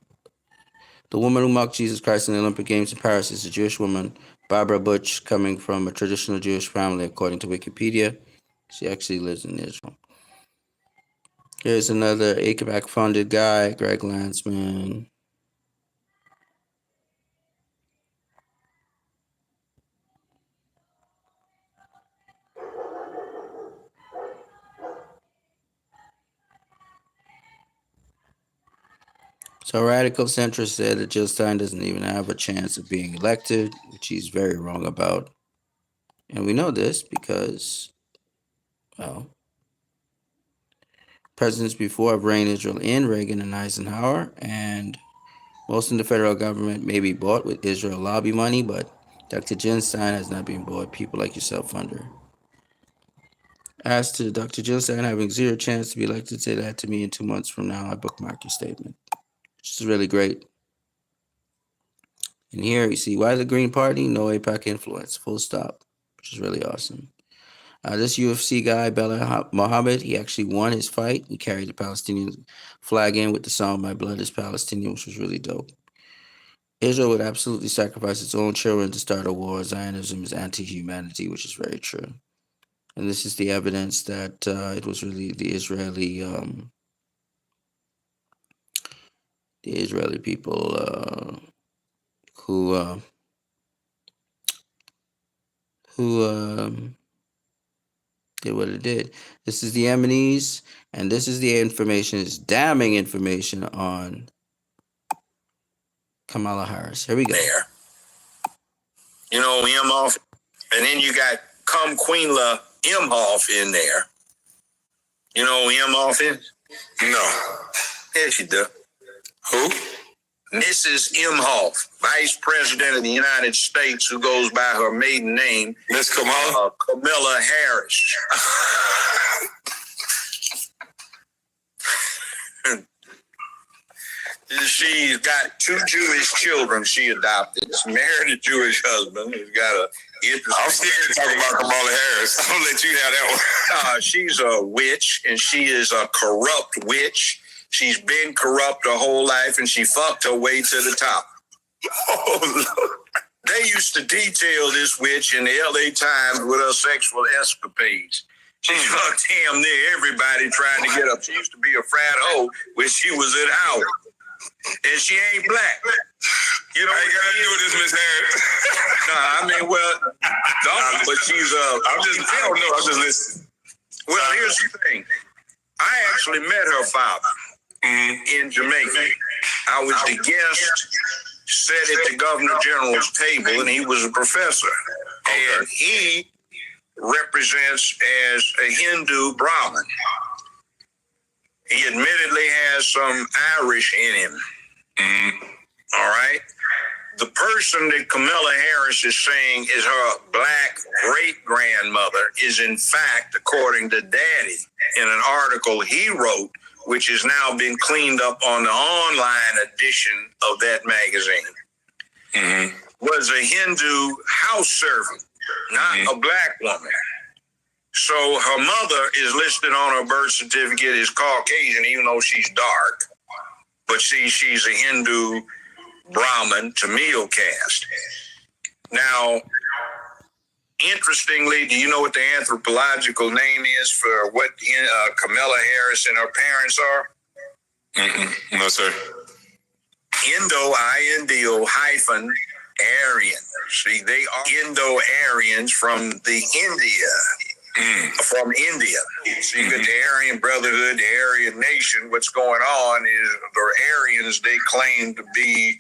A: woman who mocked Jesus Christ in the Olympic Games in Paris is a Jewish woman, Barbara Butch, coming from a traditional Jewish family, according to Wikipedia. She actually lives in Israel. Here's another ACAPAC-funded guy, Greg Landsman. So radical centrists said that Jill Stein doesn't even have a chance of being elected, which he's very wrong about. And we know this because, well, presidents before have reigned Israel in, Reagan and Eisenhower, and most in the federal government may be bought with Israel lobby money, but Dr. Jill Stein has not been bought people like yourself under. As to Dr. Jill Stein having zero chance to be elected, say that to me in 2 months from now. I bookmark your statement, which is really great. And here you see why the Green Party, no AIPAC influence, full stop, which is really awesome. This UFC guy, Belal Mohammed, he actually won his fight. He carried the Palestinian flag in with the song My Blood is Palestinian, which was really dope. Israel would absolutely sacrifice its own children to start a war. Zionism is anti-humanity, which is very true. And this is the evidence that it was really the Israeli people who did what it did. This is the Yemenis, and this is the information, it's damning information on Kamala Harris. Here we go.
C: There. Imhoff, and then you got Queen La Imhoff in there. You know who Imhoff is? No. Yeah, she does. Who?
D: Mrs. Imhoff, Vice President of the United States, who goes by her maiden name,
C: Miss Kamala?
D: Kamala Harris. She's got 2 Jewish children she adopted. She married a Jewish husband. Who's got a
C: I'm scared to talk about Kamala Harris. I'm gonna let you have that one.
D: She's a witch, and she is a corrupt witch. She's been corrupt her whole life, and she fucked her way to the top. Oh, Lord. They used to detail this witch in the LA Times with her sexual escapades. She fucked damn near everybody trying to get up. She used to be a frat hoe when she was at Howard. And she ain't black. You know, I ain't got to do with this, Miss Harris. I mean, well, don't, but she's I don't know. I'm just listening. Well, here's the thing. I actually met her father in Jamaica. I was the guest, sat at the Governor General's table, and he was a professor. Okay. And he represents as a Hindu Brahmin. He admittedly has some Irish in him. All right. The person that Kamala Harris is saying is her black great-grandmother is, in fact, according to Daddy, in an article he wrote, which has now been cleaned up on the online edition of that magazine, was a Hindu house servant, not a black woman. So her mother is listed on her birth certificate as Caucasian, even though she's dark. But she's a Hindu Brahmin Tamil caste. Now, interestingly, do you know what the anthropological name is for what Kamala Harris and her parents are?
C: No, sir.
D: Indo hyphen Aryan. See, they are Indo-Aryans from the from India. So you get the Aryan Brotherhood, the Aryan Nation. What's going on is the Aryans, they claim to be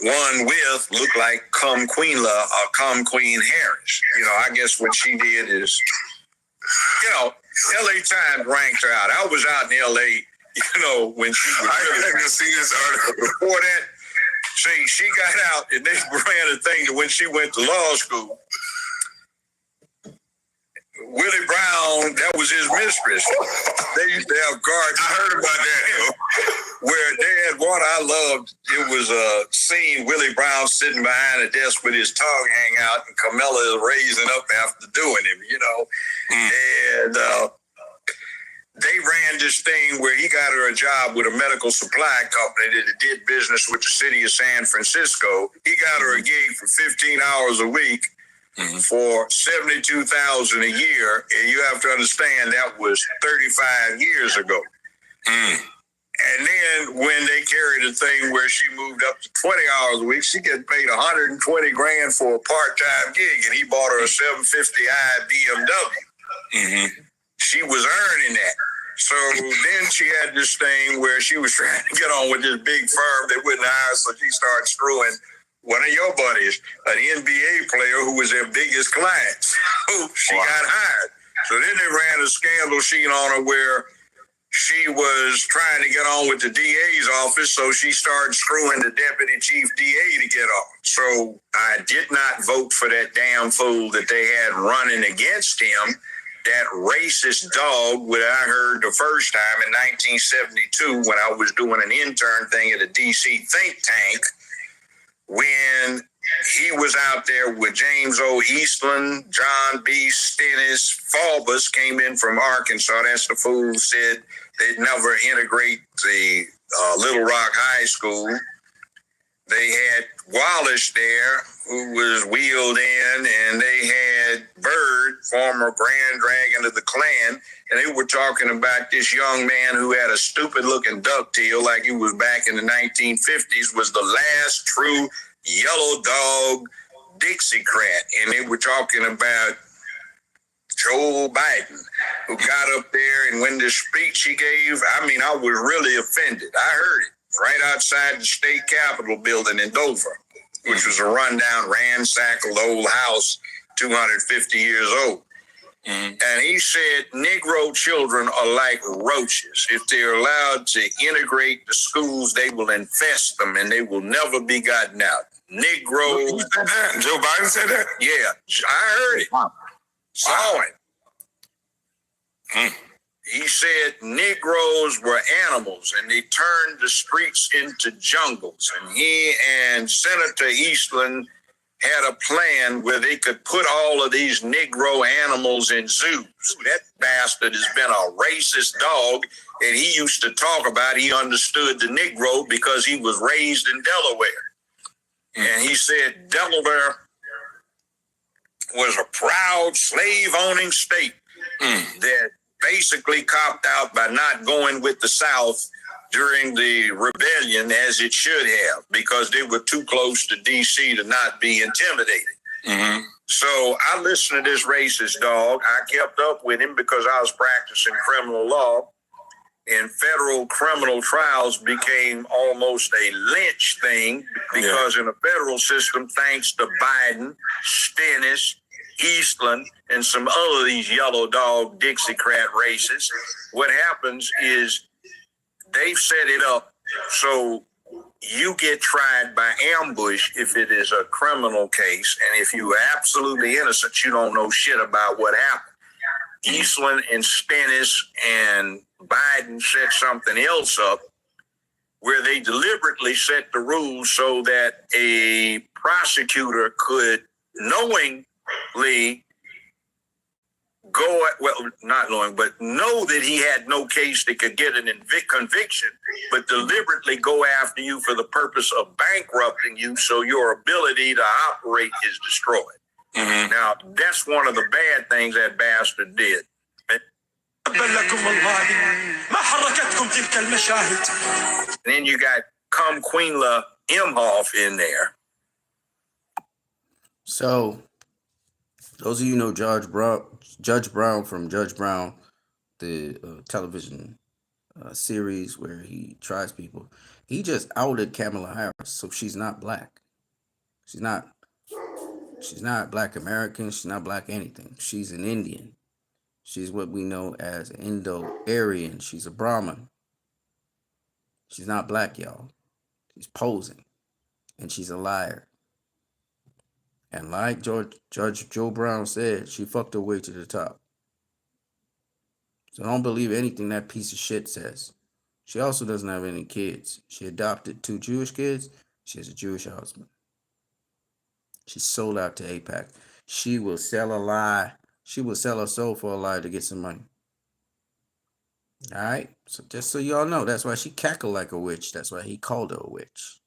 D: one with, look like Come Queen Harris. You know, I guess what she did is, you know, LA Times ranked her out. I was out in LA, you know, when she was. I didn't see this article. Before that, see, she got out and they ran a thing that when she went to law school, Willie Brown, that was his mistress. They used to have guards. I heard about that. Where they had one I loved. It was a scene, Willie Brown sitting behind a desk with his tongue hang out, and Camilla is raising up after doing him, you know. And they ran this thing where he got her a job with a medical supply company that did business with the city of San Francisco. He got her a gig for 15 hours a week. For $72,000 a year, and you have to understand that was 35 years ago. And then when they carried a thing where she moved up to 20 hours a week, she gets paid $120,000 for a part-time gig, and he bought her a 750i BMW. She was earning that. So then she had this thing where she was trying to get on with this big firm that wouldn't hire, so she started screwing one of your buddies, an NBA player who was their biggest client. So she got hired. So then they ran a scandal sheet on her where she was trying to get on with the DA's office, so she started screwing the deputy chief DA to get on. So I did not vote for that damn fool that they had running against him, that racist dog, what I heard the first time in 1972 when I was doing an intern thing at a DC think tank, when he was out there with James O. Eastland, John B. Stennis, Faubus came in from Arkansas. That's the fool who said they'd never integrate the Little Rock High School. They had Wallace there, who was wheeled in, and they had Byrd, former Grand Dragon of the Klan, and they were talking about this young man who had a stupid-looking ducktail like he was back in the 1950s, was the last true yellow dog Dixiecrat, and they were talking about Joe Biden, who got up there, and when the speech he gave, I mean, I was really offended. I heard it right outside the state capitol building in Dover, which was a rundown, ramshackle old house, 250 years old. And he said Negro children are like roaches. If they're allowed to integrate the schools, they will infest them and they will never be gotten out. Negro. Who said that? Joe Biden said that? Yeah, I heard it. Wow. Saw it. He said Negroes were animals and they turned the streets into jungles. And he and Senator Eastland had a plan where they could put all of these Negro animals in zoos. That bastard has been a racist dog, and he used to talk about he understood the Negro because he was raised in Delaware. And he said Delaware was a proud slave-owning state that basically copped out by not going with the South during the rebellion as it should have, because they were too close to D.C. to not be intimidated. So I listened to this racist dog. I kept up with him because I was practicing criminal law, and federal criminal trials became almost a lynch thing because in the federal system, thanks to Biden, Stennis, Eastland, and some other these yellow dog Dixiecrat races, what happens is they've set it up so you get tried by ambush if it is a criminal case, and if you are absolutely innocent, you don't know shit about what happened. Eastland and Stennis and Biden set something else up where they deliberately set the rules so that a prosecutor could knowingly not knowing, but know that he had no case that could get an conviction, but deliberately go after you for the purpose of bankrupting you so your ability to operate is destroyed. Now, that's one of the bad things that bastard did. And then you got Queenla Imhoff in there.
A: So, those of you know Judge Brown from Judge Brown, the television series where he tries people. He just outed Kamala Harris, so she's not black. She's not black American. She's not black anything. She's an Indian. She's what we know as Indo-Aryan. She's a Brahmin. She's not black, y'all. She's posing, and she's a liar. And like Judge Joe Brown said, she fucked her way to the top. So don't believe anything that piece of shit says. She also doesn't have any kids. She adopted 2 Jewish kids. She has a Jewish husband. She sold out to AIPAC. She will sell a lie. She will sell her soul for a lie to get some money. All right? So just so y'all know, that's why she cackled like a witch. That's why he called her a witch.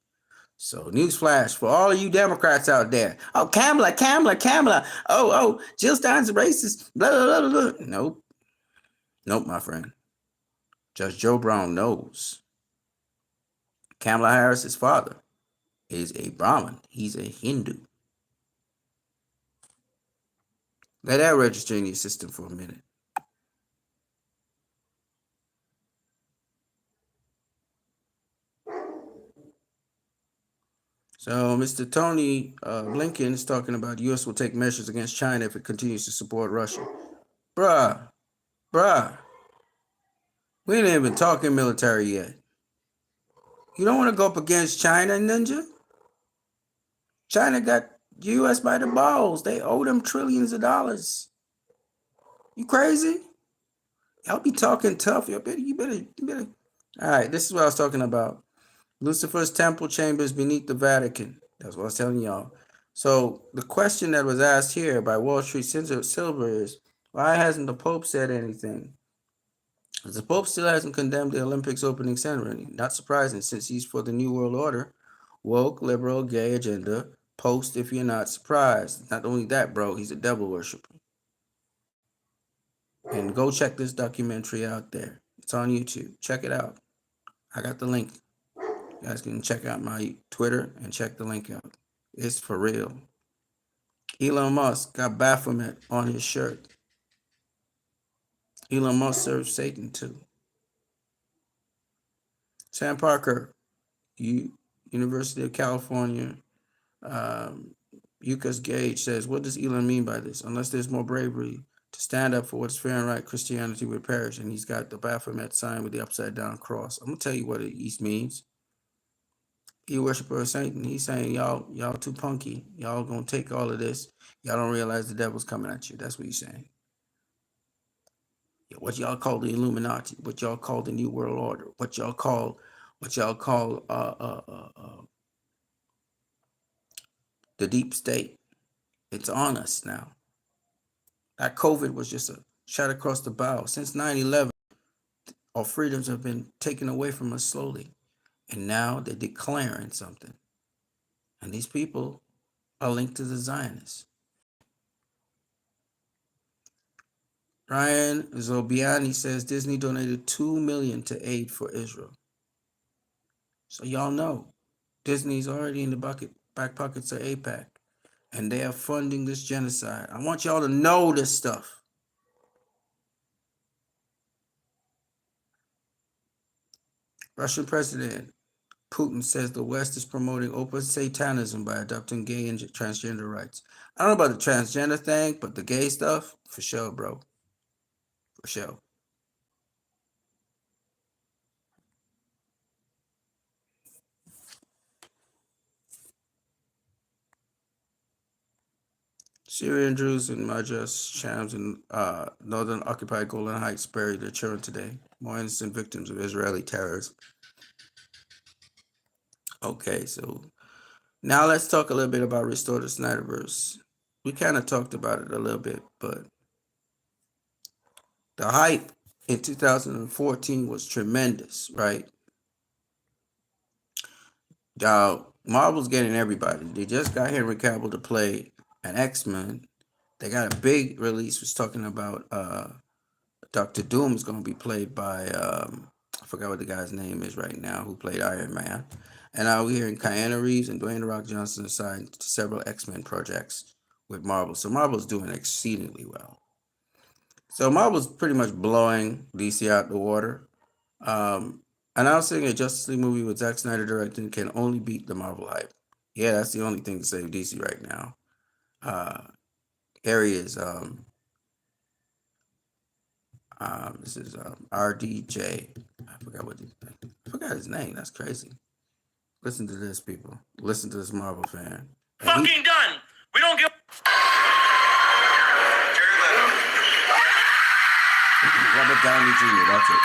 A: So newsflash for all of you Democrats out there. Oh, Kamala. Oh, Jill Stein's a racist. Blah, blah, blah, blah. Nope, my friend. Judge Joe Brown knows. Kamala Harris's father is a Brahmin. He's a Hindu. Let that register in your system for a minute. So Mr. Tony Blinken is talking about the U.S. will take measures against China if it continues to support Russia. Bruh. We ain't even talking military yet. You don't want to go up against China, Ninja? China got U.S. by the balls. They owe them trillions of dollars. You crazy? Y'all be talking tough. You better. All right, this is what I was talking about. Lucifer's temple chambers beneath the Vatican. That's what I was telling y'all. So the question that was asked here by Wall Street Silver is, why hasn't the Pope said anything? The Pope still hasn't condemned the Olympics opening ceremony. Not surprising, since he's for the New World Order. Woke, liberal, gay agenda. Post if you're not surprised. Not only that, bro, he's a devil worshiper. And go check this documentary out there. It's on YouTube. Check it out. I got the link. You guys can check out my Twitter and check the link out. It's for real. Elon Musk got Baphomet on his shirt. Elon Musk serves Satan too. Sam Parker, University of California, Yukos Gage says, what does Elon mean by this? Unless there's more bravery to stand up for what's fair and right, Christianity would perish. And he's got the Baphomet sign with the upside down cross. I'm gonna tell you what it means. You worshiper of Satan. He's saying y'all too punky. Y'all gonna take all of this. Y'all don't realize the devil's coming at you. That's what he's saying. What y'all call the Illuminati, what y'all call the New World Order, what y'all call the deep state. It's on us now. That COVID was just a shot across the bow. Since 9/11, our freedoms have been taken away from us slowly. And now they're declaring something. And these people are linked to the Zionists. Ryan Zobiani says Disney donated $2 million to aid for Israel. So y'all know, Disney's already in the back pockets of AIPAC, and they are funding this genocide. I want y'all to know this stuff. Russian President Putin says the West is promoting open satanism by adopting gay and transgender rights. I don't know about the transgender thing, but the gay stuff, for sure, bro. For sure. Syrian Jews in Majas, Shams, and northern occupied Golan Heights buried their children today. More innocent victims of Israeli terrorism. Okay, so now let's talk a little bit about Restore the Snyderverse. We kind of talked about it a little bit, but the hype in 2014 was tremendous, right? Marvel's getting everybody. They just got Henry Cavill to play an X-Men. They got a big release was talking about Dr. Doom is going to be played by, I forgot what the guy's name is right now, who played Iron Man. And now we're hearing Keanu Reeves and Dwayne "The Rock" Johnson assigned to several X-Men projects with Marvel. So Marvel's doing exceedingly well. So Marvel's pretty much blowing DC out the water. Announcing a Justice League movie with Zack Snyder directing can only beat the Marvel hype. Yeah, that's the only thing to save DC right now. Here he is. This is RDJ. I forgot his name. That's crazy. Listen to this, people. Listen to this Marvel fan.
N: Fucking done. We don't give.
A: Robert Downey Jr. That's it.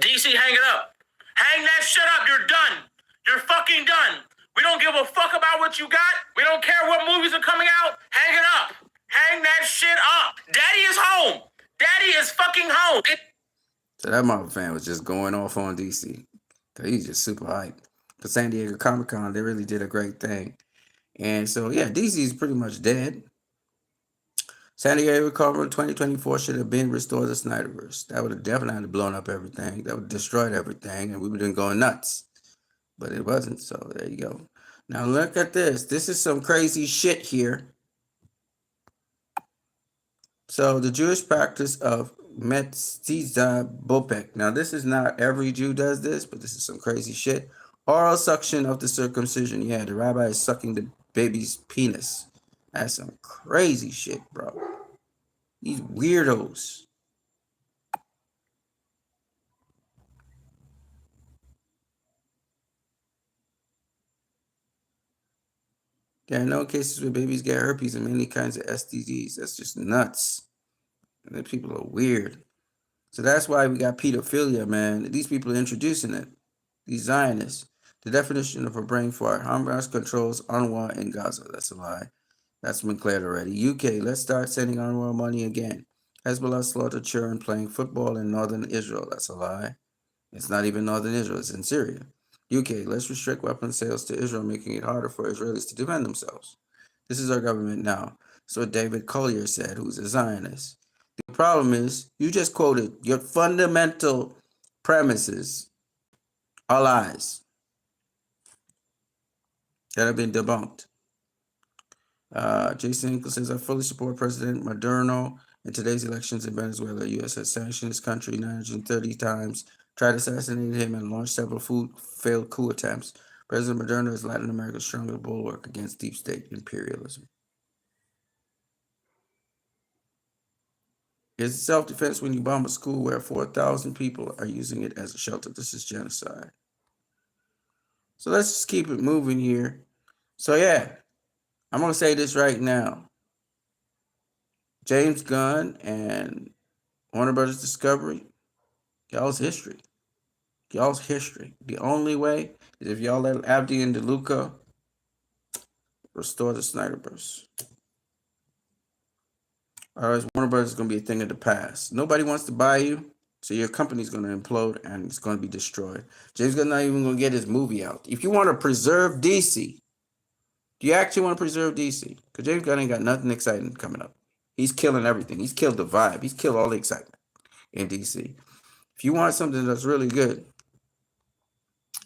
N: DC, hang it up. Hang that shit up. You're done. You're fucking done. We don't give a fuck about what you got. We don't care what movies are coming out. Hang it up. Hang that shit up. Daddy is home. Daddy is fucking home.
A: So that Marvel fan was just going off on DC. Because he's just super hyped. For San Diego Comic-Con, they really did a great thing. And so, yeah, DC is pretty much dead. San Diego Comic-Con 2024 should have been Restore the Snyderverse. That would have definitely blown up everything. That would have destroyed everything. And we would have been going nuts. But it wasn't. So there you go. Now look at this. This is some crazy shit here. So the Jewish practice of Metziza Bopek. Now this is not every Jew does this, but this is some crazy shit. Oral suction of the circumcision. Yeah, the rabbi is sucking the baby's penis. That's some crazy shit, bro. These weirdos. There are no cases where babies get herpes and many kinds of STDs. That's just nuts. And the people are weird. So that's why we got pedophilia, man. These people are introducing it. These Zionists. The definition of a brain fart. Hamas controls UNRWA in Gaza. That's a lie. That's been cleared already. UK, let's start sending UNRWA money again. Hezbollah slaughtered children playing football in northern Israel. That's a lie. It's not even northern Israel. It's in Syria. UK, let's restrict weapons sales to Israel, making it harder for Israelis to defend themselves. This is our government now. So David Collier said, who's a Zionist. The problem is, you just quoted your fundamental premises are lies that have been debunked. Jason Hinkle says, I fully support President Maduro in today's elections in Venezuela. The U.S. has sanctioned this country 930 times, tried assassinating him, and launched several failed coup attempts. President Maduro is Latin America's strongest bulwark against deep state imperialism. Is self-defense when you bomb a school where 4,000 people are using it as a shelter. This is genocide. So let's just keep it moving here. So yeah, I'm going to say this right now. James Gunn and Warner Brothers Discovery, y'all's history. Y'all's history. The only way is if y'all let Abdi and DeLuca restore the Snyderverse. Otherwise, Warner Brothers is going to be a thing of the past. Nobody wants to buy you, so your company's going to implode and it's going to be destroyed. James Gunn's not even going to get his movie out. If you want to preserve DC, do you actually want to preserve DC? Because James Gunn ain't got nothing exciting coming up. He's killing everything. He's killed the vibe. He's killed all the excitement in DC. If you want something that's really good,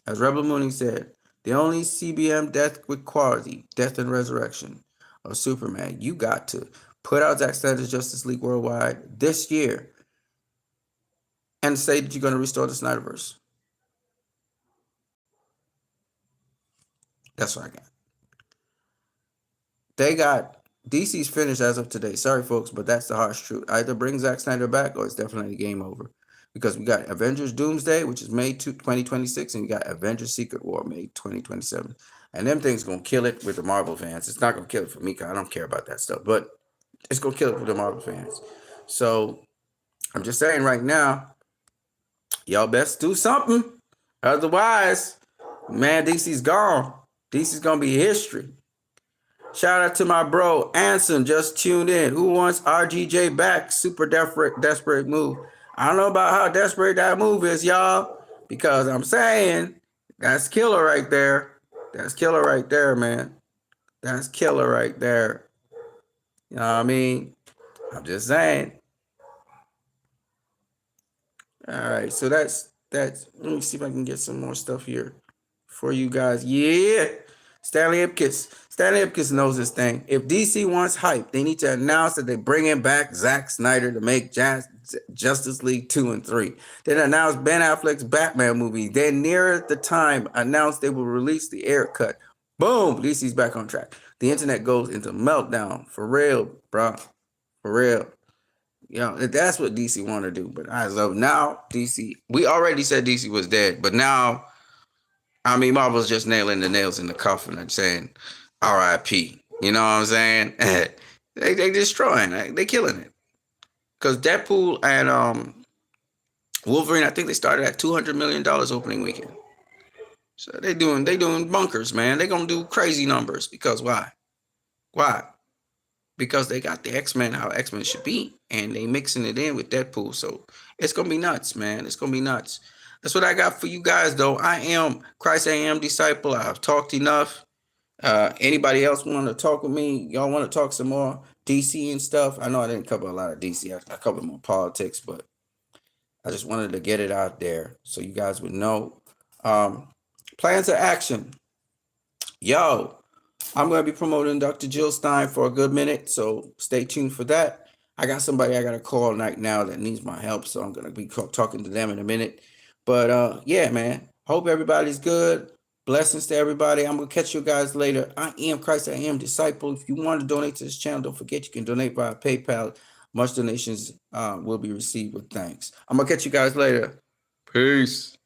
A: as Rebel Mooney said, the only CBM death with quality, death and resurrection of Superman, you got to put out Zack Snyder's Justice League Worldwide this year and say that you're going to restore the Snyderverse. That's what I got. They got DC's finished as of today. Sorry, folks, but that's the harsh truth. Either bring Zack Snyder back or it's definitely game over. Because we got Avengers Doomsday, which is May 2026, and we got Avengers Secret War, May 2027. And them things going to kill it with the Marvel fans. It's not going to kill it for me because I don't care about that stuff. But it's going to kill it for the Marvel fans. So I'm just saying right now, y'all best do something. Otherwise, man, DC's gone. DC's going to be history. Shout out to my bro, Anson, just tuned in. Who wants RGJ back? Super desperate move. I don't know about how desperate that move is, y'all, because I'm saying that's killer right there. That's killer right there, man. That's killer right there. You know what I mean? I'm just saying. All right, so that's. Let me see if I can get some more stuff here for you guys. Yeah. Stanley Ipkiss knows this thing. If DC wants hype, they need to announce that they're bringing back Zack Snyder to make Justice League 2 and 3. Then announce Ben Affleck's Batman movie. Then near the time, announce they will release the air cut. Boom, DC's back on track. The internet goes into meltdown. For real, bro. For real. You know, that's what DC want to do. But as of now, DC, we already said DC was dead. But now, I mean, Marvel's just nailing the nails in the coffin and saying R.I.P. You know what I'm saying? they destroying. They killing it. Because Deadpool and Wolverine, I think they started at $200 million opening weekend. So they doing bunkers, man. They gonna do crazy numbers. Because why? Why? Because they got the X-Men how X-Men should be, and they mixing it in with Deadpool. So it's gonna be nuts, man. It's gonna be nuts. That's what I got for you guys, though. I am Christ I Am Disciple. I've talked enough. Anybody else want to talk with me? Y'all want to talk some more DC and stuff? I know I didn't cover a lot of DC. I covered more politics, but I just wanted to get it out there so you guys would know. Plans of action. Yo, I'm going to be promoting Dr. Jill Stein for a good minute, so stay tuned for that. I got somebody I got to call right now that needs my help, so I'm going to be talking to them in a minute. But yeah, man, hope everybody's good. Blessings to everybody. I'm going to catch you guys later. I am Christ, I am Disciple. If you want to donate to this channel, don't forget you can donate via PayPal. Much donations will be received with thanks. I'm going to catch you guys later. Peace.